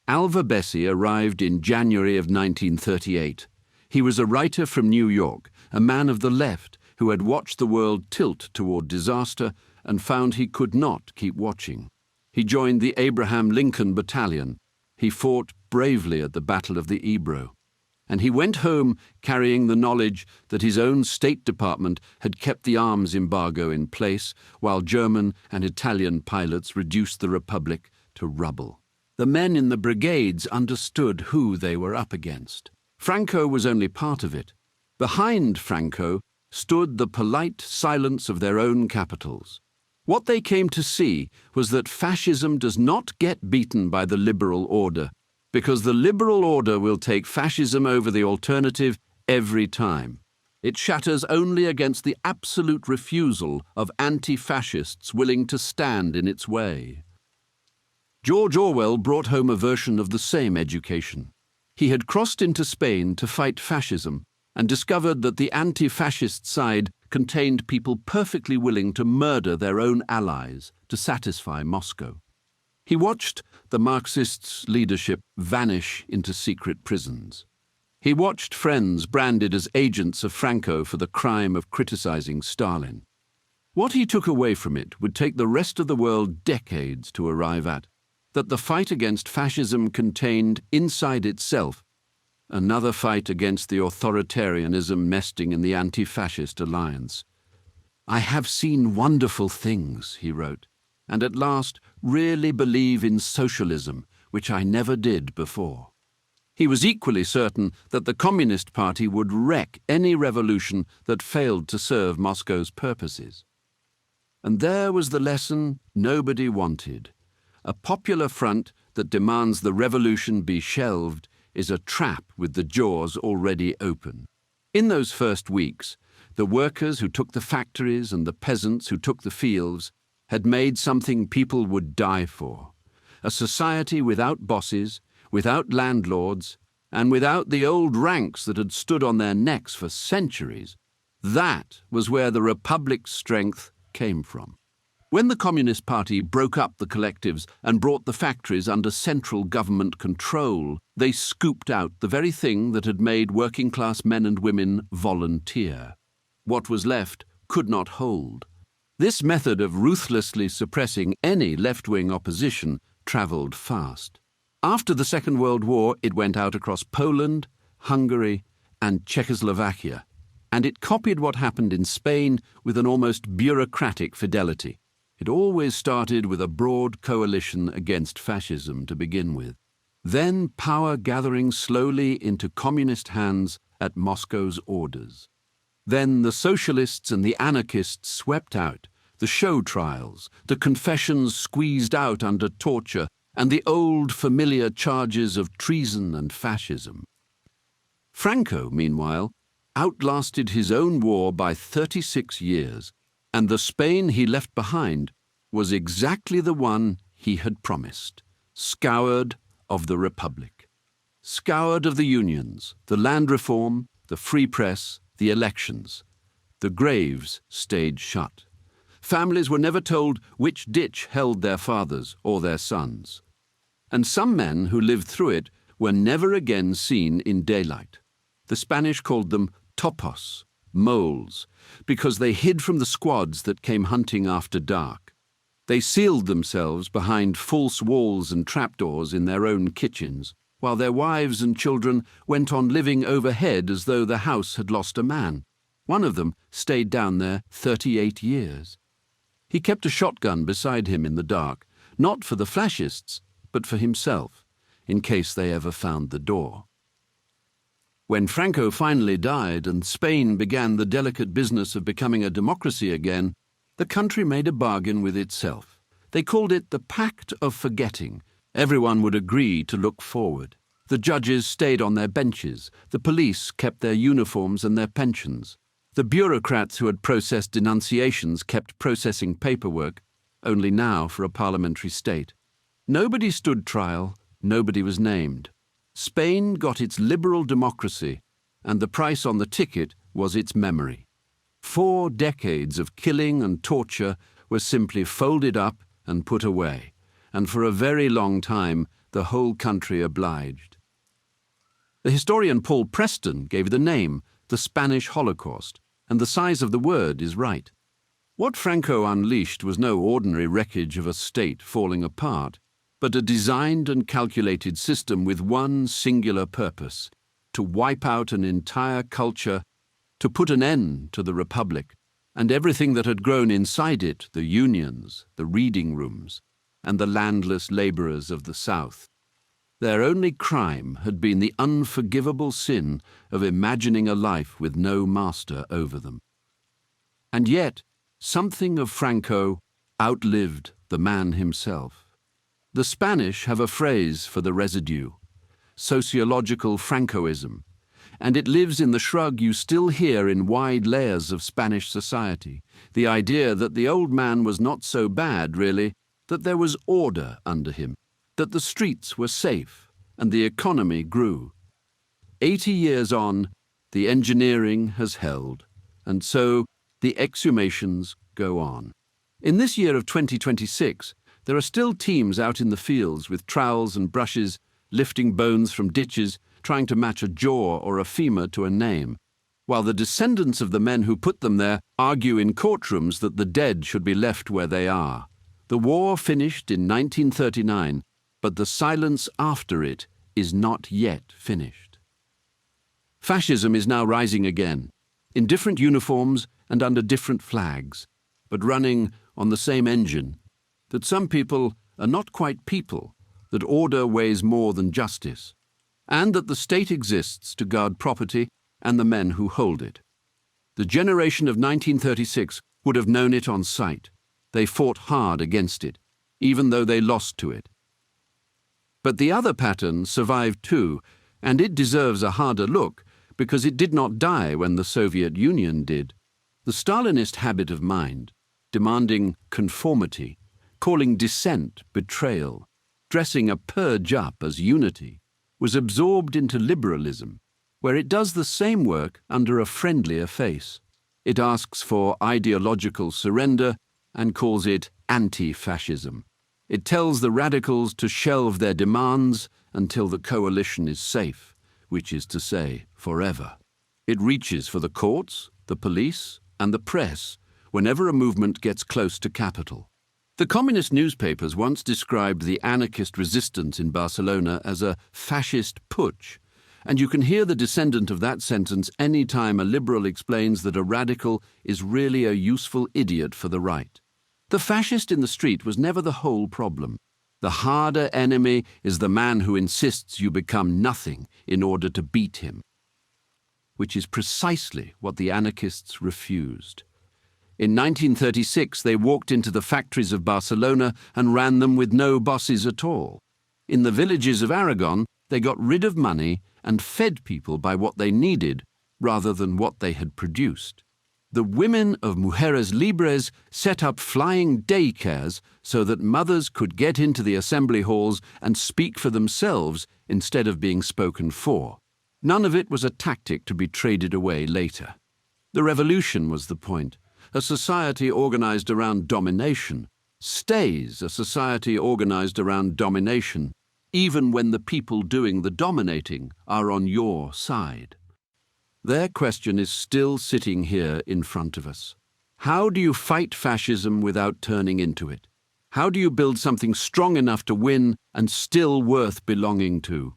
Alva Bessie arrived in January of 1938. He was a writer from New York, a man of the left who had watched the world tilt toward disaster and found he could not keep watching. He joined the Abraham Lincoln Battalion. He fought bravely at the Battle of the Ebro. And he went home carrying the knowledge that his own State Department had kept the arms embargo in place while German and Italian pilots reduced the Republic to rubble. The men in the brigades understood who they were up against. Franco was only part of it. Behind Franco stood the polite silence of their own capitals. What they came to see was that fascism does not get beaten by the liberal order, because the liberal order will take fascism over the alternative every time. It shatters only against the absolute refusal of anti-fascists willing to stand in its way. George Orwell brought home a version of the same education. He had crossed into Spain to fight fascism and discovered that the anti-fascist side contained people perfectly willing to murder their own allies to satisfy Moscow. He watched the Marxists' leadership vanish into secret prisons. He watched friends branded as agents of Franco for the crime of criticizing Stalin. What he took away from it would take the rest of the world decades to arrive at, that the fight against fascism contained inside itself another fight against the authoritarianism nesting in the anti-fascist alliance. "I have seen wonderful things," he wrote, "and at last really believe in socialism, which I never did before." He was equally certain that the Communist Party would wreck any revolution that failed to serve Moscow's purposes. And there was the lesson nobody wanted. A popular front that demands the revolution be shelved is a trap with the jaws already open. In those first weeks, the workers who took the factories and the peasants who took the fields had made something people would die for. A society without bosses, without landlords, and without the old ranks that had stood on their necks for centuries. That was where the Republic's strength came from. When the Communist Party broke up the collectives and brought the factories under central government control, they scooped out the very thing that had made working-class men and women volunteer. What was left could not hold. This method of ruthlessly suppressing any left-wing opposition travelled fast. After the Second World War, it went out across Poland, Hungary, and Czechoslovakia, and it copied what happened in Spain with an almost bureaucratic fidelity. It always started with a broad coalition against fascism to begin with. Then power gathering slowly into communist hands at Moscow's orders. Then the socialists and the anarchists swept out, the show trials, the confessions squeezed out under torture, and the old familiar charges of treason and fascism. Franco, meanwhile, outlasted his own war by 36 years, and the Spain he left behind was exactly the one he had promised, scoured of the Republic, scoured of the unions, the land reform, the free press, the elections. The graves stayed shut. Families were never told which ditch held their fathers or their sons. And some men who lived through it were never again seen in daylight. The Spanish called them topos, moles, because they hid from the squads that came hunting after dark. They sealed themselves behind false walls and trapdoors in their own kitchens, while their wives and children went on living overhead as though the house had lost a man. One of them stayed down there 38 years. He kept a shotgun beside him in the dark, not for the fascists, but for himself, in case they ever found the door. When Franco finally died and Spain began the delicate business of becoming a democracy again, the country made a bargain with itself. They called it the Pact of Forgetting. Everyone would agree to look forward. The judges stayed on their benches. The police kept their uniforms and their pensions. The bureaucrats who had processed denunciations kept processing paperwork, only now for a parliamentary state. Nobody stood trial, nobody was named. Spain got its liberal democracy, and the price on the ticket was its memory. 4 decades of killing and torture were simply folded up and put away, and for a very long time the whole country obliged. The historian Paul Preston gave the name the Spanish Holocaust, and the size of the word is right. What Franco unleashed was no ordinary wreckage of a state falling apart, but a designed and calculated system with one singular purpose: to wipe out an entire culture, to put an end to the Republic, and everything that had grown inside it, the unions, the reading rooms, and the landless labourers of the South. Their only crime had been the unforgivable sin of imagining a life with no master over them. And yet, something of Franco outlived the man himself. The Spanish have a phrase for the residue: sociological Francoism, and it lives in the shrug you still hear in wide layers of Spanish society, the idea that the old man was not so bad, really, that there was order under him, that the streets were safe, and the economy grew. 80 years on, the engineering has held, and so the exhumations go on. In this year of 2026, there are still teams out in the fields with trowels and brushes, lifting bones from ditches, trying to match a jaw or a femur to a name, while the descendants of the men who put them there argue in courtrooms that the dead should be left where they are. The war finished in 1939, but the silence after it is not yet finished. Fascism is now rising again, in different uniforms and under different flags, but running on the same engine: that some people are not quite people, that order weighs more than justice, and that the state exists to guard property and the men who hold it. The generation of 1936 would have known it on sight. They fought hard against it, even though they lost to it. But the other pattern survived too, and it deserves a harder look because it did not die when the Soviet Union did. The Stalinist habit of mind, demanding conformity, calling dissent betrayal, dressing a purge up as unity, was absorbed into liberalism, where it does the same work under a friendlier face. It asks for ideological surrender and calls it anti-fascism. It tells the radicals to shelve their demands until the coalition is safe, which is to say, forever. It reaches for the courts, the police, and the press whenever a movement gets close to capital. The communist newspapers once described the anarchist resistance in Barcelona as a fascist putsch, and you can hear the descendant of that sentence any time a liberal explains that a radical is really a useful idiot for the right. The fascist in the street was never the whole problem. The harder enemy is the man who insists you become nothing in order to beat him, which is precisely what the anarchists refused. In 1936, they walked into the factories of Barcelona and ran them with no bosses at all. In the villages of Aragon, they got rid of money and fed people by what they needed rather than what they had produced. The women of Mujeres Libres set up flying daycares so that mothers could get into the assembly halls and speak for themselves instead of being spoken for. None of it was a tactic to be traded away later. The revolution was the point. A society organized around domination stays a society organized around domination, even when the people doing the dominating are on your side. Their question is still sitting here in front of us. How do you fight fascism without turning into it? How do you build something strong enough to win and still worth belonging to?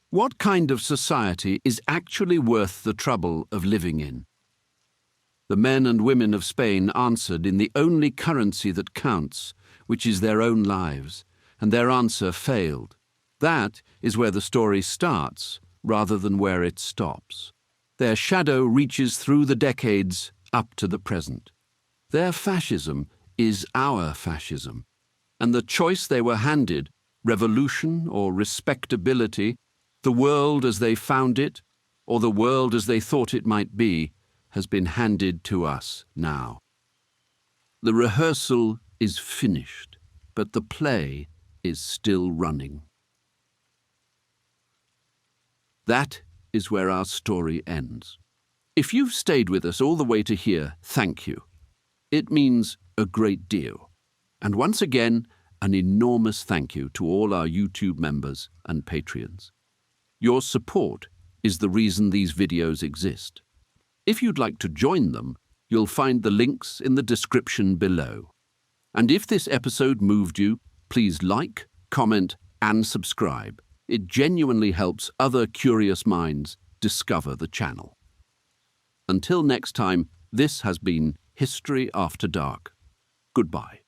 What kind of society is actually worth the trouble of living in? The men and women of Spain answered in the only currency that counts, which is their own lives, and their answer failed. That is where the story starts, rather than where it stops. Their shadow reaches through the decades up to the present. Their fascism is our fascism, and the choice they were handed, revolution or respectability, the world as they found it, or the world as they thought it might be, has been handed to us now. The rehearsal is finished, but the play is still running. That is where our story ends. If you've stayed with us all the way to here, thank you. It means a great deal. And once again, an enormous thank you to all our YouTube members and Patreons. Your support is the reason these videos exist. If you'd like to join them, you'll find the links in the description below. And if this episode moved you, please like, comment, and subscribe. It genuinely helps other curious minds discover the channel. Until next time, this has been History After Dark. Goodbye.